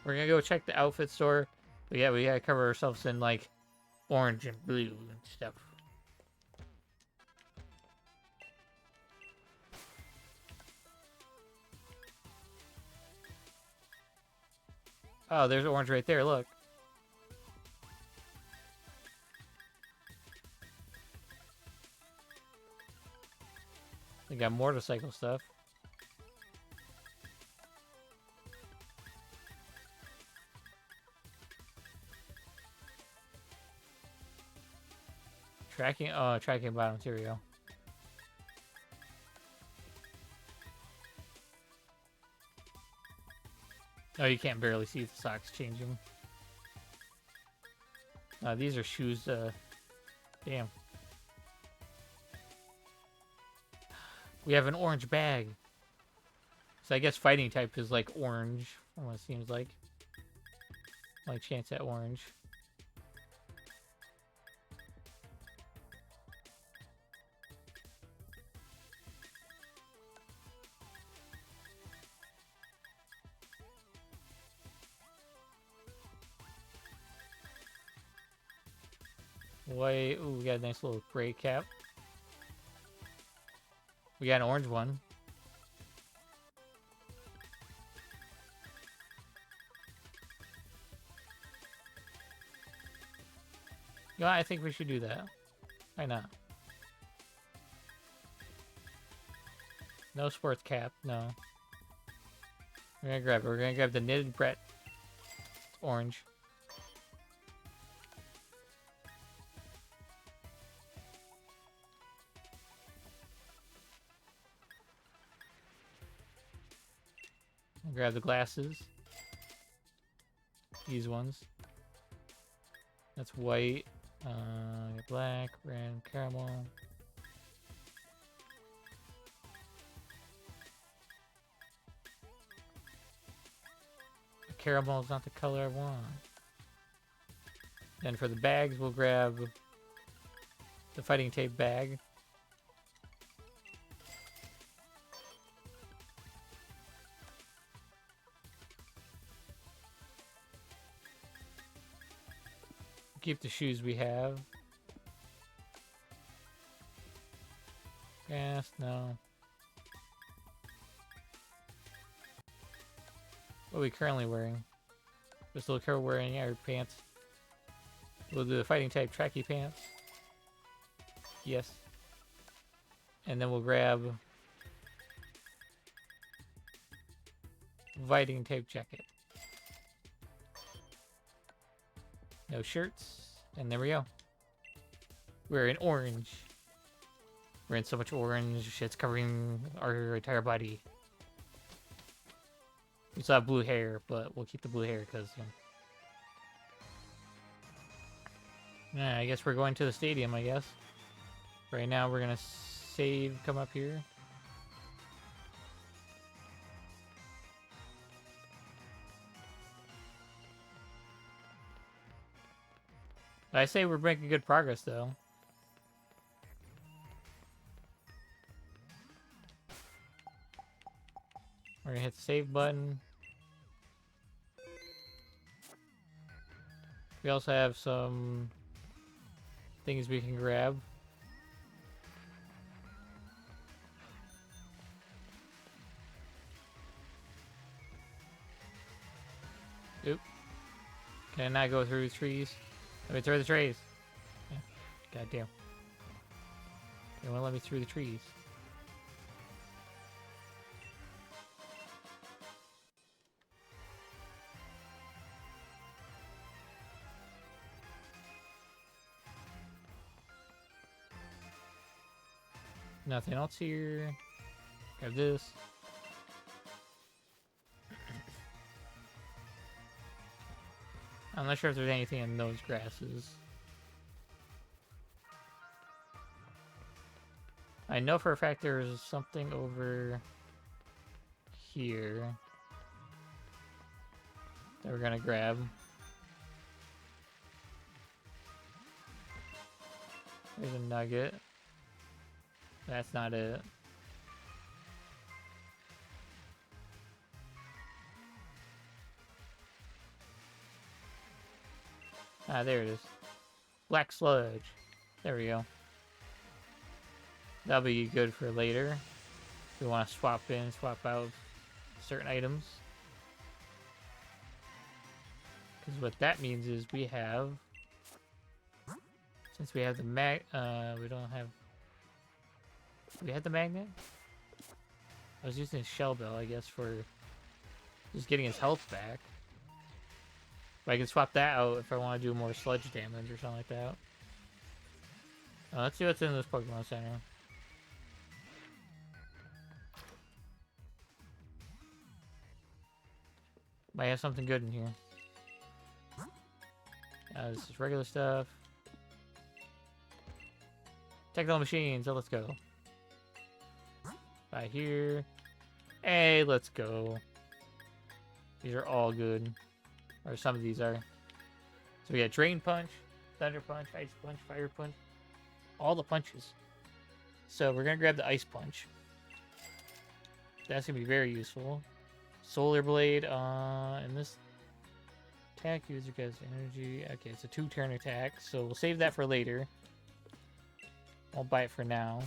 We're gonna go check the outfit store, but yeah, we gotta cover ourselves in like orange and blue and stuff. Oh, there's orange right there, look. We got motorcycle stuff. Tracking bottom material. Oh, you can't barely see the socks changing. These are shoes, damn. We have an orange bag. So I guess fighting type is like orange, from what it seems like. My chance at orange. White. Ooh, we got a nice little gray cap. We got an orange one. Yeah, I think we should do that. Why not? No sports cap, no. We're gonna grab it. We're gonna grab the knitted Brett. It's orange. Grab the glasses. These ones. That's white. Black, red, caramel. The caramel is not the color I want. Then for the bags, we'll grab the fighting tape bag. Keep the shoes we have. Gas, no. What are we currently wearing? We're still currently wearing our pants. We'll do the fighting type tracky pants. Yes. And then we'll grab fighting tape jacket. No shirts. And there we go. We're in orange. We're in so much orange, shit's covering our entire body. We still have blue hair, but we'll keep the blue hair because, you know. Yeah, I guess we're going to the stadium, I guess. Right now we're gonna save, come up here. I say we're making good progress, though. We're gonna hit the save button. We also have some things we can grab. Oop. Can I not go through trees? Let me through the trees. Yeah. Goddamn. They won't let me through the trees. Nothing else here. Grab this. I'm not sure if there's anything in those grasses. I know for a fact there's something over here that we're gonna grab. There's a nugget. That's not it. Ah, there it is. Black sludge. There we go. That'll be good for later. If we want to swap in, swap out certain items. Because what that means is we have... Since we have the we don't have... Do we have the magnet? I was using his shell bell, I guess, for just getting his health back. But I can swap that out if I want to do more sludge damage or something like that. Let's see what's in this Pokemon Center. Might have something good in here. This is regular stuff. Technical machines, so let's go. By here. Hey, let's go. These are all good. Or some of these are. So we got Drain Punch, Thunder Punch, Ice Punch, Fire Punch. All the punches. So we're going to grab the Ice Punch. That's going to be very useful. Solar Blade, and this attack user gets energy. Okay, it's a 2-turn attack, so we'll save that for later. I'll buy it for now.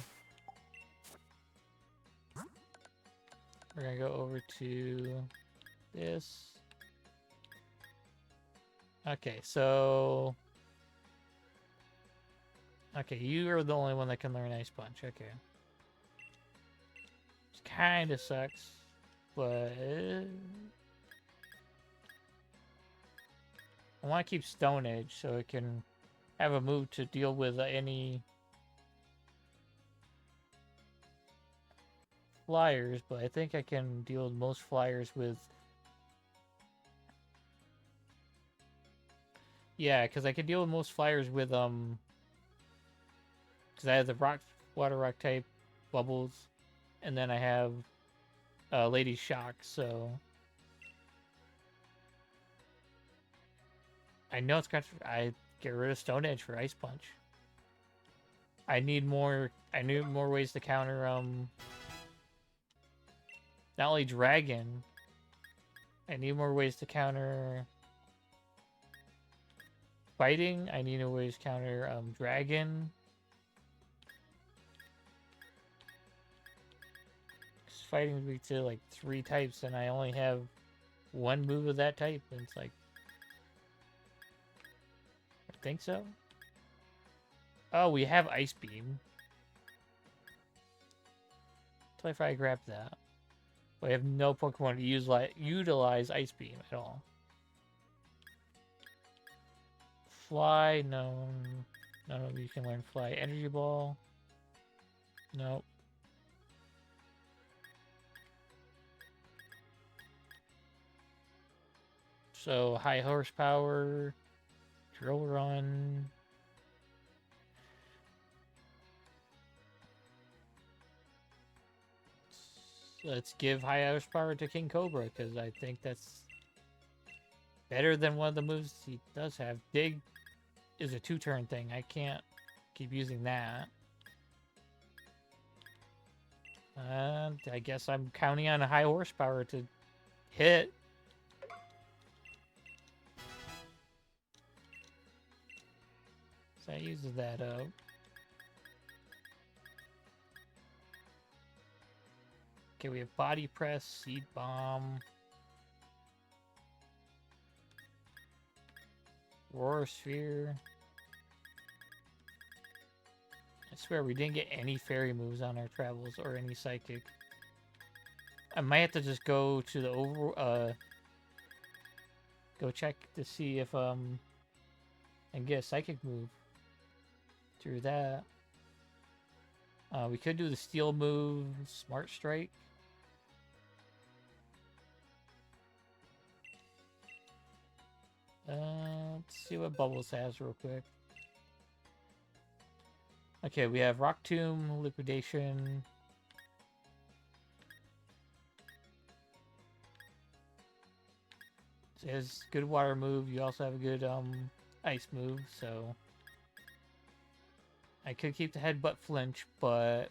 We're going to go over to this. Okay, so... Okay, you are the only one that can learn Ice Punch. Okay. Which kind of sucks, but... I want to keep Stone Edge so it can have a move to deal with any flyers, but I think I can deal with most flyers with... Yeah, because I can deal with most flyers with, because I have the rock, water rock type, Bubbles, and then I have Lady Shock, so... I know it's kind of... I get rid of Stone Edge for Ice Punch. I need more ways to counter, not only Dragon, I need more ways to counter... Fighting, I need more ways to counter, Dragon. Fighting would be to like 3 types, and I only have 1 move of that type, and it's like... I think so? Oh, we have Ice Beam. So if I grab that. But I have no Pokemon to utilize Ice Beam at all. Fly, no. None of you can learn Fly. Energy Ball. Nope. So, high horsepower. Drill Run. Let's give high horsepower to King Cobra, because I think that's better than one of the moves he does have. Dig is a 2-turn thing. I can't keep using that. And I guess I'm counting on a high horsepower to hit. So that uses that up. Okay, we have body press, seed bomb, roar sphere. I swear we didn't get any fairy moves on our travels or any psychic. I might have to just go to the go check to see if and get a psychic move through that. We could do the steel move, smart strike. Let's see what Bubbles has real quick. Okay, we have Rock Tomb, Liquidation. So it has good water move. You also have a good ice move, so I could keep the headbutt flinch, but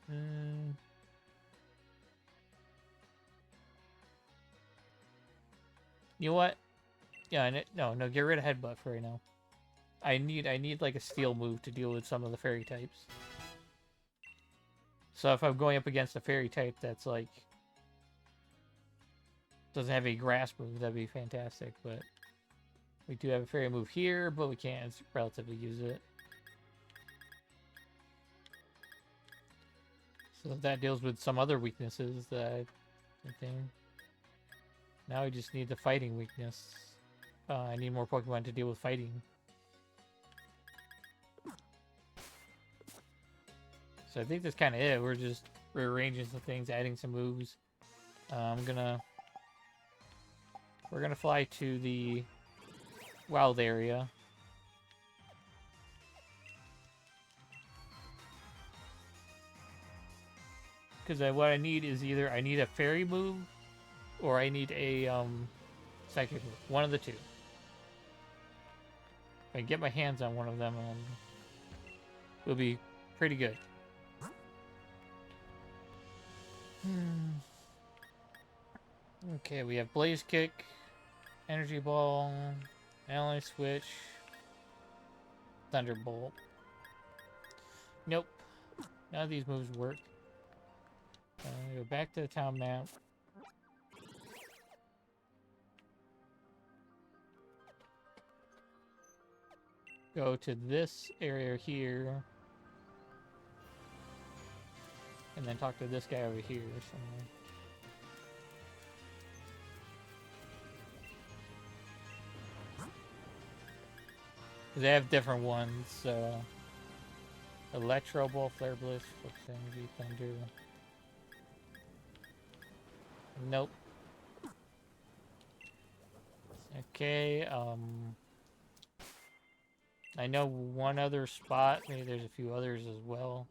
you know what? Yeah, no, get rid of headbutt for right now. I need like a steel move to deal with some of the fairy types. So if I'm going up against a fairy type that's like doesn't have a grass move, that'd be fantastic. But we do have a fairy move here, but we can't relatively use it. So that deals with some other weaknesses that I think. Now we just need the fighting weakness. I need more Pokemon to deal with fighting. So I think that's kind of it. We're just rearranging some things, adding some moves. We're gonna fly to the wild area. Because what I need is either I need a fairy move or I need a psychic move. One of the two. If I can get my hands on one of them, it'll be pretty good. Okay, we have Blaze Kick, Energy Ball, Ally Switch, Thunderbolt. Nope. None of these moves work. Go back to the town map. Go to this area here. And then talk to this guy over here somewhere. They have different ones, so Electro Ball, Flare Blitz, Flux Energy, Thunder. Nope. Okay, I know one other spot, maybe there's a few others as well.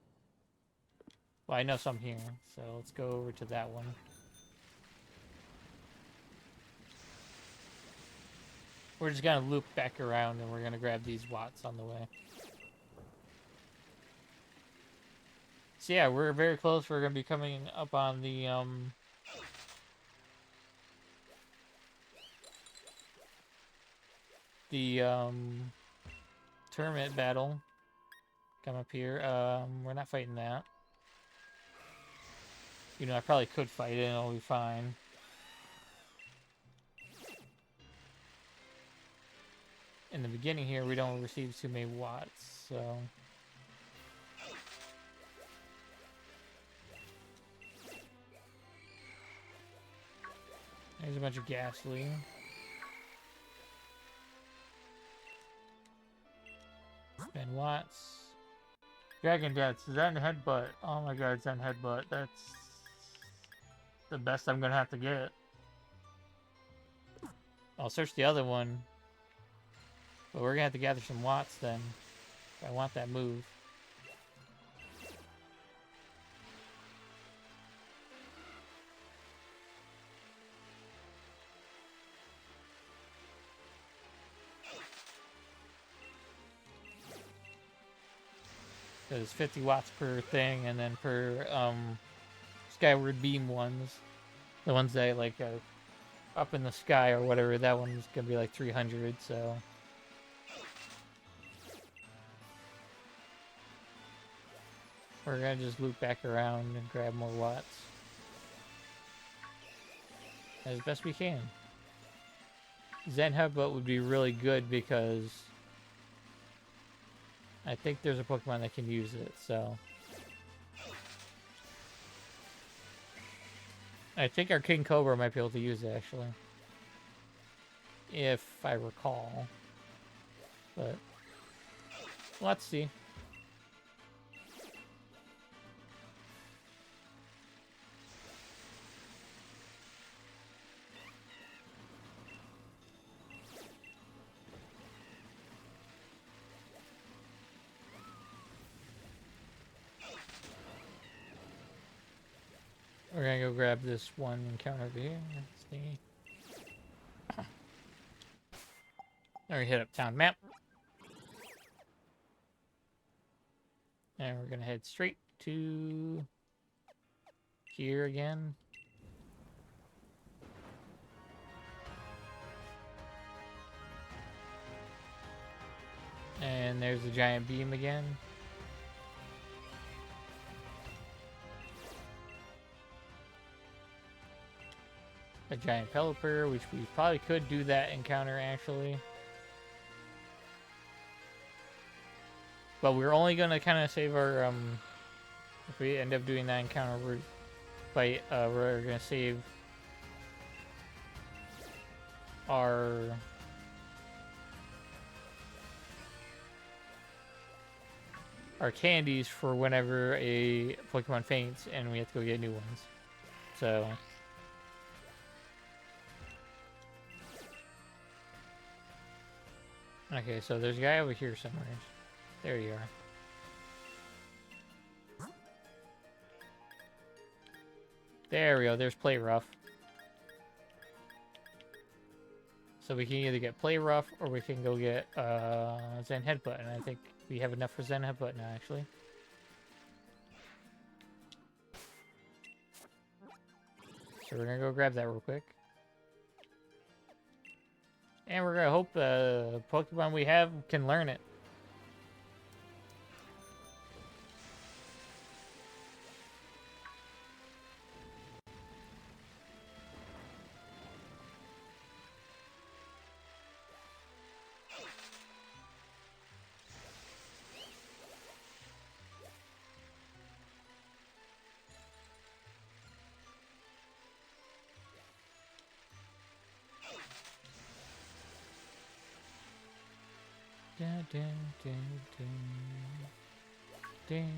Well, I know some here, so let's go over to that one. We're just gonna loop back around and we're gonna grab these Watts on the way. So yeah, we're very close. We're gonna be coming up on the tournament battle. Come up here. We're not fighting that. You know, I probably could fight it and it'll be fine. In the beginning here, we don't receive too many Watts, so... There's a bunch of Ghastly. Spend Watts. Dragon Dance, Zen Headbutt. Oh my god, Zen Headbutt. That's the best I'm gonna have to get. I'll search the other one. But we're gonna have to gather some Watts then. If I want that move. There's 50 Watts per thing, and then per Skyward Beam ones. The ones that like up in the sky or whatever, that one's gonna be like 300, so... We're gonna just loop back around and grab more watts as best we can. Zen Headbutt would be really good because I think there's a Pokemon that can use it, so I think our King Cobra might be able to use it, actually. If I recall. But let's see. We're gonna go grab this one encounter over here. Let's see. Then we hit up town map. And we're gonna head straight to here again. And there's the giant beam again. A giant Pelipper, which we probably could do that encounter actually. But we're only gonna kind of save our if we end up doing that encounter, we're gonna save our candies for whenever a Pokemon faints and we have to go get new ones. So okay, so there's a guy over here somewhere. There you are. There we go, there's Play Rough. So we can either get Play Rough or we can go get Zen Headbutt, and I think we have enough for Zen Headbutt now, actually. So we're gonna go grab that real quick. And we're gonna hope the Pokemon we have can learn it. Dun, dun, dun, dun. Dun.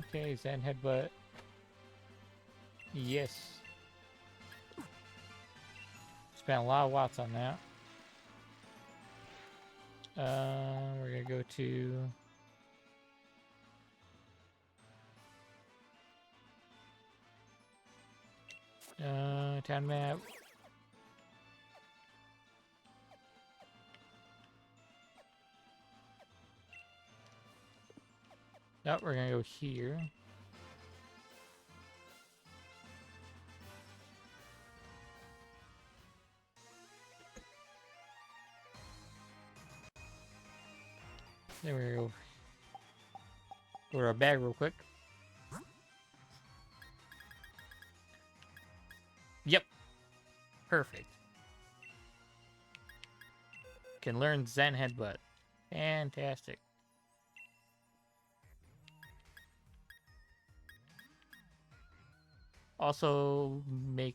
Okay, Zen Headbutt. Yes. Spent a lot of watts on that. We're gonna go to town map. Nope, we're gonna go here. Then we're gonna go to our bag real quick. Yep. Perfect. Can learn Zen Headbutt. Fantastic. Also make...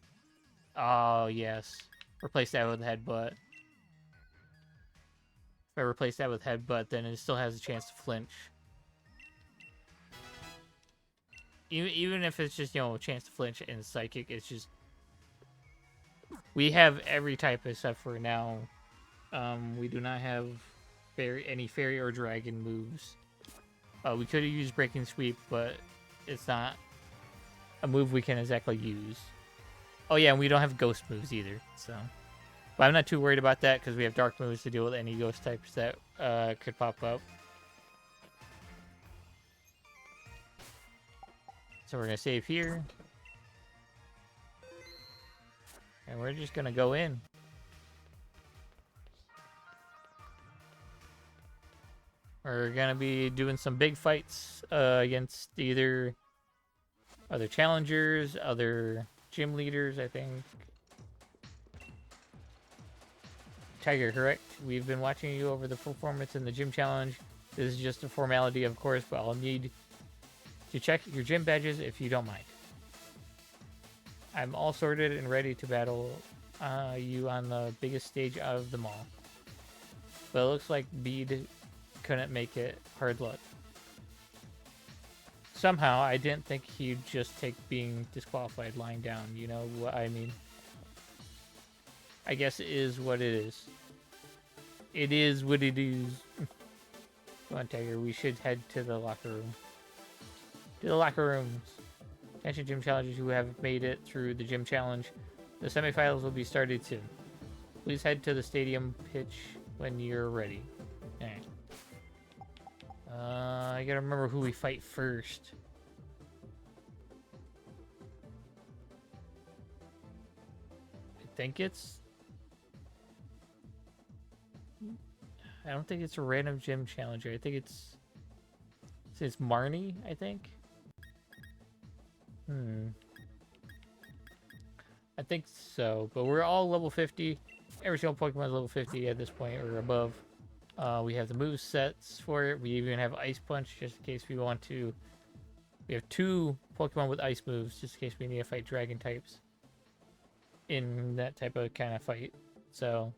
Oh, yes. Replace that with Headbutt. If I replace that with Headbutt, then it still has a chance to flinch. Even if it's just, you know, a chance to flinch and Psychic, it's just... We have every type except for now. We do not have any Fairy or Dragon moves. We could have used Breaking Sweep, but it's not a move we can exactly use. Oh yeah, and we don't have Ghost moves either, so... But I'm not too worried about that, because we have Dark moves to deal with any Ghost types that could pop up. So we're going to save here. And we're just going to go in. We're gonna be doing some big fights against either other challengers, other gym leaders, I think. Tiger, correct? We've been watching you over the performance in the gym challenge. This is just a formality, of course, but I'll need to check your gym badges if you don't mind. I'm all sorted and ready to battle you on the biggest stage of them all. But it looks like Bede couldn't make it. Hard luck. Somehow, I didn't think he'd just take being disqualified lying down. You know what I mean? I guess it is what it is. It is what it is. Come on, Tiger. We should head to the locker room. To the locker rooms. Attention gym challengers who have made it through the gym challenge. The semifinals will be started soon. Please head to the stadium pitch when you're ready. Alright. I gotta remember who we fight first. I think it's... I don't think it's a random gym challenger. I think it's Marnie, I think. I think so, but we're all level 50. Every single Pokemon is level 50 at this point or above. We have the move sets for it. We even have Ice Punch just in case we want to. We have 2 Pokemon with ice moves just in case we need to fight dragon types in that type of kind of fight. So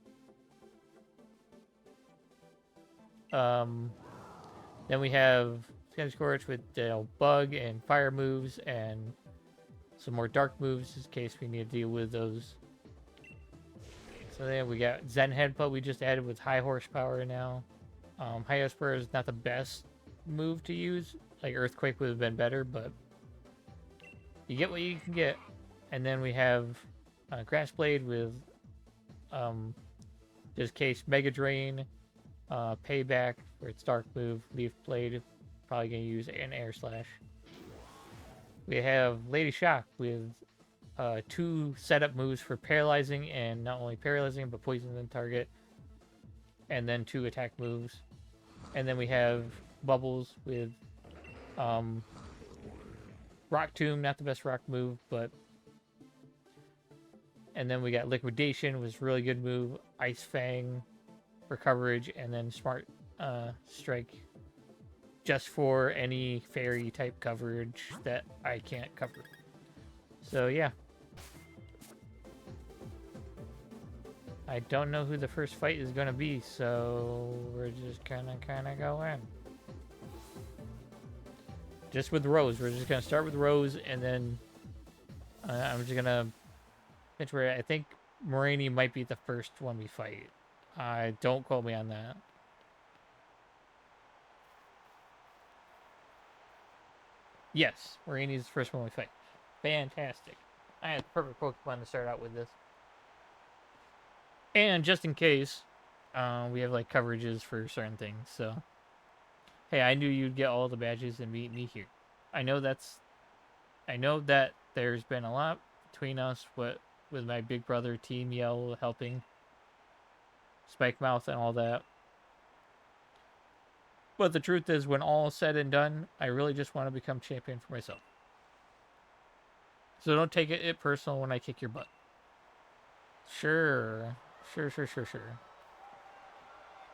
then we have Scorch with bug and fire moves and some more dark moves just in case we need to deal with those. So then we got Zen Headbutt we just added with high horsepower now. High horsepower is not the best move to use. Like Earthquake would have been better, but you get what you can get. And then we have Grass Blade with just in case Mega Drain, Payback for its dark move, Leaf Blade, probably gonna use an Air Slash. We have Lady Shock with 2 setup moves for paralyzing and not only paralyzing but poisoning the target, and then 2 attack moves. And then we have Bubbles with Rock Tomb, not the best rock move, but. And then we got Liquidation, was a really good move. Ice Fang for coverage, and then Smart Strike just for any fairy type coverage that I can't cover. So yeah. I don't know who the first fight is gonna be, so we're just gonna kinda go in. Just with Rose. We're just gonna start with Rose, and then I'm just gonna pitch where I think Moraine might be the first one we fight. Don't quote me on that. Yes, Moraine is the first one we fight. Fantastic. I had the perfect Pokemon to start out with this. And just in case, we have like coverages for certain things, so. Hey, I knew you'd get all the badges and meet me here. I know that there's been a lot between us with my big brother Team Yell helping Spike Mouth and all that. But the truth is, when all is said and done, I really just want to become champion for myself. So don't take it personal when I kick your butt. Sure.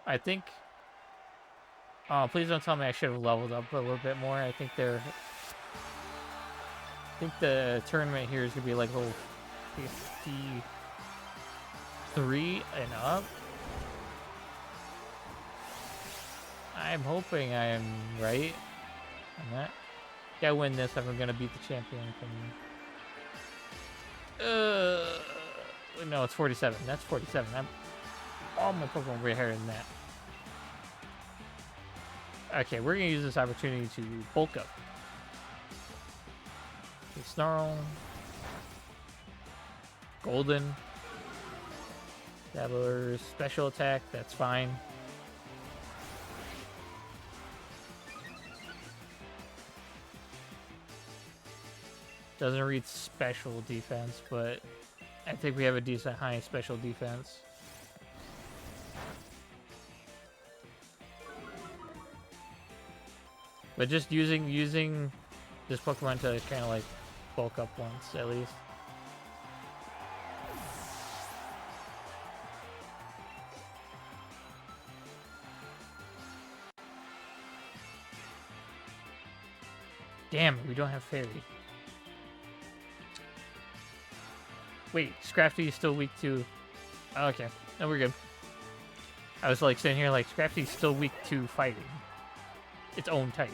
I think... Oh, please don't tell me I should have leveled up a little bit more. I think the tournament here is going to be like level 53 and up. I'm hoping I am right on that. Gotta win this if I'm gonna beat the champion. No, it's 47. That's 47. All my Pokemon way higher than that. Okay, we're gonna use this opportunity to bulk up. Okay, Snarl. Golden. Dabbler's special attack, that's fine. Doesn't read special defense, but I think we have a decent high special defense. But just using this Pokemon to kind of like bulk up once at least. Damn, we don't have Fairy. Wait, Scrafty is still weak to... Oh, okay, no, we're good. I was like sitting here like, Scrafty's still weak to fighting. Its own type.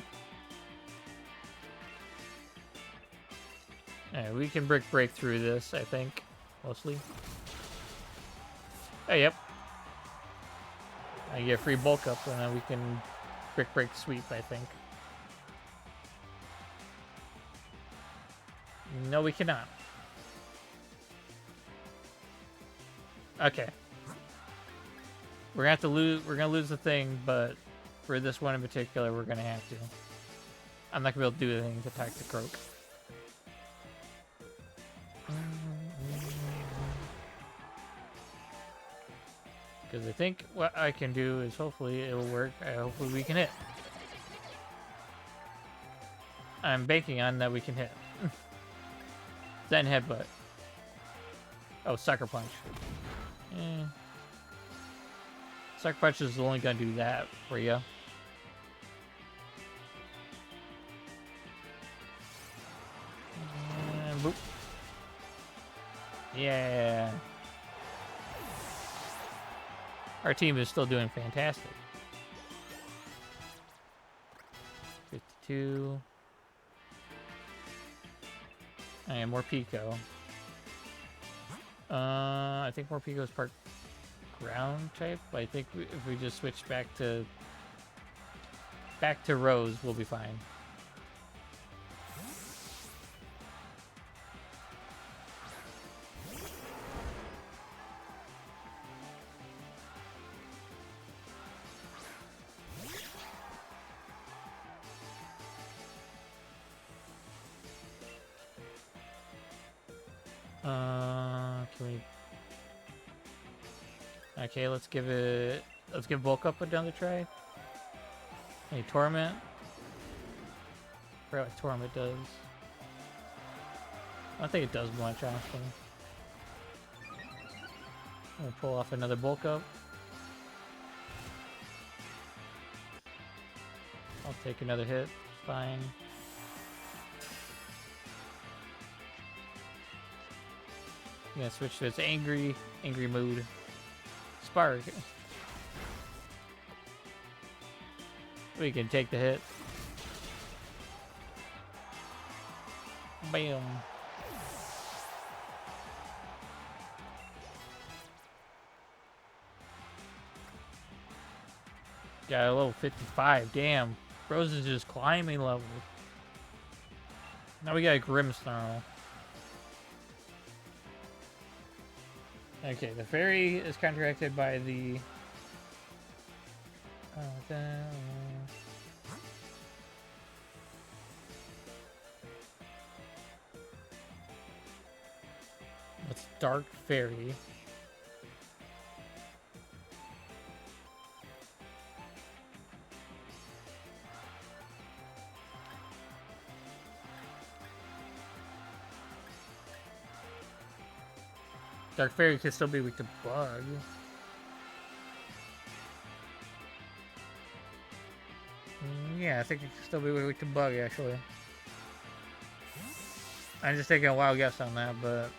Alright, we can break through this, I think. Mostly. Oh, yep. I get free bulk up and then we can break sweep, I think. No, we cannot. Okay. We're gonna have to lose. We're gonna lose the thing, but for this one in particular, we're gonna have to. I'm not gonna be able to do anything to attack the Croak. Because I think what I can do is hopefully it will work. Hopefully we can hit. I'm banking on that we can hit. Then headbutt. Oh, Sucker Punch. Sucker Punch is only gonna do that for you. And boop. Yeah. Our team is still doing fantastic. 52. And more Pico. I think more Pico is part ground type. I think if we just switch back to Rose, we'll be fine. Can we? Okay, let's give bulk up another try. Any Torment? I forgot what Torment does. I don't think it does much, honestly. We'll pull off another bulk up. I'll take another hit. Fine. I'm gonna switch to its angry mood. Spark. We can take the hit. Bam. Got a level 55. Damn. Rose is just climbing levels. Now we got a Grimmsnarl. Okay, the fairy is counteracted by the... What's Dark Fairy? Dark Fairy can still be weak to Bug. Yeah, I think it can still be weak to Bug, actually. I'm just taking a wild guess on that, but...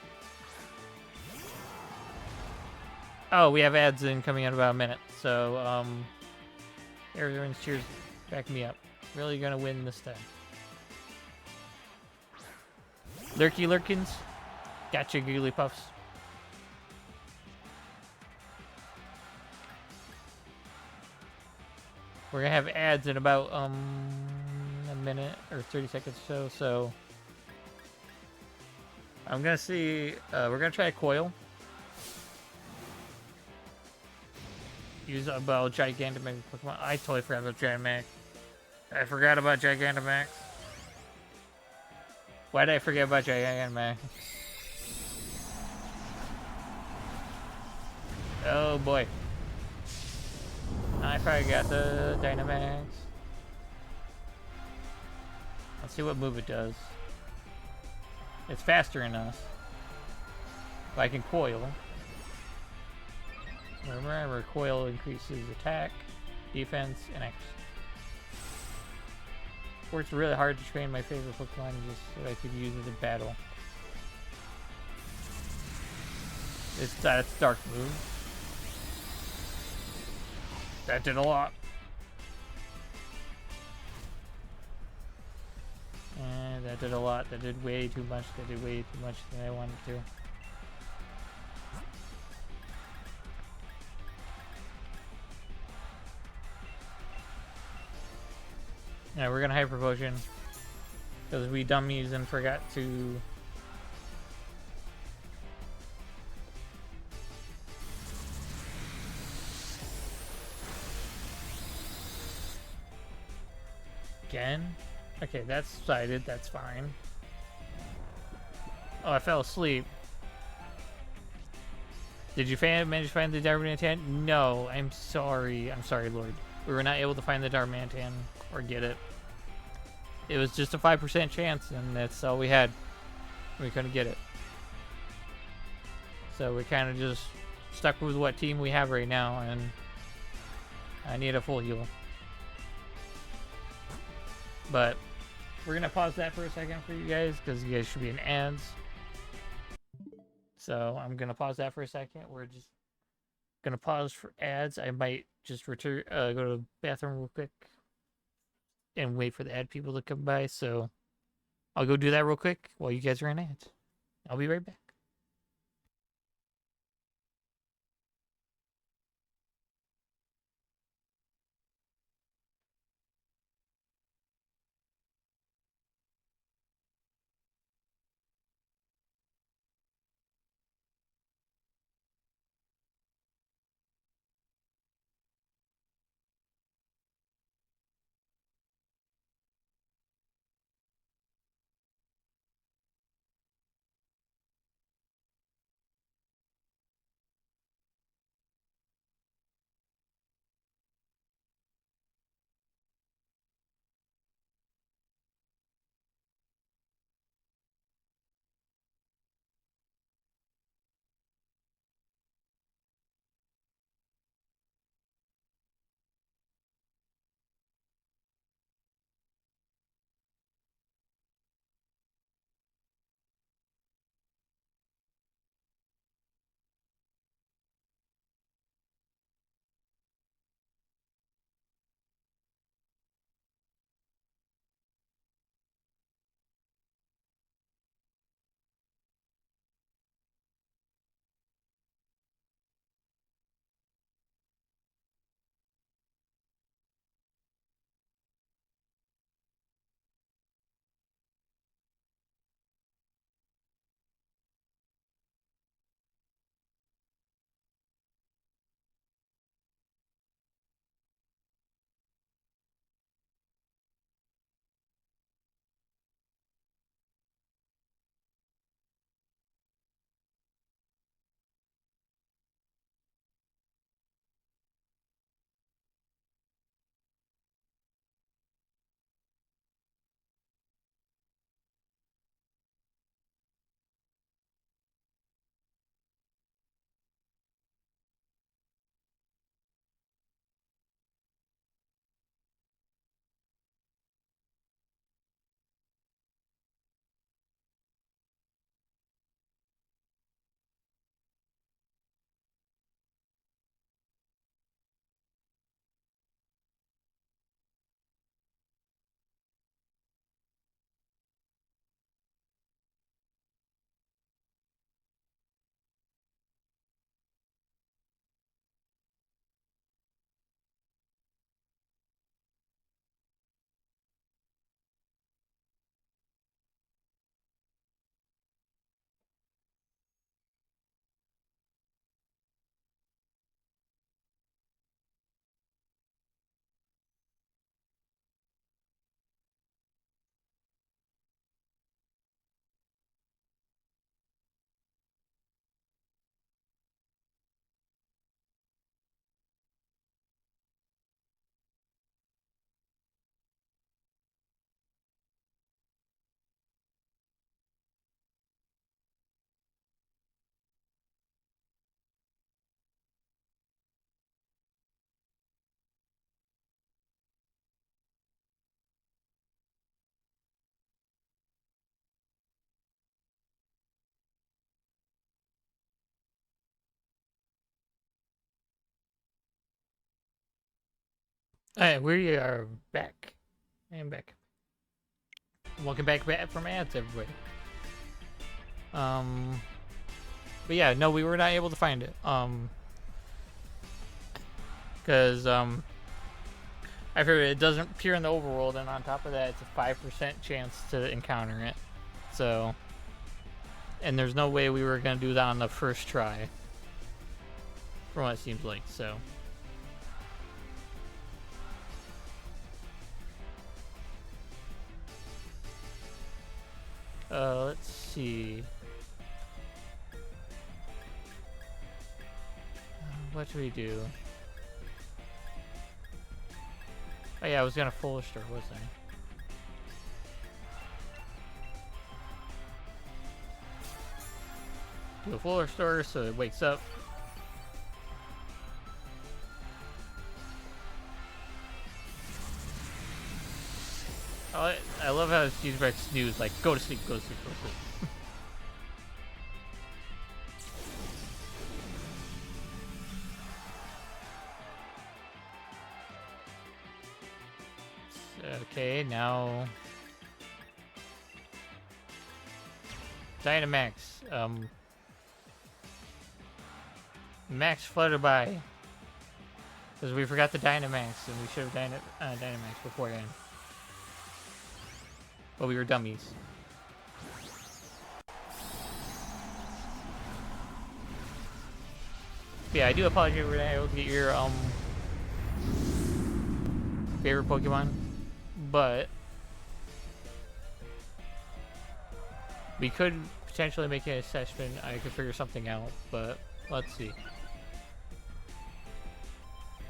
Oh, we have ads in coming in about a minute, so, everyone's cheers, back me up. Really gonna win this time. Lurky Lurkins. Gotcha, Gigglypuffs. We're gonna have ads in about a minute or 30 seconds or so, so I'm gonna see we're gonna try a coil. Use about Gigantamax Pokemon. I totally forgot about Gigantamax. I forgot about Gigantamax. Why did I forget about Gigantamax? Oh boy. I probably got the Dynamax. Let's see what move it does. It's faster than us. But I can coil. Remember, coil increases attack, defense, and X. Works really hard to train my favorite Pokemon just so I could use it in battle. That's Dark move. That did a lot. And that did a lot. That did way too much. That did way too much than I wanted to. Yeah, we're gonna Hyper Potion because we dummies and forgot to. Again? Okay, that's sided. That's fine. Oh, I fell asleep. Did you manage to find the Darmanitan? No, I'm sorry. I'm sorry, Lord. We were not able to find the Darmanitan or get it. It was just a 5% chance, and that's all we had. We couldn't get it. So we kind of just stuck with what team we have right now, and I need a full heal. But we're going to pause that for a second for you guys, because you guys should be in ads. So I'm going to pause that for a second. We're just going to pause for ads. I might just go to the bathroom real quick and wait for the ad people to come by. So I'll go do that real quick while you guys are in ads. I'll be right back. Alright, we are back. And back. Welcome back from ads, everybody. But yeah, no, we were not able to find it. Because, I figured it doesn't appear in the overworld, and on top of that, it's a 5% chance to encounter it. So, and there's no way we were going to do that on the first try. From what it seems like, so. Let's see. What do we do? Oh yeah, I was gonna full restore, wasn't I? Do a full restore so it wakes up. Oh, I love how it's used by snooze, like go to sleep, go to sleep, go to sleep. Okay, now Dynamax. Max Flutterby. Because we forgot the Dynamax, and we should have Dynamax beforehand. But we were dummies. But yeah, I do apologize for that. I will get your favorite Pokemon, but we could potentially make an assessment. I could figure something out, but let's see.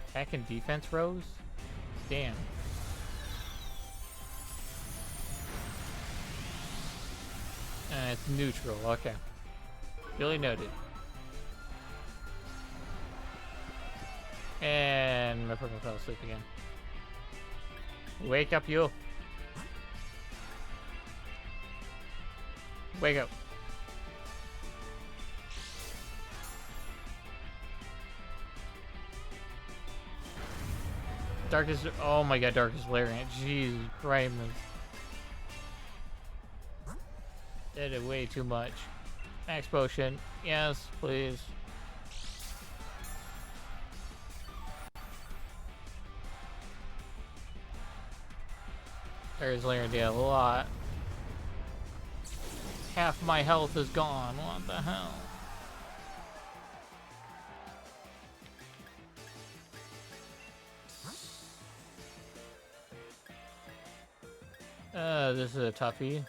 Attack and defense rose? Damn. It's neutral, okay. Really noted. And my Pokemon fell asleep again. Wake up, you. Wake up. Darkest, oh my god, Darkest Lariat. Jesus Christ. Did it way too much. Max Potion. Yes, please. There's Lariat did a lot. Half my health is gone. What the hell? This is a toughie.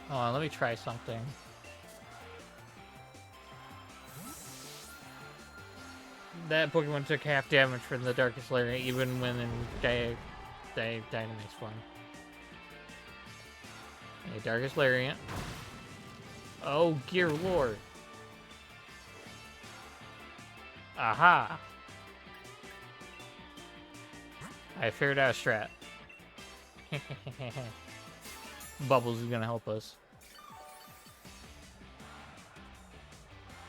Hold on, let me try something. That Pokemon took half damage from the Darkest Lariat, even when in Dynamax form. Okay, Darkest Lariat. Oh, Gear Lord. Aha! I figured out a strat. Bubbles is gonna help us.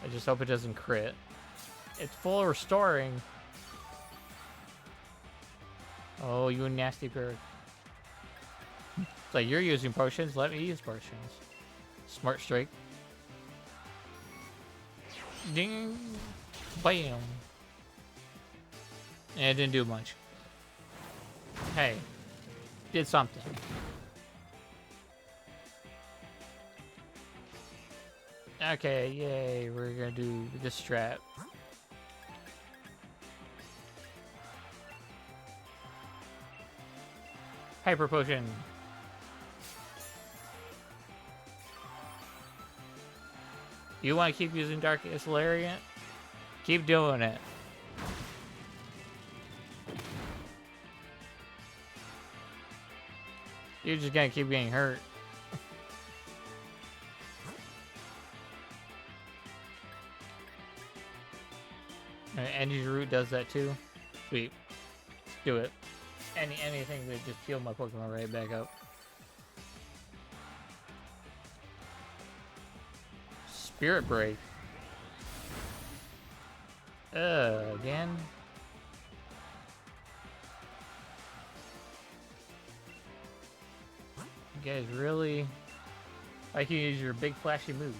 I just hope it doesn't crit. It's full of restoring. Oh, you nasty bird. It's like you're using potions, let me use potions. Smart Strike. Ding! Bam! And it didn't do much. Hey. Did something. Okay, yay, we're gonna do this strat. Hyper Potion. You want to keep using Darkest Lariat? Keep doing it. You're just gonna keep getting hurt. Energy Root does that too. Sweet. Let's do it. Anything to just heal my Pokemon right back up. Spirit Break. Again. You guys really like you use your big flashy moves.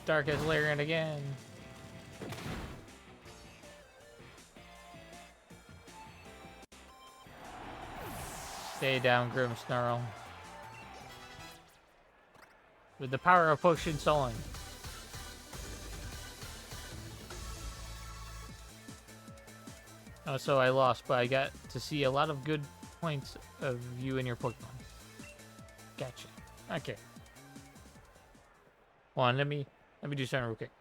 Darkest Larian again. Stay down, Grim Snarl. With the power of Potion Sullen. Oh, so I lost, but I got to see a lot of good points of you and your Pokemon. Gotcha. Okay. Hold on, let me do something real quick.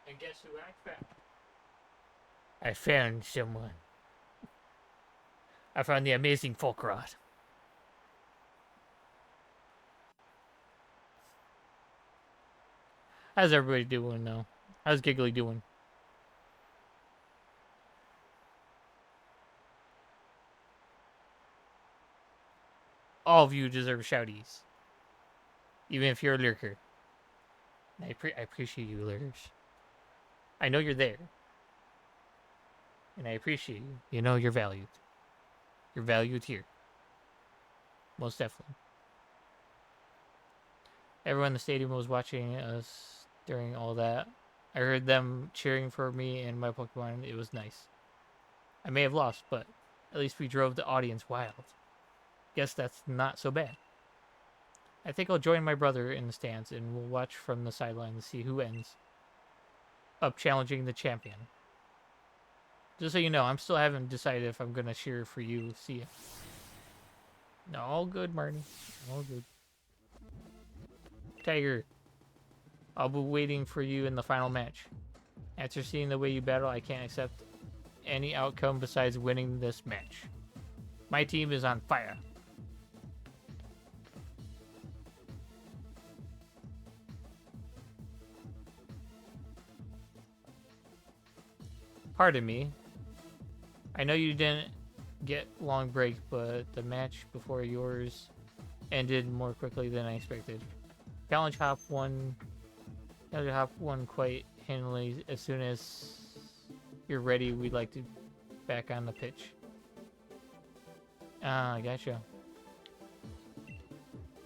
And guess who I found? I found someone. I found the amazing Folkrod. How's everybody doing now? How's Giggly doing? All of you deserve shouties. Even if you're a lurker. I appreciate you, lurkers. I know you're there. And I appreciate you. You know you're valued. You're valued here. Most definitely. Everyone in the stadium was watching us during all that. I heard them cheering for me and my Pokemon. It was nice. I may have lost, but at least we drove the audience wild. Guess that's not so bad. I think I'll join my brother in the stands and we'll watch from the sideline to see who ends up challenging the champion. Just so you know, I'm still haven't decided if I'm gonna cheer for you. See ya. No, all good, Marty. All good. Tiger, I'll be waiting for you in the final match. After seeing the way you battle, I can't accept any outcome besides winning this match. My team is on fire. Pardon me. I know you didn't get long break, but the match before yours ended more quickly than I expected. Challenge Hop won quite handily. As soon as you're ready, we'd like to back on the pitch. Ah, gotcha.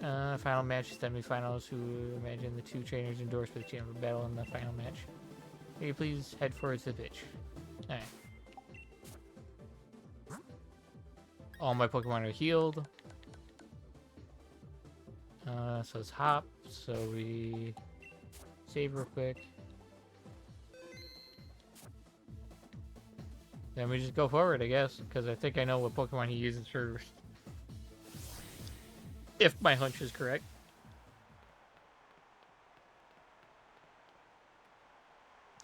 Final match, semifinals. Who imagine the two trainers endorsed for the champion battle in the final match? Can you please head forward to the pitch? Alright. All my Pokemon are healed. So it's Hop. So we save real quick. Then we just go forward, I guess, because I think I know what Pokemon he uses first. If my hunch is correct.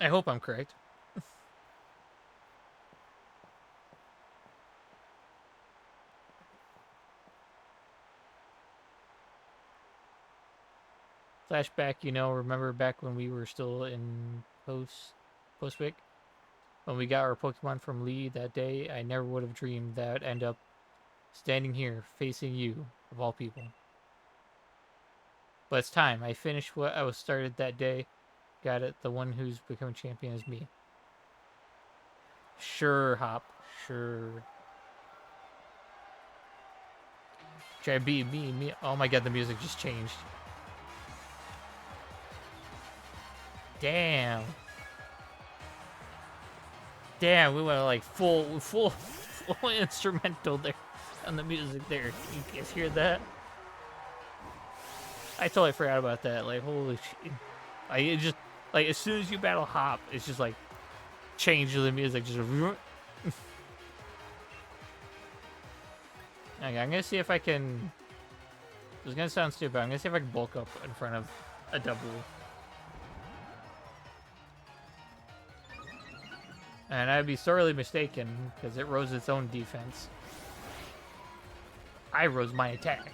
I hope I'm correct. Flashback, you know, remember back when we were still in Postwick? When we got our Pokemon from Lee that day, I never would have dreamed that I'd end up standing here, facing you, of all people. But it's time. I finished what I was started that day. Got it. The one who's become champion is me. Sure, Hop. Sure. Try to beat me. Oh my god, the music just changed. Damn. Damn, we went like full instrumental there on the music there. You guys hear that? I totally forgot about that. Like, holy shit. Like, as soon as you battle Hop, it's just like, change the music, just okay, I'm gonna see if I can... It's gonna sound stupid, I'm gonna see if I can bulk up in front of a double. And I'd be sorely mistaken, because it rose its own defense. I rose my attack.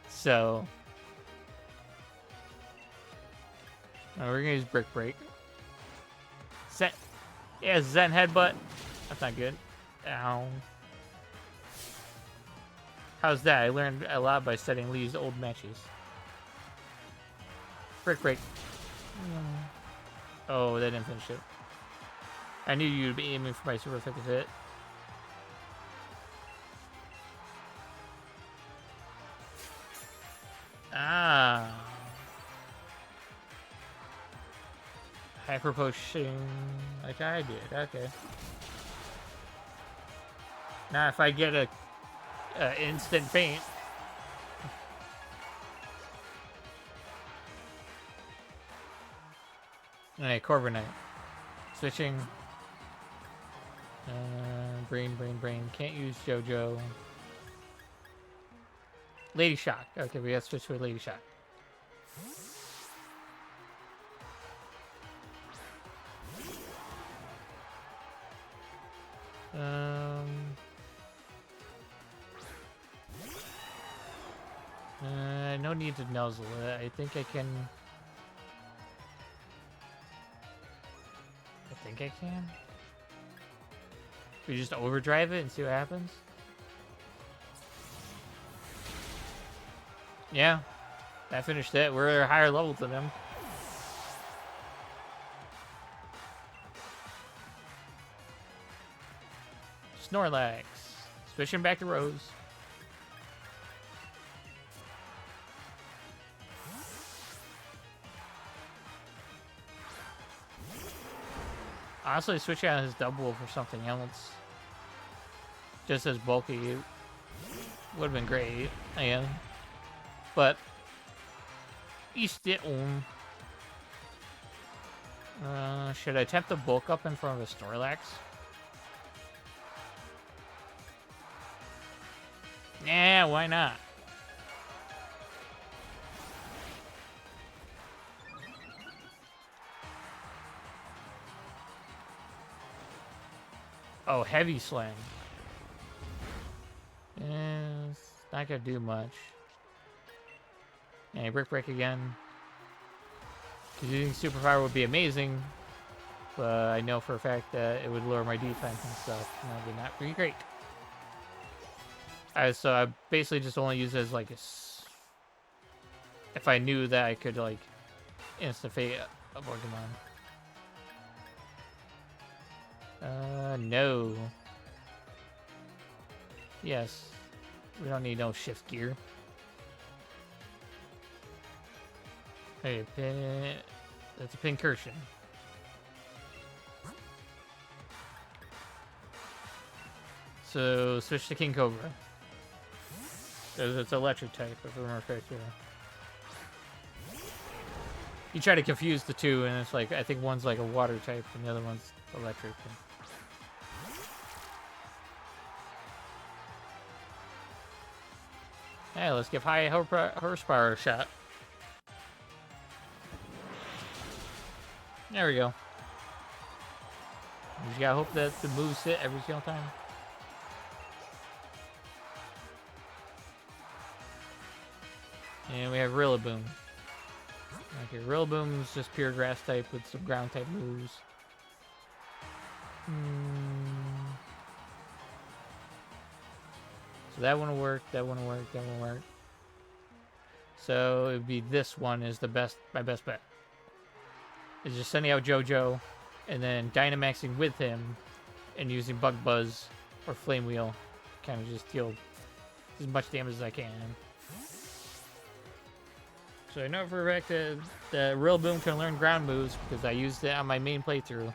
So... we're gonna use Brick Break. Zen... Yeah, Zen Headbutt. That's not good. Ow. How's that? I learned a lot by studying Lee's old matches. Brick Break. Oh, that didn't finish it. I knew you'd be aiming for my super effective hit. Ah. Hyper Potion. Like I did. Okay. Now, if I get a instant faint. Alright, Corviknight. Switching. Brain. Can't use JoJo. Lady Shock. Okay, we gotta switch to a Lady Shock. No need to nuzzle it. I think I can. We just overdrive it and see what happens. Yeah, that finished it. We're a higher level than them. Snorlax. Switching back to Rose. Honestly, switching out his double for something else. Just as bulky. Would have been great. Yeah. But each did should I attempt to bulk up in front of a Snorlax? Yeah, why not? Oh, Heavy Slam. It's not gonna do much. Yeah, Brick Break again. Because using Superpower would be amazing, but I know for a fact that it would lower my defense and stuff, and that would not be great. So I basically just only use it as like if I knew that I could like insta-fate a Pokemon. No. Yes. We don't need no shift gear. Hey, that's a Pincursion. So switch to King Cobra. Because it's electric type, if I remember correctly. You try to confuse the two, and it's like, I think one's like a water type, and the other one's electric. Hey, let's give high horsepower a shot. There we go. You just gotta hope that the moves hit every single time. And we have Rillaboom. Okay, Rillaboom's just pure grass type with some ground type moves. So that one will work, that one will work, that one will work. So it would be this one is my best bet. Is just sending out JoJo and then Dynamaxing with him and using Bug Buzz or Flame Wheel. Kind of just deal as much damage as I can. So I know for a fact that the Rillaboom can learn ground moves because I used it on my main playthrough.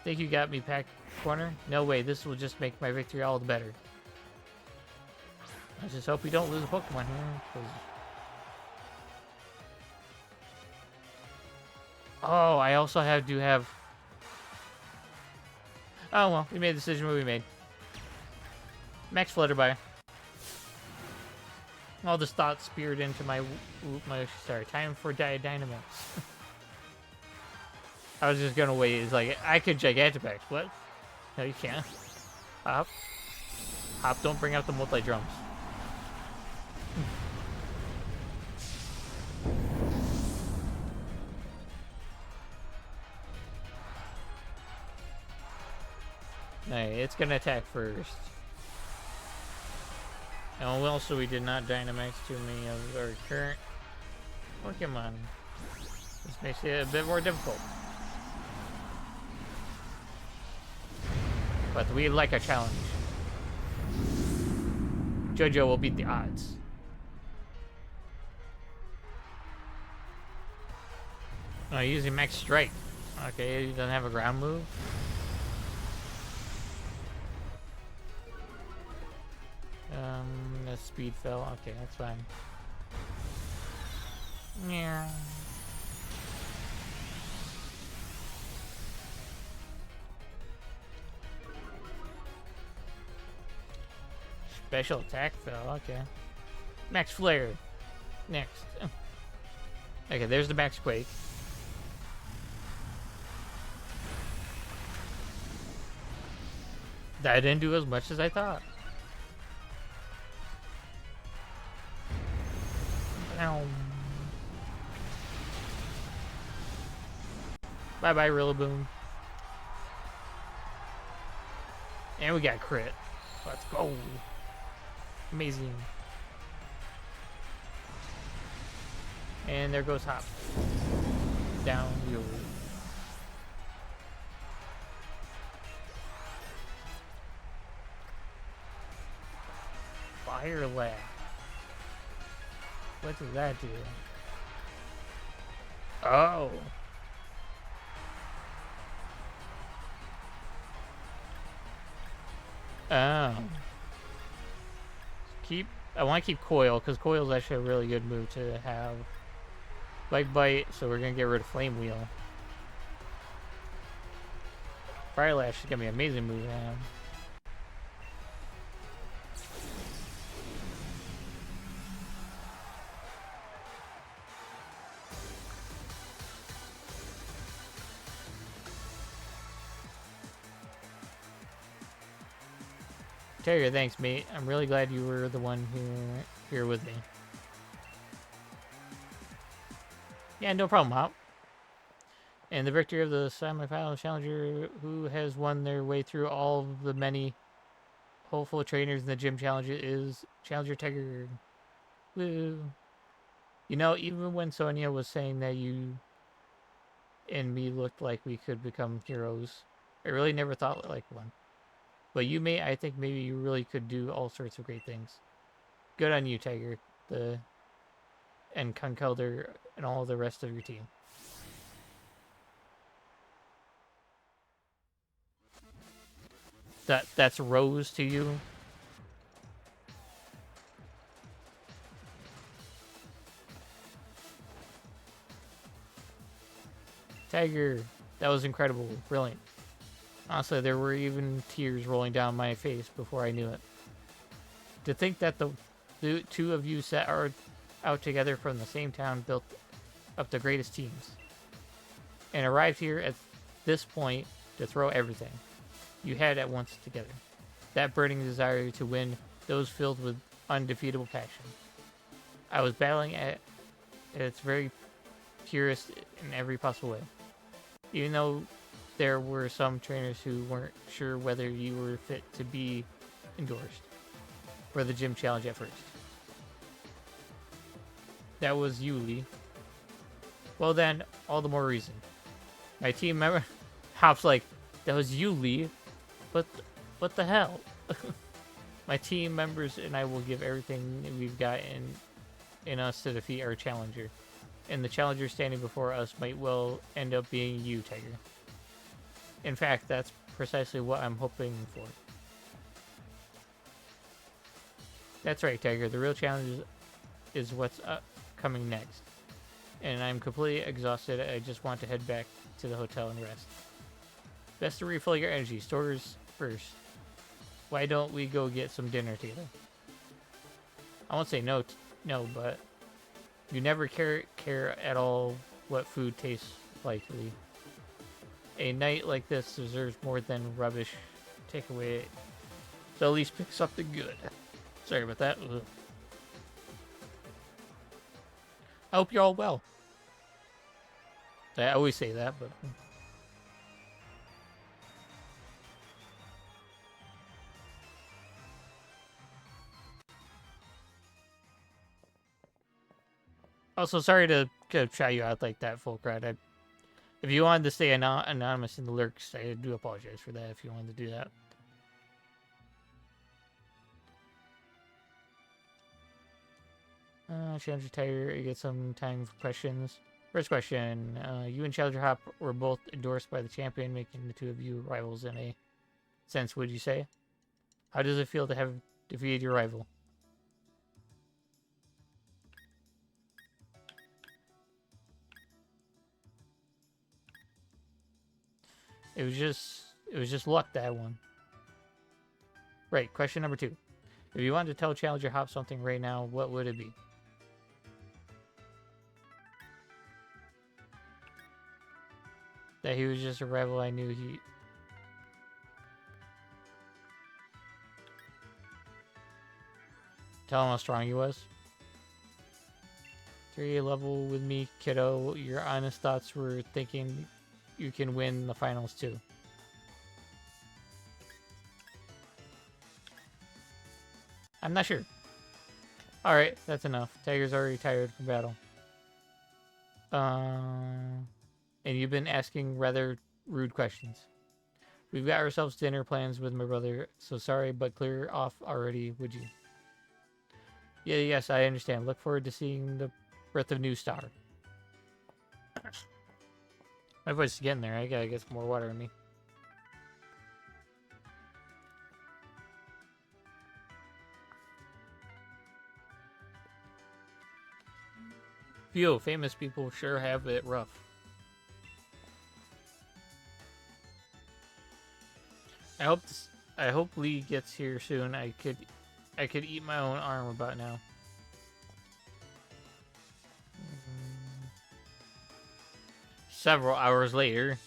Think you got me, Pack Corner? No way, this will just make my victory all the better. I just hope we don't lose a Pokemon here. Oh, I also do have... Oh, well, we made the decision we made. Max Flutterby. All this thought speared into my... Sorry, time for Dynamax. I was just gonna wait. It's like, I could Gigantamax. What? No, you can't. Hop. Hop, don't bring out the multi-drums. No, it's gonna attack first. And also, we did not Dynamax too many of our current Pokemon. This makes it a bit more difficult. But we like a challenge. JoJo will beat the odds. Oh, using Max Strike. Okay, he doesn't have a ground move. The speed fell. Okay, that's fine. Yeah. Special attack fell. Okay. Max Flare. Next. Okay, there's the Max Quake. That didn't do as much as I thought. Bye bye, Rillaboom. And we got crit. Let's go. Amazing. And there goes Hop. Down you. Fire Lash. What does that do? Oh. Oh. I want to keep Coil, because Coil is actually a really good move to have. Bite, so we're going to get rid of Flame Wheel. Fire Lash is going to be an amazing move to have. Terrier, thanks, mate. I'm really glad you were the one here with me. Yeah, no problem, Hop. And the victor of the semifinal challenger who has won their way through all of the many hopeful trainers in the gym challenge is Challenger Tiger. Woo. You know, even when Sonia was saying that you and me looked like we could become heroes, I really never thought like one. But you may, I think maybe you really could do all sorts of great things. Good on you, Tiger. And Conkeldurr and all the rest of your team. That's Rose to you. Tiger, that was incredible. Brilliant. Honestly, there were even tears rolling down my face before I knew it. To think that the two of you set out together from the same town built up the greatest teams. And arrived here at this point to throw everything you had at once together. That burning desire to win, those filled with undefeatable passion. I was battling at its very purest in every possible way. Even though there were some trainers who weren't sure whether you were fit to be endorsed for the gym challenge at first. That was you, Lee. Well then, all the more reason. My team member Hop's like, that was you, Lee. But what the hell? My team members and I will give everything we've got in us to defeat our challenger. And the challenger standing before us might well end up being you, Tiger. In fact, that's precisely what I'm hoping for. That's right, Tiger. The real challenge is what's coming next. and I'm completely exhausted. I just want to head back to the hotel and rest. Best to refill your energy. Stores first. Why don't we go get some dinner together? I won't say no, no, but you never care at all what food tastes like. Lee. A night like this deserves more than rubbish takeaway. So at least pick something good. Sorry about that. Ugh. I hope you're all well. I always say that, but... Also, sorry to shout you out like that, full credit. If you wanted to stay anonymous in the lurks, I do apologize for that if you wanted to do that. Change your tire, you get some time for questions. First question, you and Challenger Hop were both endorsed by the champion, making the two of you rivals in a sense, would you say? How does it feel to have defeated your rival? It was just luck, that one. Right, question number 2. If you wanted to tell Challenger Hop something right now, what would it be? That he was just a rival. I knew he... Tell him how strong he was. 3 level with me, kiddo. Your honest thoughts were thinking you can win the finals too. I'm not sure. Alright, that's enough. Tiger's already tired from battle. And you've been asking rather rude questions. We've got ourselves dinner plans with my brother, so sorry, but clear off already, would you? Yeah, yes, I understand. Look forward to seeing the birth of New Star. My voice is getting there. I gotta get some more water in me. Few famous people sure have it rough. I hope Lee gets here soon. I could eat my own arm about now. Several hours later.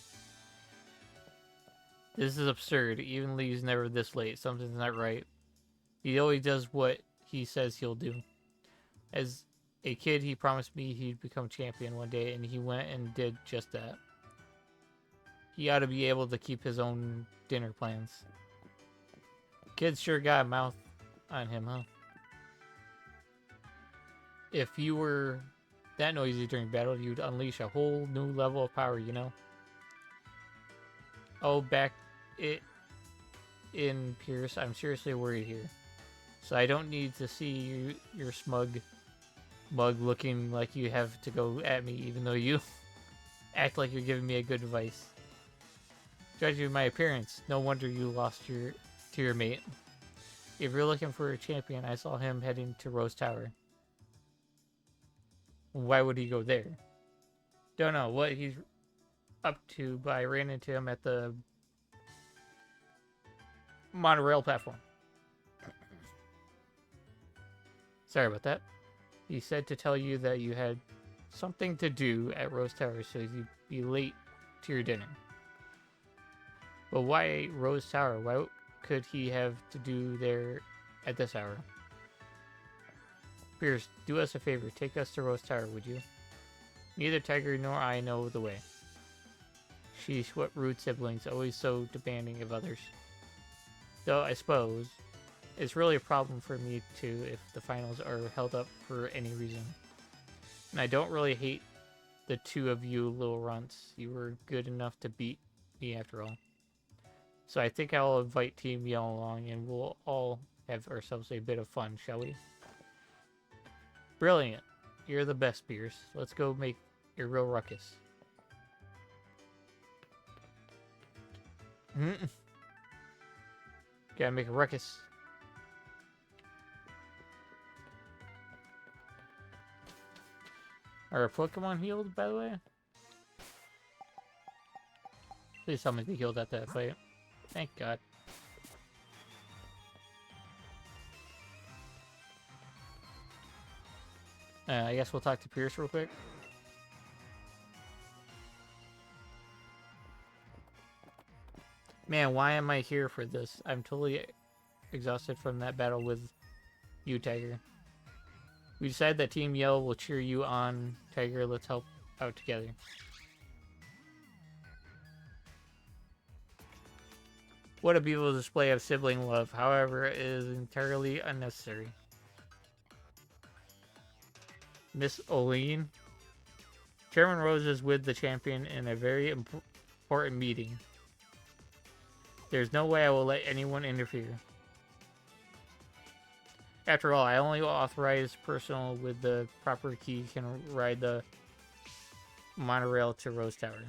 This is absurd. Even Lee's never this late. Something's not right. He always does what he says he'll do. As a kid, he promised me he'd become champion one day, and he went and did just that. He ought to be able to keep his own dinner plans. Kid's sure got a mouth on him, huh? If you were that noisy during battle, you'd unleash a whole new level of power, you know? Oh, back it in, Pierce. I'm seriously worried here. So I don't need to see your smug mug looking like you have to go at me, even though you act like you're giving me a good advice. Judging my appearance, no wonder you lost to your mate. If you're looking for a champion, I saw him heading to Rose Tower. Why would he go there? Don't know what he's up to, but I ran into him at the monorail platform. Sorry about that. He said to tell you that you had something to do at Rose Tower, so you'd be late to your dinner. But why Rose Tower? Why could he have to do there at this hour? Pierce, do us a favor. Take us to Rose Tower, would you? Neither Tiger nor I know the way. Sheesh, what rude siblings, always so demanding of others. Though I suppose it's really a problem for me too if the finals are held up for any reason. And I don't really hate the two of you little runts. You were good enough to beat me after all. So I think I'll invite Team Yell along and we'll all have ourselves a bit of fun, shall we? Brilliant. You're the best, Pierce. Let's go make a real ruckus. Gotta make a ruckus. Are Pokemon healed, by the way? Please tell me they healed at that fight. Thank God. I guess we'll talk to Pierce real quick. Man, why am I here for this? I'm totally exhausted from that battle with you, Tiger. We decided that Team Yell will cheer you on, Tiger. Let's help out together. What a beautiful display of sibling love. However, it is entirely unnecessary. Miss Oline. Chairman Rose is with the champion in a very important meeting. There's no way I will let anyone interfere. After all, I only authorize personnel with the proper key can ride the monorail to Rose Tower.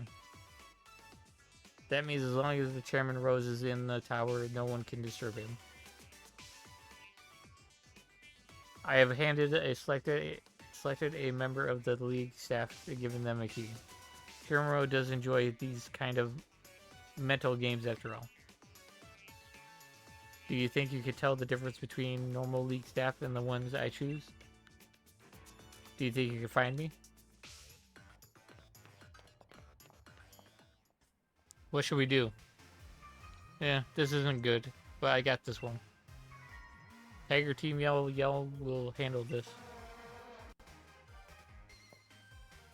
That means as long as the Chairman Rose is in the tower, no one can disturb him. I have selected a member of the league staff to give them a key. Chairman Rose does enjoy these kind of mental games after all. Do you think you could tell the difference between normal league staff and the ones I choose? Do you think you can find me? What should we do? Yeah, this isn't good, but I got this one. Tiger Team Yell will handle this.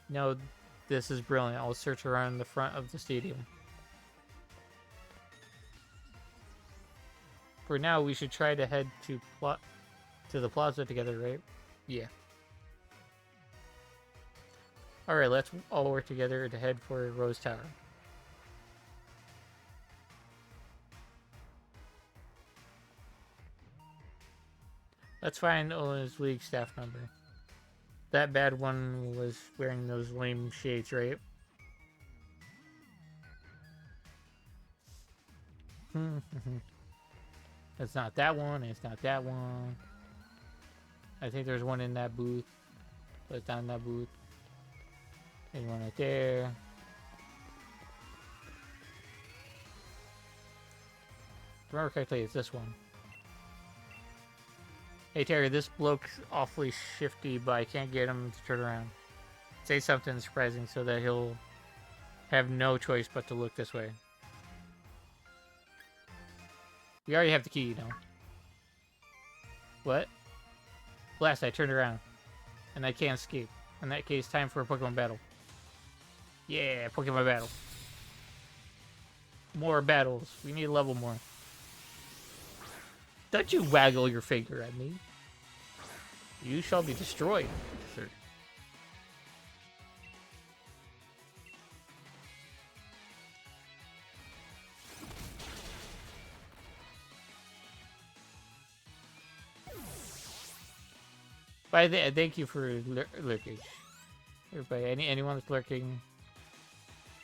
No, this is brilliant. I'll search around the front of the stadium. For now, we should try to head to the plaza together, right? Yeah. Alright, let's all work together to head for Rose Tower. Let's find Olin's league staff member. That bad one was wearing those lame shades, right? It's not that one, it's not that one. I think there's one in that booth, but it's not in that booth. There's one right there. If I remember correctly, it's this one. Hey Terry, this bloke's awfully shifty, but I can't get him to turn around. Say something surprising so that he'll have no choice but to look this way. We already have the key, you know. What? Blast, I turned around. And I can't escape. In that case, time for a Pokemon battle. Yeah, Pokemon battle. More battles. We need to level more. Don't you waggle your finger at me. You shall be destroyed, sir. By the thank you for lurking. Everybody, anyone that's lurking,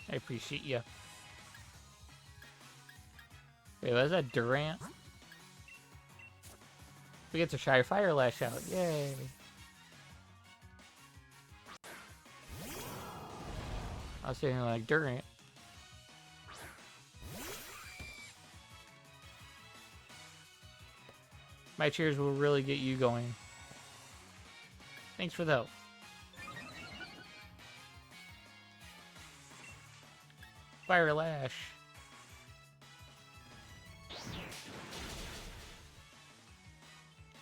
I appreciate you. Wait, was that Durant? We get to try Fire Lash out. Yay! I was saying like Durant. My cheers will really get you going. Thanks for the help. Fire Lash.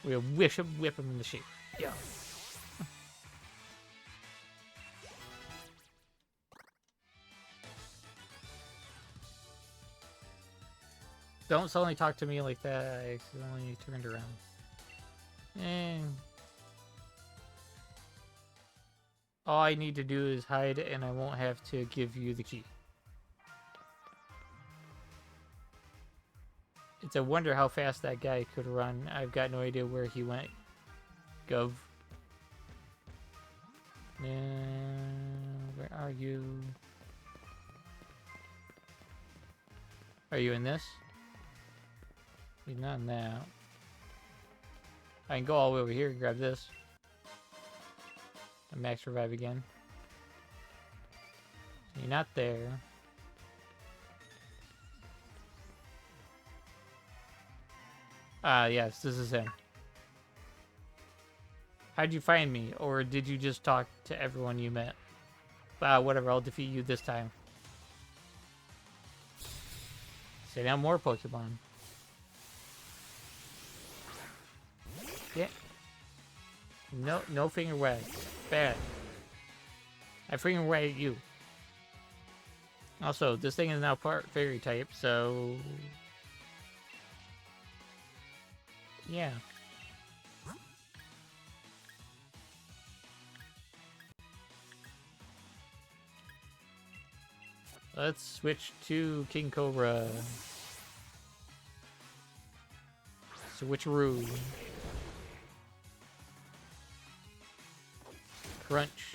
We'll whip him in the shape. Yeah. Don't suddenly talk to me like that. I accidentally turned around. All I need to do is hide and I won't have to give you the key. It's a wonder how fast that guy could run. I've got no idea where he went. Gov. Where are you? Are you in this? He's not in that. I can go all the way over here and grab this. And max revive again. You're not there. Ah, yes, this is him. How'd you find me? Or did you just talk to everyone you met? Whatever, I'll defeat you this time. Say down more Pokemon. Yeah. No finger wags. Bad. I finger wag at you. Also, this thing is now part fairy type, so... yeah. Let's switch to King Cobra. Switcheroo. Crunch.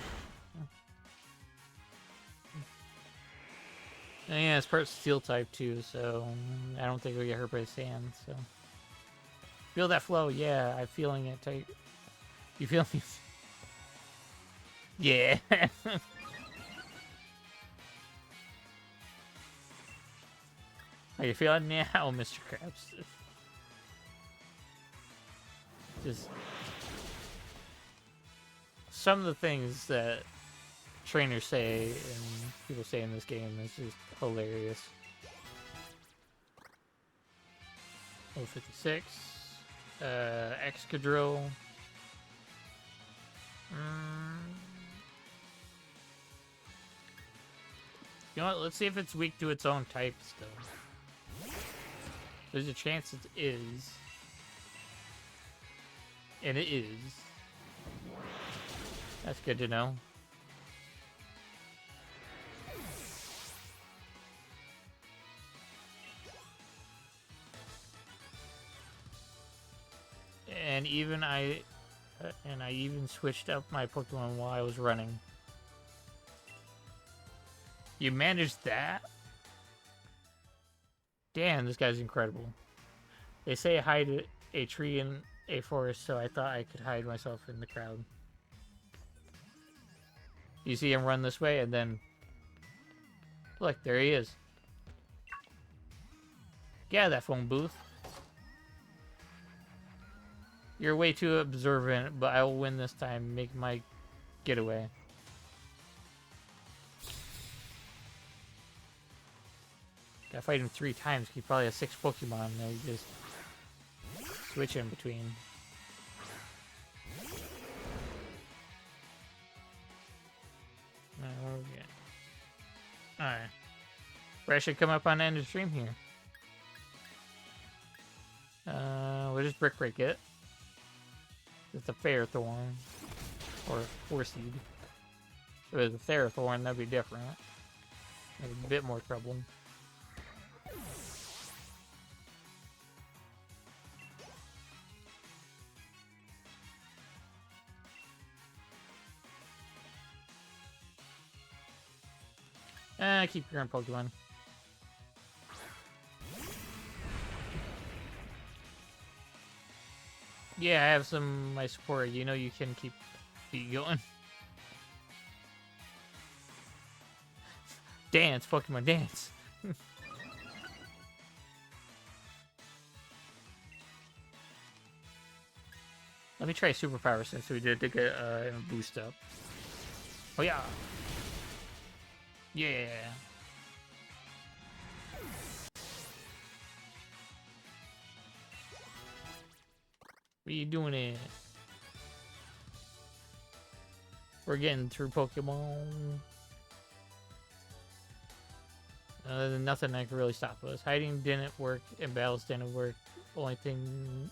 And yeah, it's part steel type too, so I don't think we get hurt by the sand, so. Feel that flow? Yeah, I'm feeling it tight. You feel me? Yeah. How you feeling now, Mr. Krabs? Just some of the things that trainers say and people say in this game is just hilarious. 056, Excadrill. You know what? Let's see if it's weak to its own type still. There's a chance it is. And it is. That's good to know. And even I even switched up my Pokemon while I was running. You managed that? Damn, this guy's incredible. They say hide a tree in a forest, so I thought I could hide myself in the crowd. You see him run this way, and then... look, there he is. Get out of that phone booth. You're way too observant, but I will win this time. Make my getaway. Gotta fight him 3 times. He probably has 6 Pokemon. And I just switch in between. Okay. Alright. Where I should come up on the end of the stream here. We'll just Brick Break it. It's a Ferrothorn. Or Forseed. If it was a Ferrothorn, that'd be different. That'd be a bit more trouble. Keep your own Pokemon. Yeah, I have some my support. You know you can keep going. Dance, Pokemon, dance. Let me try Superpower since we did to get a boost up. Oh yeah. Yeah. What are you doing here? We're getting through Pokemon. Nothing that can really stop us. Hiding didn't work and battles didn't work. Only thing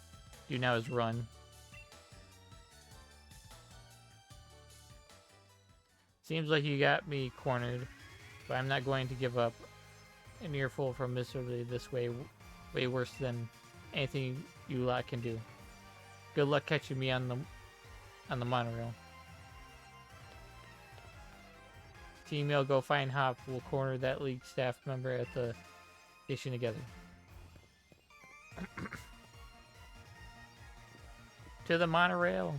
to do now is run. Seems like you got me cornered, but I'm not going to give up. An earful from miserably this way worse than anything you lot can do. Good luck catching me on the monorail. Team Yell, go find Hop. We'll corner that league staff member at the station together. To the monorail.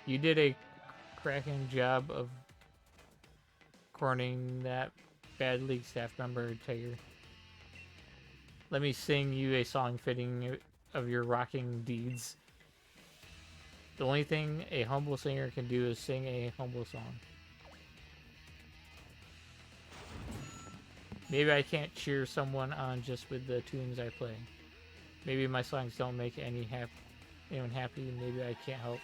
You did a cracking job of cornering that bad league staff member, Tiger. Let me sing you a song fitting of your rocking deeds. The only thing a humble singer can do is sing a humble song. Maybe I can't cheer someone on just with the tunes I play. Maybe my songs don't make anyone happy. Maybe I can't help.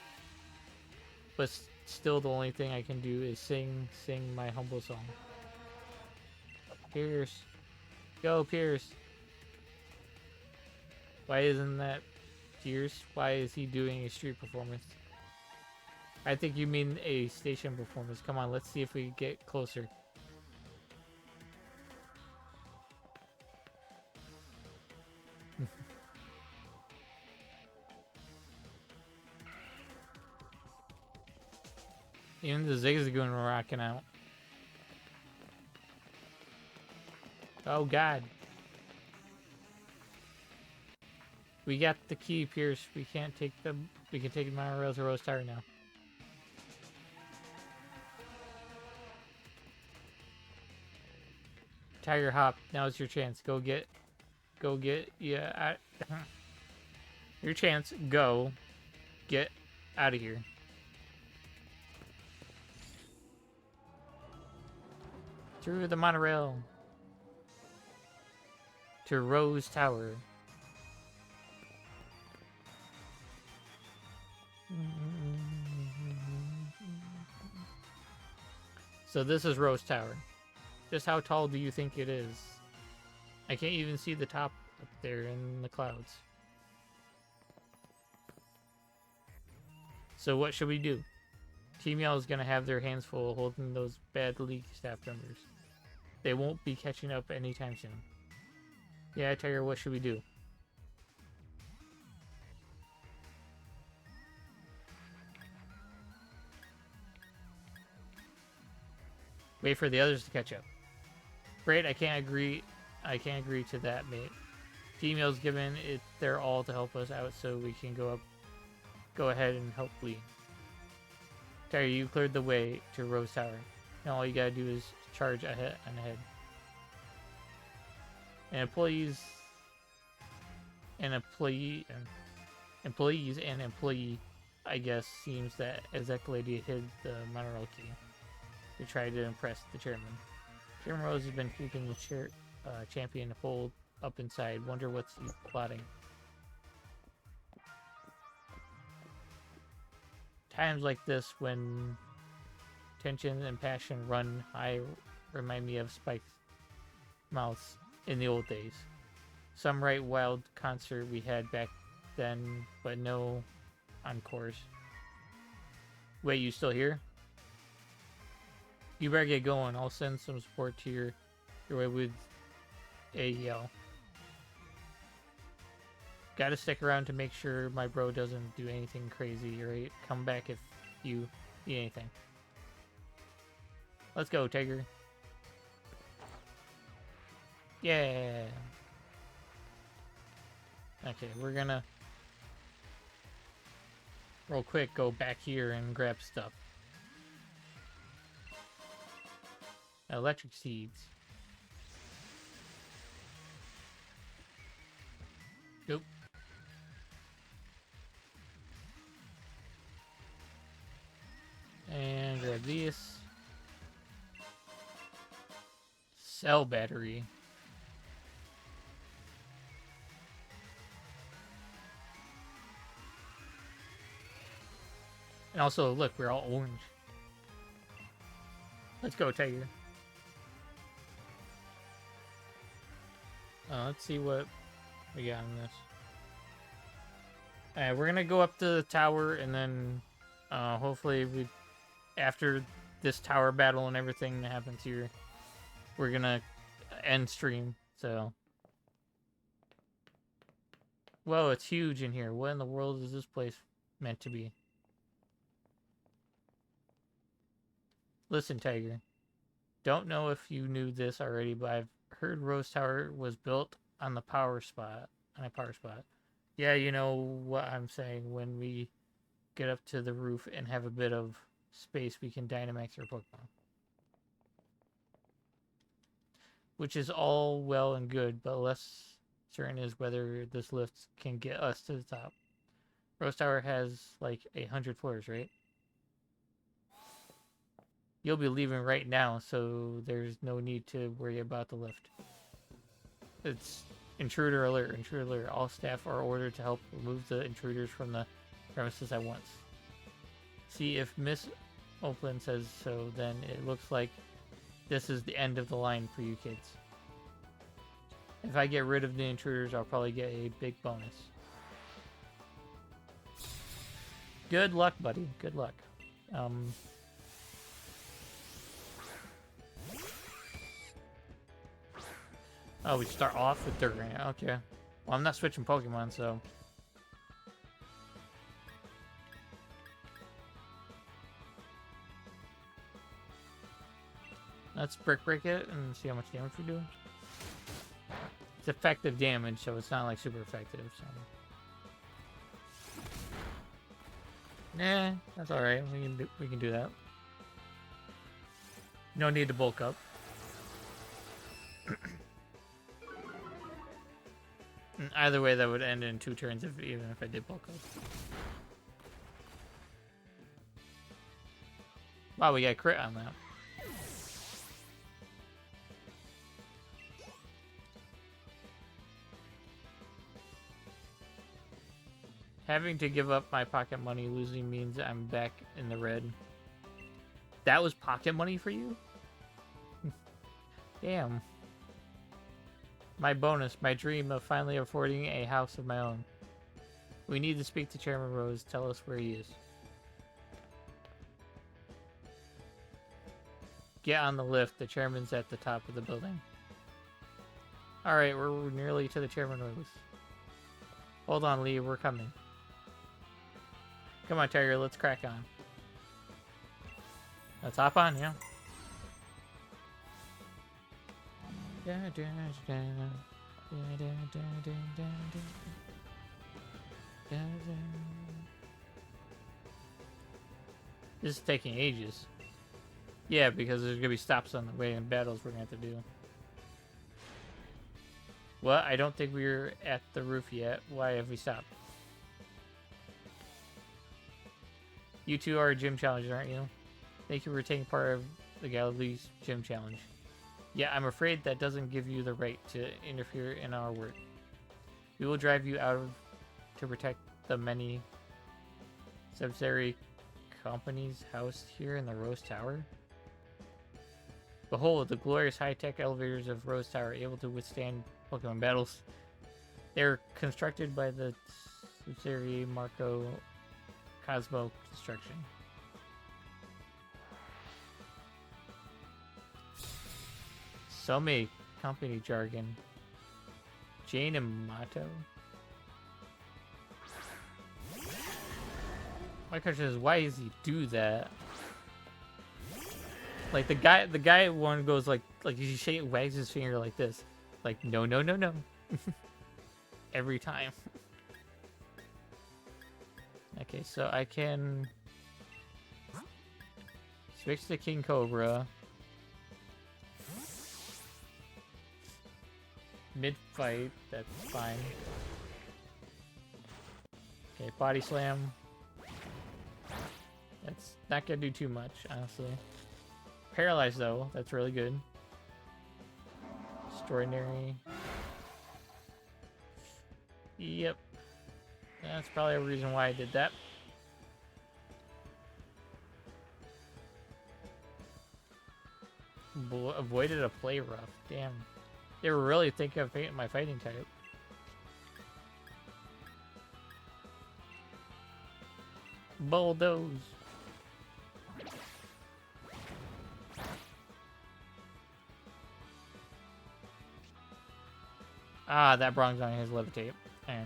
But still, the only thing I can do is sing my humble song. Pierce. Go, Pierce. Why isn't that Pierce? Why is he doing a street performance? I think you mean a station performance. Come on, let's see if we get closer. Even the Zigzagoon were rocking out. Oh god. We got the key, Pierce. We can take the monorail to Rose Tower now. Tiger Hop, now's your chance. Go get, yeah, your chance, go, get out of here. Through the monorail to Rose Tower. So this is Rose Tower. Just how tall do you think it is? I can't even see the top up there in the clouds. So what should we do? Team Yell is going to have their hands full holding those bad league staff members. They won't be catching up anytime soon. Yeah, Tiger, what should we do? Wait for the others to catch up. Great, I can't agree to that, mate. Team Yell's given it their all to help us out so we can go ahead and help lead. Tiger, you cleared the way to Rose Tower. Now all you gotta do is charge ahead and ahead. And employee I guess, seems that Exec Lady hid the monorail key to try to impress the chairman. Chairman Rose has been keeping the champion holed up inside. Wonder what's he plotting. Times like this, when tension and passion run high, remind me of Spike's mouths in the old days. Some right wild concert we had back then, but no encores. Wait, you still here? You better get going. I'll send some support to your way with a yell. Gotta stick around to make sure my bro doesn't do anything crazy, right? Come back if you need anything. Let's go, Tiger. Yeah. Okay, we're gonna real quick go back here and grab stuff. Electric seeds. Nope. And grab this. Cell battery. And also, look, we're all orange. Let's go, Tiger. Let's see what we got in this. Alright, we're gonna go up to the tower, and then hopefully after this tower battle and everything that happens here, we're gonna end stream. So, whoa, it's huge in here. What in the world is this place meant to be? Listen, Tiger. Don't know if you knew this already, but I've heard Rose Tower was built on a power spot. Yeah, you know what I'm saying. When we get up to the roof and have a bit of space, we can Dynamax our Pokemon. Which is all well and good, but less certain is whether this lift can get us to the top. Rose Tower has like 100 floors, right? You'll be leaving right now, so there's no need to worry about the lift. It's intruder alert, intruder alert. All staff are ordered to help remove the intruders from the premises at once. See if Miss Oakland says so, then it looks like this is the end of the line for you kids. If I get rid of the intruders, I'll probably get a big bonus. Good luck, buddy. Good luck. Oh, we start off with Durant. Okay. Well, I'm not switching Pokemon, so... Let's break it and see how much damage we do. It's effective damage, so it's not like super effective, so... Nah, that's alright. We can do that. No need to bulk up. Either way, that would end in 2 turns even if I did bulk up. Wow, we got crit on that. Having to give up my pocket money losing means I'm back in the red. That was pocket money for you? Damn. My bonus, my dream of finally affording a house of my own. We need to speak to Chairman Rose. Tell us where he is. Get on the lift. The chairman's at the top of the building. Alright, we're nearly to the Chairman Rose. Hold on, Lee. We're coming. Come on, Tiger. Let's crack on. Let's hop on, yeah. This is taking ages. Yeah, because there's gonna be stops on the way and battles we're gonna have to do. Well, I don't think we're at the roof yet. Why have we stopped? You two are gym challengers, aren't you? Thank you for taking part of the Galilee's gym challenge. Yeah, I'm afraid that doesn't give you the right to interfere in our work. We will drive you out to protect the many subsidiary companies housed here in the Rose Tower. Behold, the glorious high-tech elevators of Rose Tower, able to withstand Pokemon battles. They're constructed by the subsidiary Marco Cosmo Construction. So many company jargon. Jane and Mato. My question is, why does he do that? Like the guy one goes like he wags his finger like this, like no. Every time. Okay, so I can switch to King Cobra. Mid-fight, that's fine. Okay, Body Slam. That's not gonna do too much, honestly. Paralyzed, though, that's really good. Extraordinary. Yep. That's probably a reason why I did that. Avoided a play rough. Damn. They were really thinking of my fighting type. Bulldoze. Ah, that Bronzong has levitate. Eh.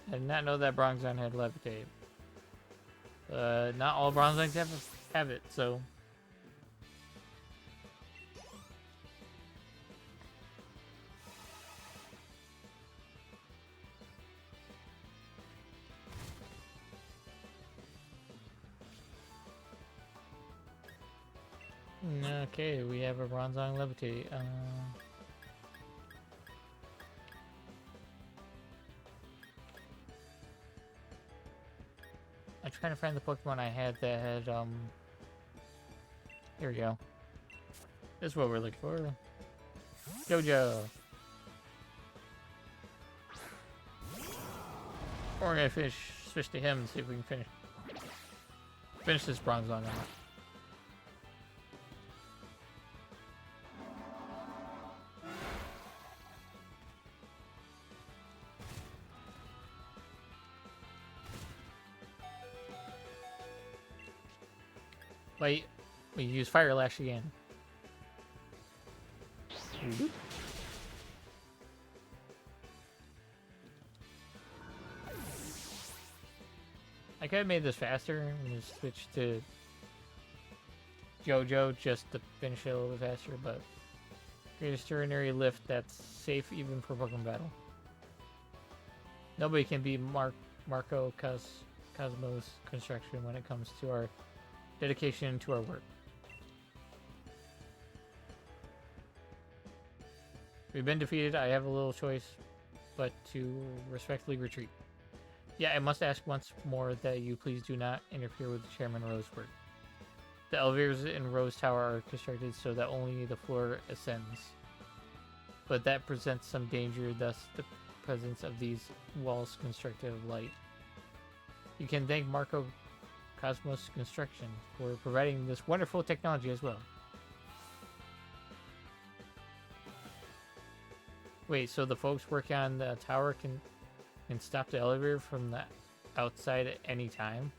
I did not know that Bronzong had levitate. Not all Bronzongs have it, so... Okay, we have a Bronzong Levitate. I'm trying to find the Pokemon I had that had, Here we go. This is what we're looking for. Jojo! We're gonna switch to him and see if we can finish this Bronzong out. Wait, we use Fire Lash again. I could have made this faster and just switched to Jojo just to finish it a little bit faster, but Great Extraordinary Lift, that's safe even for Pokemon Battle. Nobody can beat Marco Cosmos Construction when it comes to our dedication to our work. We've been defeated. I have a little choice but to respectfully retreat. Yeah, I must ask once more that you please do not interfere with Chairman Rose's work. The elevators in Rose Tower are constructed so that only the floor ascends. But that presents some danger, thus the presence of these walls constructed of light. You can thank Marco Cosmos Construction for providing this wonderful technology as well. Wait, so the folks working on the tower can stop the elevator from the outside at any time?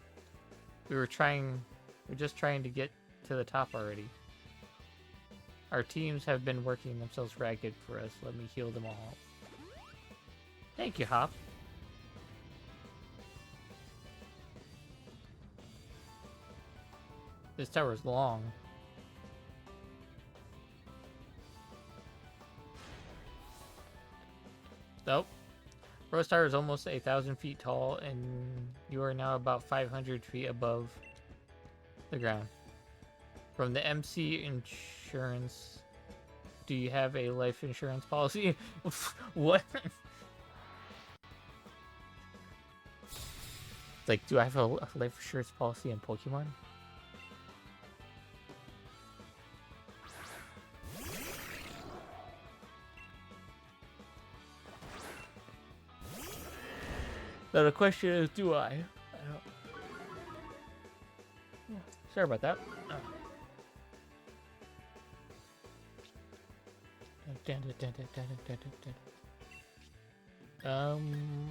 We're just trying to get to the top already. Our teams have been working themselves ragged for us. Let me heal them all. Thank you, Hop. This tower is long. Nope. Rose Tower is almost 1,000 feet tall, and you are now about 500 feet above the ground. From the MC Insurance, do you have a life insurance policy? What? It's like, do I have a life insurance policy in Pokemon? Now the question is, do I? Sorry about that.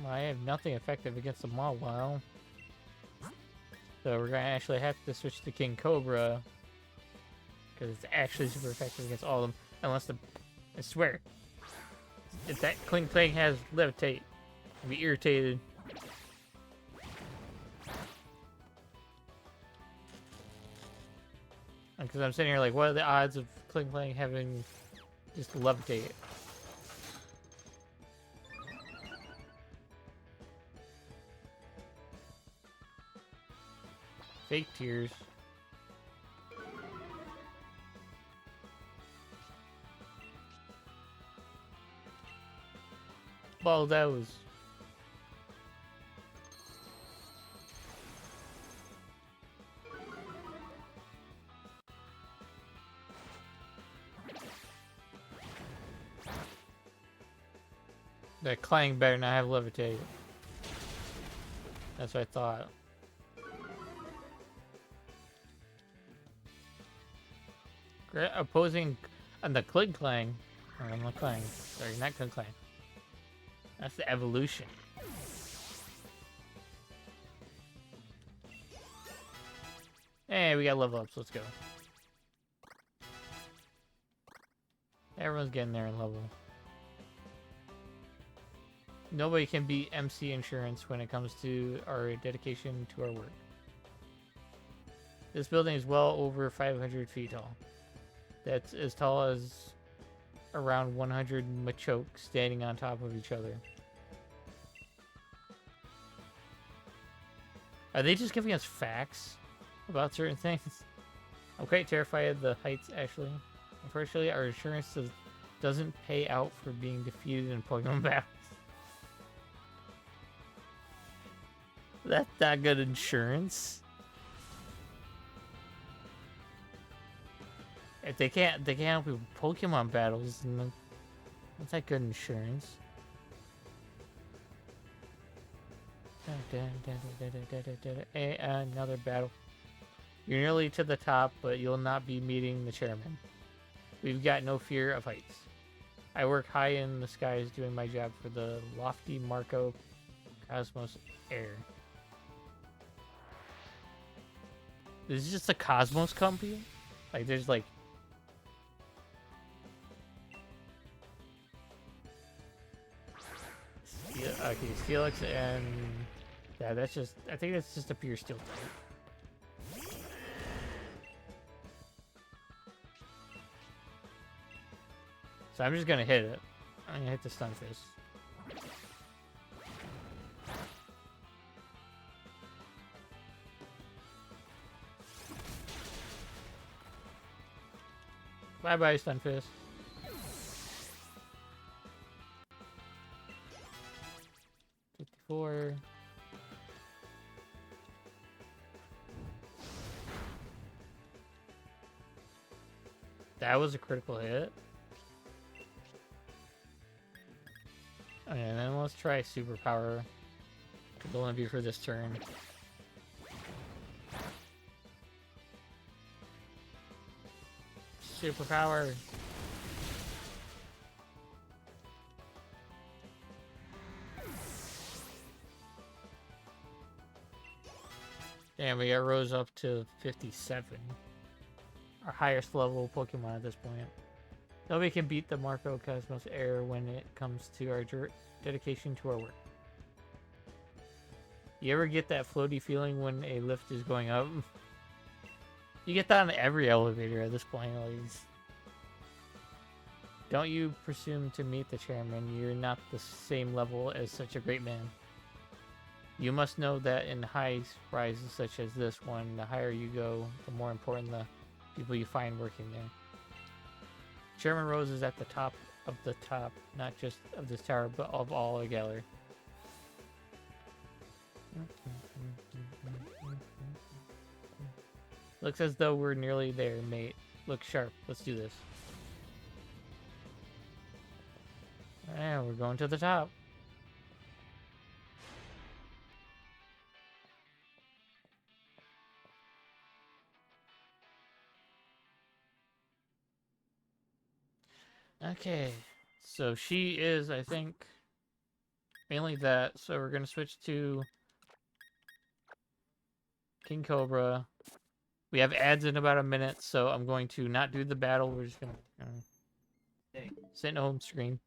I have nothing effective against the Mawile. So we're gonna actually have to switch to King Cobra, because it's actually super effective against all of them. Unless I swear, if that Klinklang has Levitate, I'll be irritated. Because I'm sitting here like, what are the odds of Klinklang having just Levitate? Fake tears. Baldos. That Clang better not have Levitate. That's what I thought. Opposing on the Klinklang. Or on the Clang. Sorry, not Klinklang. That's the evolution. Hey, we got level ups. Let's go. Everyone's getting there in level. Nobody can beat MC Insurance when it comes to our dedication to our work. This building is well over 500 feet tall. That's as tall as around 100 Machoke standing on top of each other. Are they just giving us facts about certain things? I'm quite terrified of the heights, actually. Unfortunately, our insurance doesn't pay out for being defeated in Pokemon battles. That's not good insurance. If they can't help you with Pokemon battles, then that's not good insurance. Another battle. You're nearly to the top, but you'll not be meeting the chairman. We've got no fear of heights. I work high in the skies doing my job for the lofty Marco Cosmos Air. Is this just a Cosmos company? Like, there's like... Okay, Steelix and... Yeah, that's just... I think that's just a pure steel type. So I'm just gonna hit it. I'm gonna hit the Stunfisk. Bye-bye, Stunfisk. $54. That was a critical hit. Okay, and then let's try Superpower. It'll only be for this turn. Superpower. Damn, we got Rose up to 57. Our highest level Pokemon at this point. Nobody can beat the Marco Cosmos Air when it comes to our dedication to our work. You ever get that floaty feeling when a lift is going up? You get that on every elevator at this point, at least. Don't you presume to meet the chairman. You're not the same level as such a great man. You must know that in high rises such as this one, the higher you go, the more important the people you find working there. Chairman Rose is at the top of the top, not just of this tower, but of all the gallery. Looks as though we're nearly there, mate. Look sharp. Let's do this. And we're going to the top. Okay, so she is, I think, mainly that. So we're going to switch to King Cobra. We have ads in about a minute, so I'm going to not do the battle. We're just going to sit in home screen.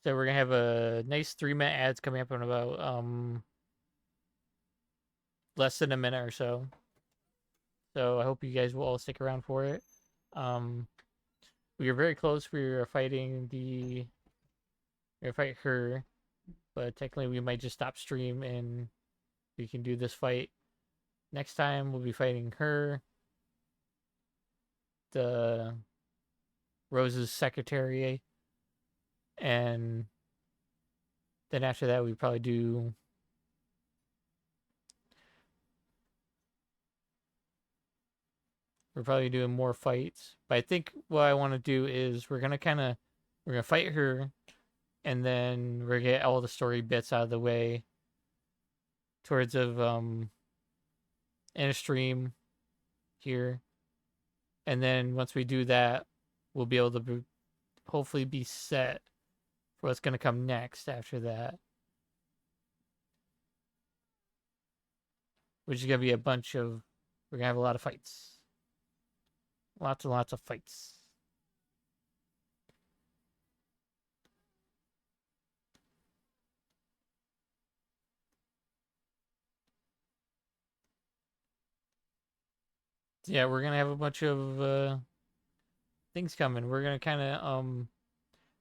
So we're going to have a nice 3-minute ads coming up in about less than a minute or so. So I hope you guys will all stick around for it. We are very close. We are fighting we're gonna fight her, but technically we might just stop stream and we can do this fight. Next time we'll be fighting her, the Rose's secretary, and then after that we probably do we're probably doing more fights. But I think what I want to do is we're gonna fight her, and then we're gonna get all the story bits out of the way towards in a stream here. And then once we do that, we'll be able to hopefully be set for what's gonna come next after that. Which is gonna be we're gonna have a lot of fights. Lots and lots of fights. Yeah, we're gonna have a bunch of things coming. We're gonna kind of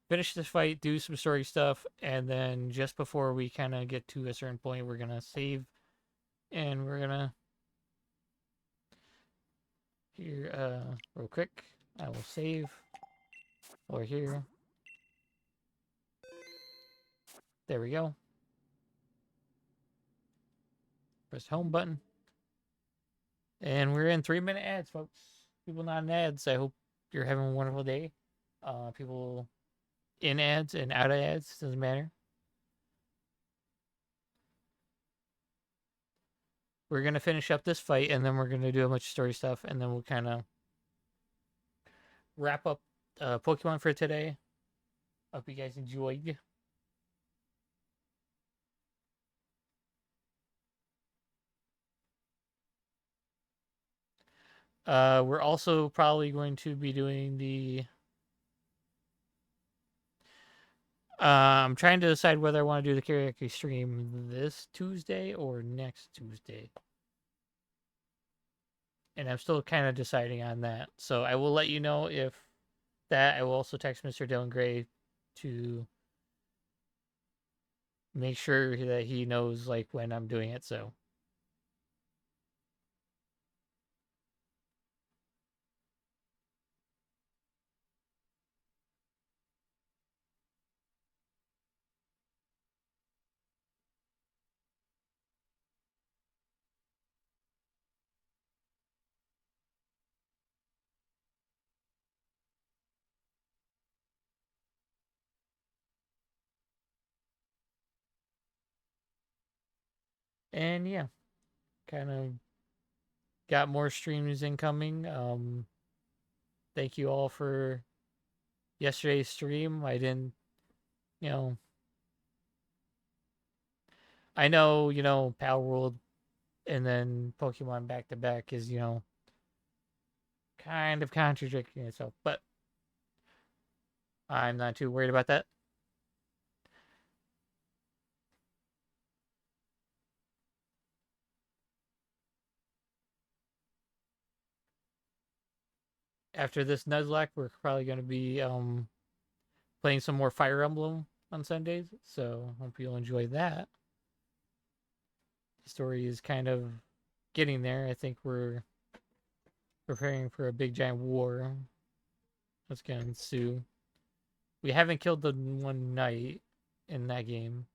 finish this fight, do some story stuff, and then just before we kind of get to a certain point, we're gonna save And we're gonna here real quick. I will save or here. There we go. Press home button. And we're in 3-minute ads, folks. People not in ads. I hope you're having a wonderful day. People in ads and out of ads, doesn't matter. We're gonna finish up this fight, and then we're gonna do a bunch of story stuff, and then we'll kind of wrap up Pokemon for today. Hope you guys enjoyed. We're also probably going to be doing the. I'm trying to decide whether I want to do the karaoke stream this Tuesday or next Tuesday. And I'm still kind of deciding on that. So I will let you know if that. I will also text Mr. Dylan Gray to make sure that he knows like when I'm doing it. So. And yeah, kind of got more streams incoming. Thank you all for yesterday's stream. I didn't, you know, I know, Power World and then Pokemon back to back is, kind of contradicting itself, but I'm not too worried about that. After this Nuzlocke, we're probably going to be playing some more Fire Emblem on Sundays, so hope you'll enjoy that. The story is kind of getting there. I think we're preparing for a big giant war that's going to ensue. We haven't killed the one knight in that game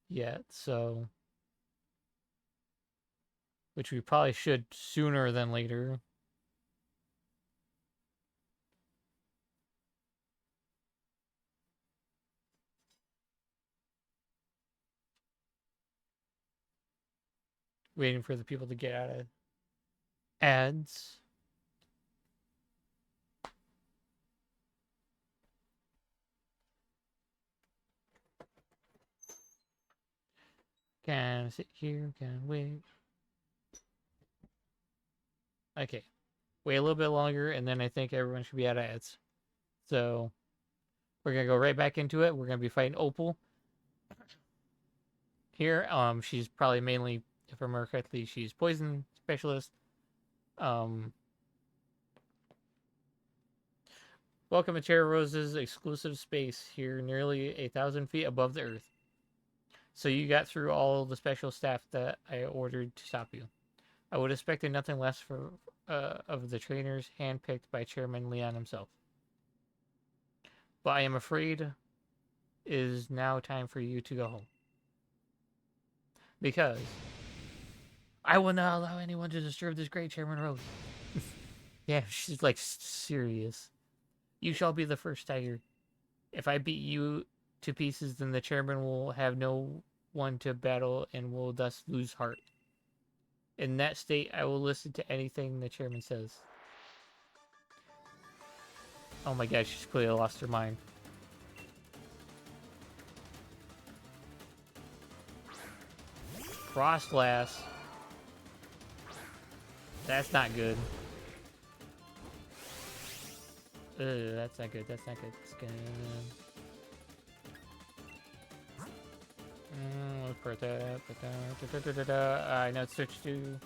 yet, so which we probably should sooner than later. Waiting for the people to get out of ads. Can I sit here? Can I wait? Okay. Wait a little bit longer, and then I think everyone should be out of ads. So, we're going to go right back into it. We're going to be fighting Opal. Here, she's probably mainly, if I remember correctly, she's poison specialist. Welcome to Terra Rose's exclusive space here, nearly 1,000 feet above the earth. So you got through all the special staff that I ordered to stop you. I would have expected nothing less of the trainers handpicked by Chairman Leon himself. But I am afraid it is now time for you to go home. Because I will not allow anyone to disturb this great Chairman Rose. Yeah, she's like serious. You shall be the first tiger. If I beat you to pieces, then the chairman will have no one to battle and will thus lose heart. In that state, I will listen to anything the chairman says. Oh my god, she's clearly lost her mind. Frost Glass. That's not good. That's not good. That's not good. It's gonna... Let's put that. I know it's switched to...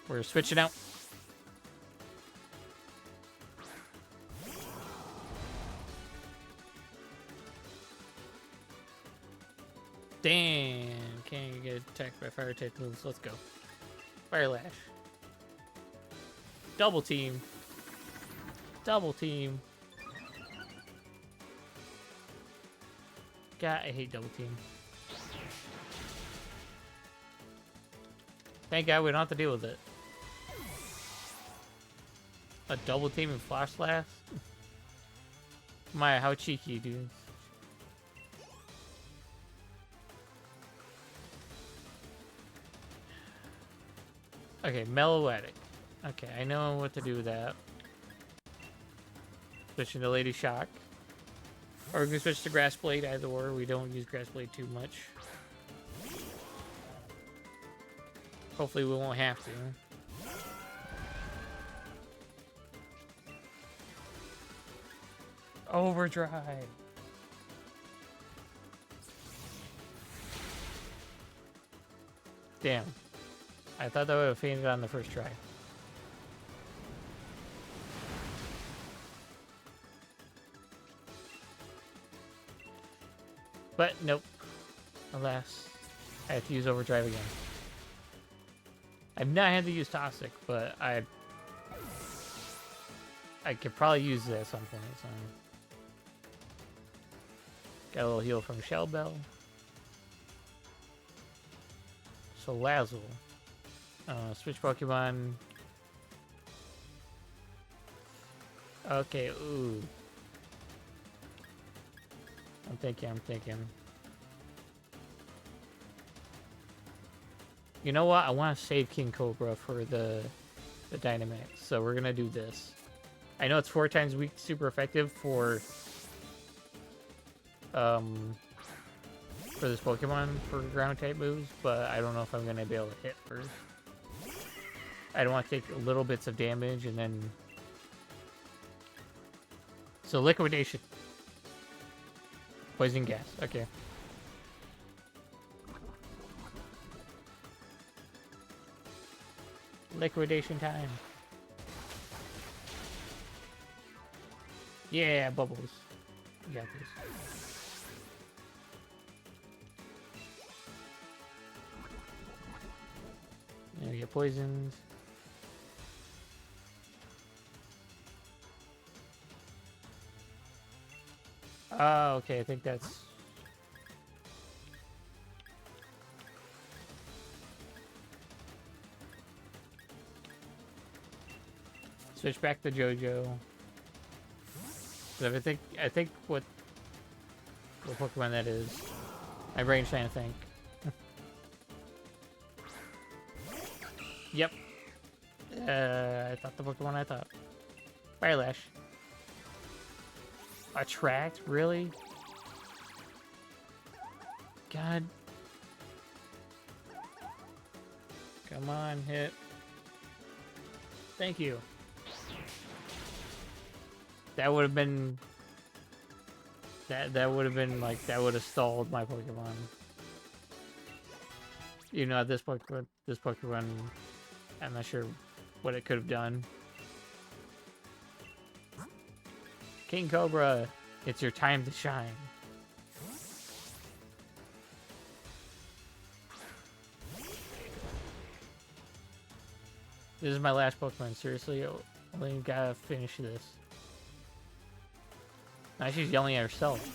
We're switching out. Damn. can't get attacked by fire type moves. Let's go. Fire Lash. Double team. Double team. God, I hate double team. Thank God we don't have to deal with it. A double team and Flash Slash? My, how cheeky, dude. Okay, Mellowetic. Okay, I know what to do with that. Switch into Lady Shock. Or we can switch to Grass Blade, either or. We don't use Grass Blade too much. Hopefully we won't have to. Overdrive. Damn. I thought that would have fainted on the first try. But nope. Alas, I have to use Overdrive again. I've not had to use Toxic, but I could probably use it at some point. So. Got a little heal from Shell Bell. So Lazzle. Switch Pokemon. Okay, ooh. I'm thinking. You know what? I want to save King Cobra for the Dynamax, so we're gonna do this. I know it's 4 times weak, super effective for this Pokemon for ground type moves, but I don't know if I'm gonna be able to hit first. I don't want to take little bits of damage and then. So Liquidation. Poison gas. Okay. Liquidation time. Yeah, Bubbles. You got this. There we get poisoned. Oh, okay, I think that's... Switch back to JoJo. I think what Pokemon that is. My brain's trying to think. Yep. I thought the Pokemon I thought. Fire Lash. Attract? Really? God. Come on, hit. Thank you. That would have been... That would have been, like, that would have stalled my Pokemon. You know, this Pokemon, I'm not sure what it could have done. King Cobra, it's your time to shine. This is my last Pokemon, seriously. I only gotta finish this. Now she's yelling at herself.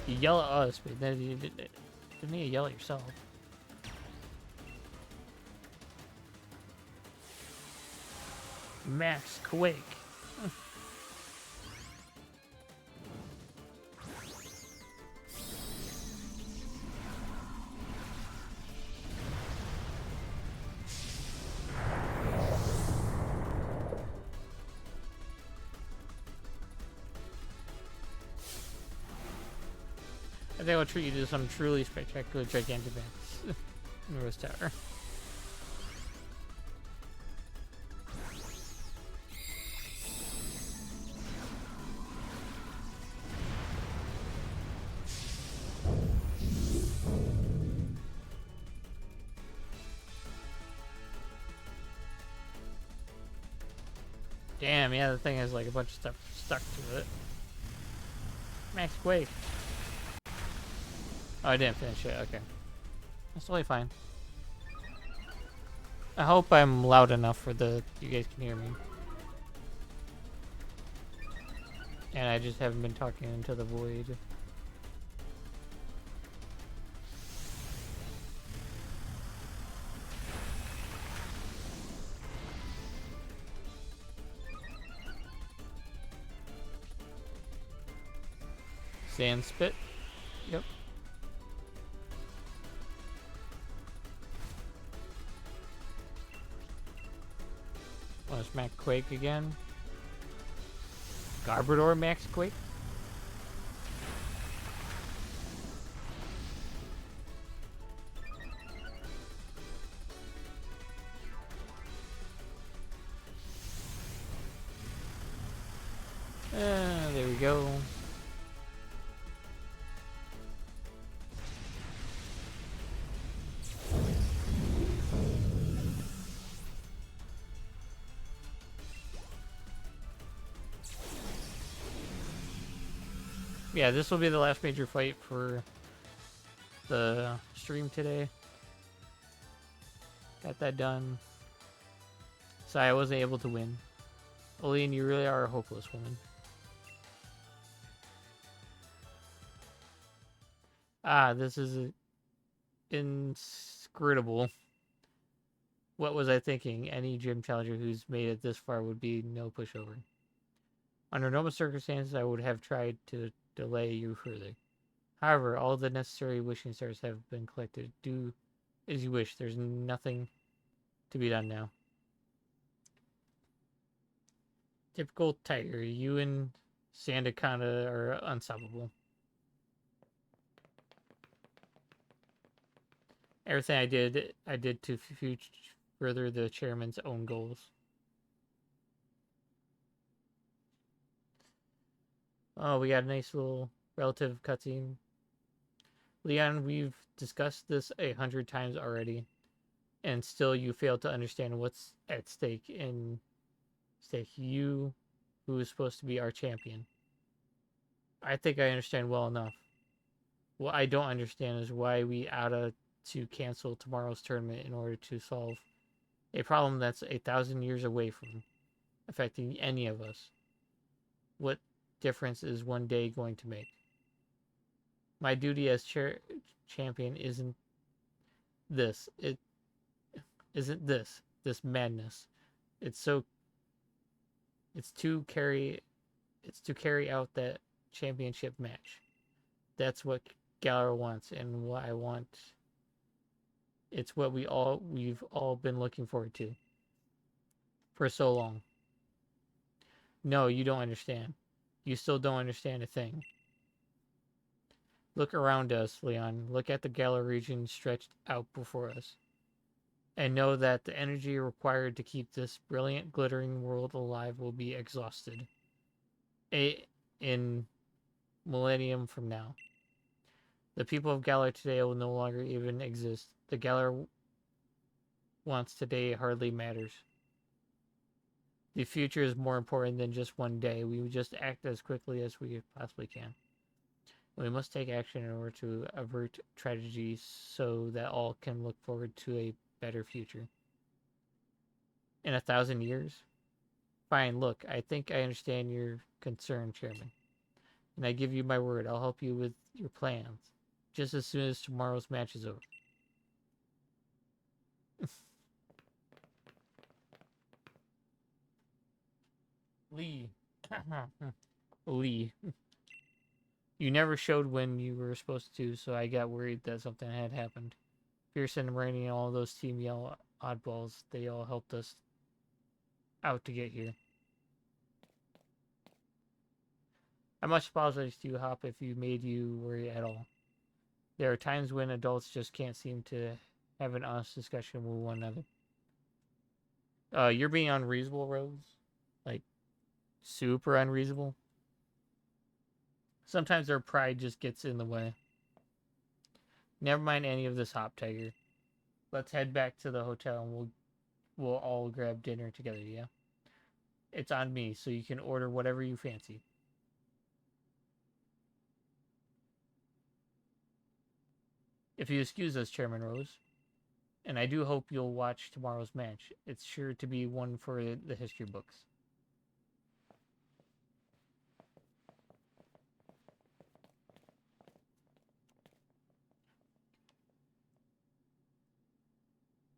You yell at us, but then you didn't need to yell at yourself. Max Quake. I think I'll treat you to some truly spectacular Gigantamax in the Rose Tower. Damn, yeah, the thing has like a bunch of stuff stuck to it. Max Quake. Oh, I didn't finish it, okay. That's totally fine. I hope I'm loud enough for you guys can hear me. And I just haven't been talking into the void. Sand spit. Yep. Want to smack Quake again? Garbodor Max Quake? There we go. Yeah, this will be the last major fight for the stream today. Got that done. So I wasn't able to win. Olean, you really are a hopeless woman. Ah, this is inscrutable. What was I thinking? Any gym challenger who's made it this far would be no pushover. Under normal circumstances, I would have tried to delay you further. However, all the necessary wishing stars have been collected. Do as you wish. There's nothing to be done now. Typical Tiger. You and Sandaconda are unstoppable. Everything I did to further the chairman's own goals. Oh, we got a nice little relative cutscene. Leon, we've discussed this 100 times already, and still you fail to understand what's at stake. You, who is supposed to be our champion. I think I understand well enough. What I don't understand is why we oughta to cancel tomorrow's tournament in order to solve a problem that's 1,000 years away from affecting any of us. What difference is one day going to make? My duty as champion isn't this. It isn't this madness. It's to carry out that championship match. That's what Galar wants and what I want. It's what we've all been looking forward to for so long. No, you don't understand. You still don't understand a thing. Look around us, Leon. Look at the Galar region stretched out before us. And know that the energy required to keep this brilliant, glittering world alive will be exhausted. In millennium from now. The people of Galar today will no longer even exist. The Galar wants today hardly matters. The future is more important than just one day. We will just act as quickly as we possibly can. We must take action in order to avert tragedy so that all can look forward to a better future. In 1,000 years? Fine, look, I think I understand your concern, Chairman. And I give you my word, I'll help you with your plans. Just as soon as tomorrow's match is over. Lee. Lee. You never showed when you were supposed to, so I got worried that something had happened. Pearson and Rainey and all those Team Yell oddballs, they all helped us out to get here. I must apologize to you, Hop, if you made you worry at all. There are times when adults just can't seem to have an honest discussion with one another. You're being unreasonable, Rose. Like, super unreasonable. Sometimes their pride just gets in the way. Never mind any of this, Hop Tiger. Let's head back to the hotel and we'll all grab dinner together, yeah? It's on me, so you can order whatever you fancy. If you excuse us, Chairman Rose, and I do hope you'll watch tomorrow's match. It's sure to be one for the history books.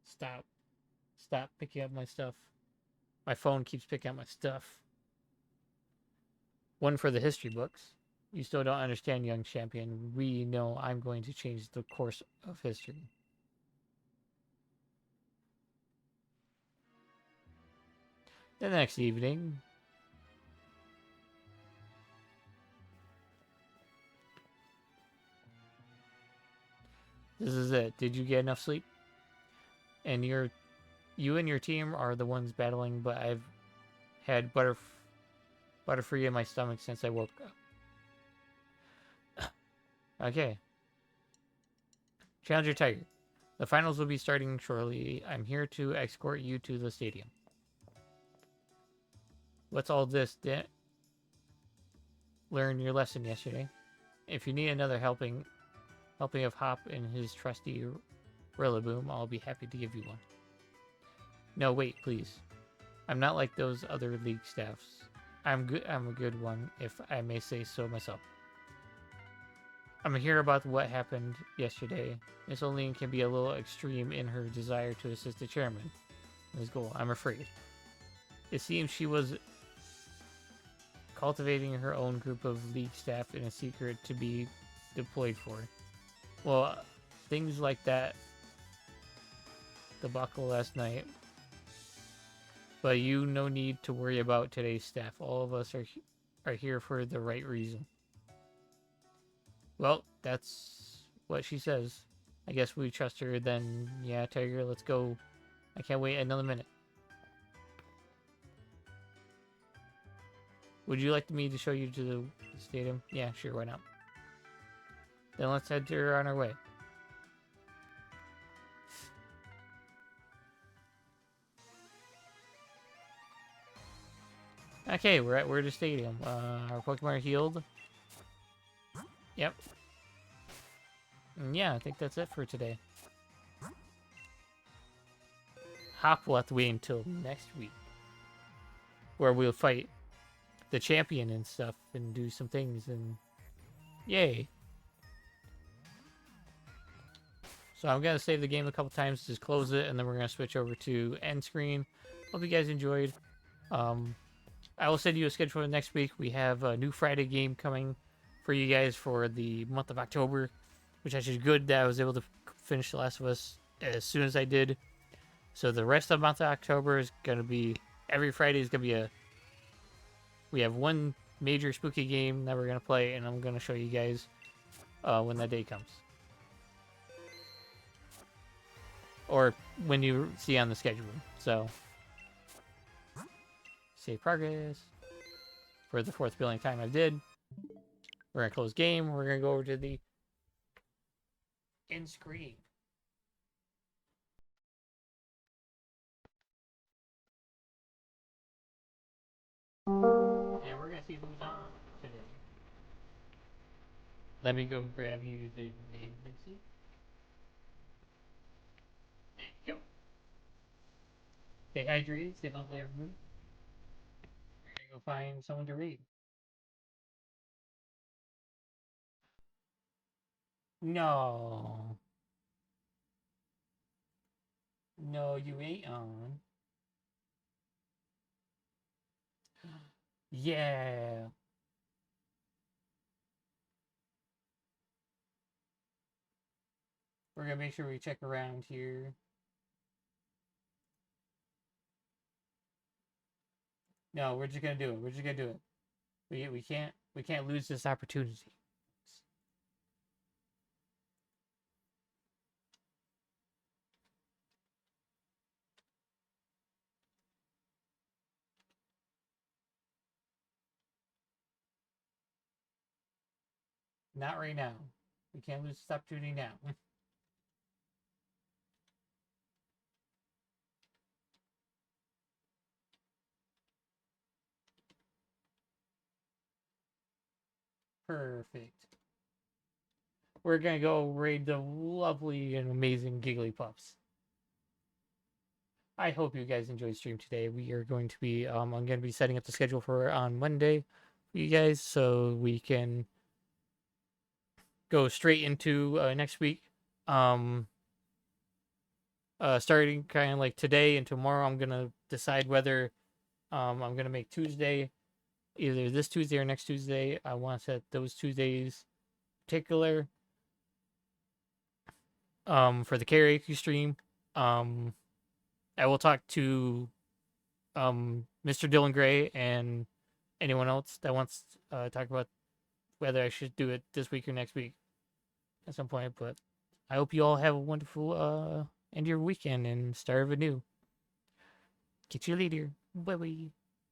Stop. Stop picking up my stuff. My phone keeps picking up my stuff. One for the history books. You still don't understand, young champion. We know I'm going to change the course of history. The next evening, this is it. Did you get enough sleep? And you and your team are the ones battling, but I've had butterfree in my stomach since I woke up. Okay. Challenger Tiger. The finals will be starting shortly. I'm here to escort you to the stadium. What's all this? Learned your lesson yesterday. If you need another helping of Hop and his trusty Rillaboom, I'll be happy to give you one. No, wait, please. I'm not like those other league staffs. I'm a good one, if I may say so myself. I'm here about what happened yesterday. Miss Olean can be a little extreme in her desire to assist the chairman in his goal, I'm afraid. It seems she was cultivating her own group of league staff in a secret to be deployed for. Well, things like that debacle last night. But no need to worry about today's staff. All of us are here for the right reason. Well, that's what she says. I guess we trust her then. Yeah, Tiger, let's go. I can't wait another minute. Would you like me to show you to the stadium? Yeah, sure, why not? Then let's head on our way. Okay, we're at the stadium. Our Pokemon are healed. Yep. And yeah, I think that's it for today. Hop will have to wait until next week, where we'll fight the champion and stuff and do some things, and yay. So I'm gonna save the game a couple times, just close it, and then we're gonna switch over to end screen. Hope you guys enjoyed. I will send you a schedule for next week. We have a new Friday game coming for you guys for the month of October, which actually is good that I was able to finish The Last of Us as soon as I did. So the rest of the month of October is gonna be every Friday is gonna be we have one major spooky game that we're gonna play, and I'm gonna show you guys when that day comes, or when you see on the schedule. So save progress for the 4th billion time I did. We're gonna close game. We're gonna go over to the end screen. And we're gonna see who's on today. Let me go grab you the name, Mixie. There you go. Stay hydrated, stay healthy, everyone. We're gonna go find someone to read. No. No, you ain't on. Yeah. We're gonna make sure we check around here. No, we're just gonna do it. We're just gonna do it. We can't lose this opportunity. Not right now. We can't lose this opportunity now. Perfect. we're gonna go raid the lovely and amazing Giggly Pups. I hope you guys enjoyed stream today. We are going to be I'm going to be setting up the schedule for on Monday for you guys so we can go straight into next week. Starting kind of like today and tomorrow, I'm gonna decide whether I'm gonna make Tuesday, either this Tuesday or next Tuesday. I want to set those Tuesdays particular for the karaoke stream. I will talk to Mr. Dylan Gray and anyone else that wants to talk about whether I should do it this week or next week at some point. But I hope you all have a wonderful end of your weekend and start of a new. Catch you later. Bye bye.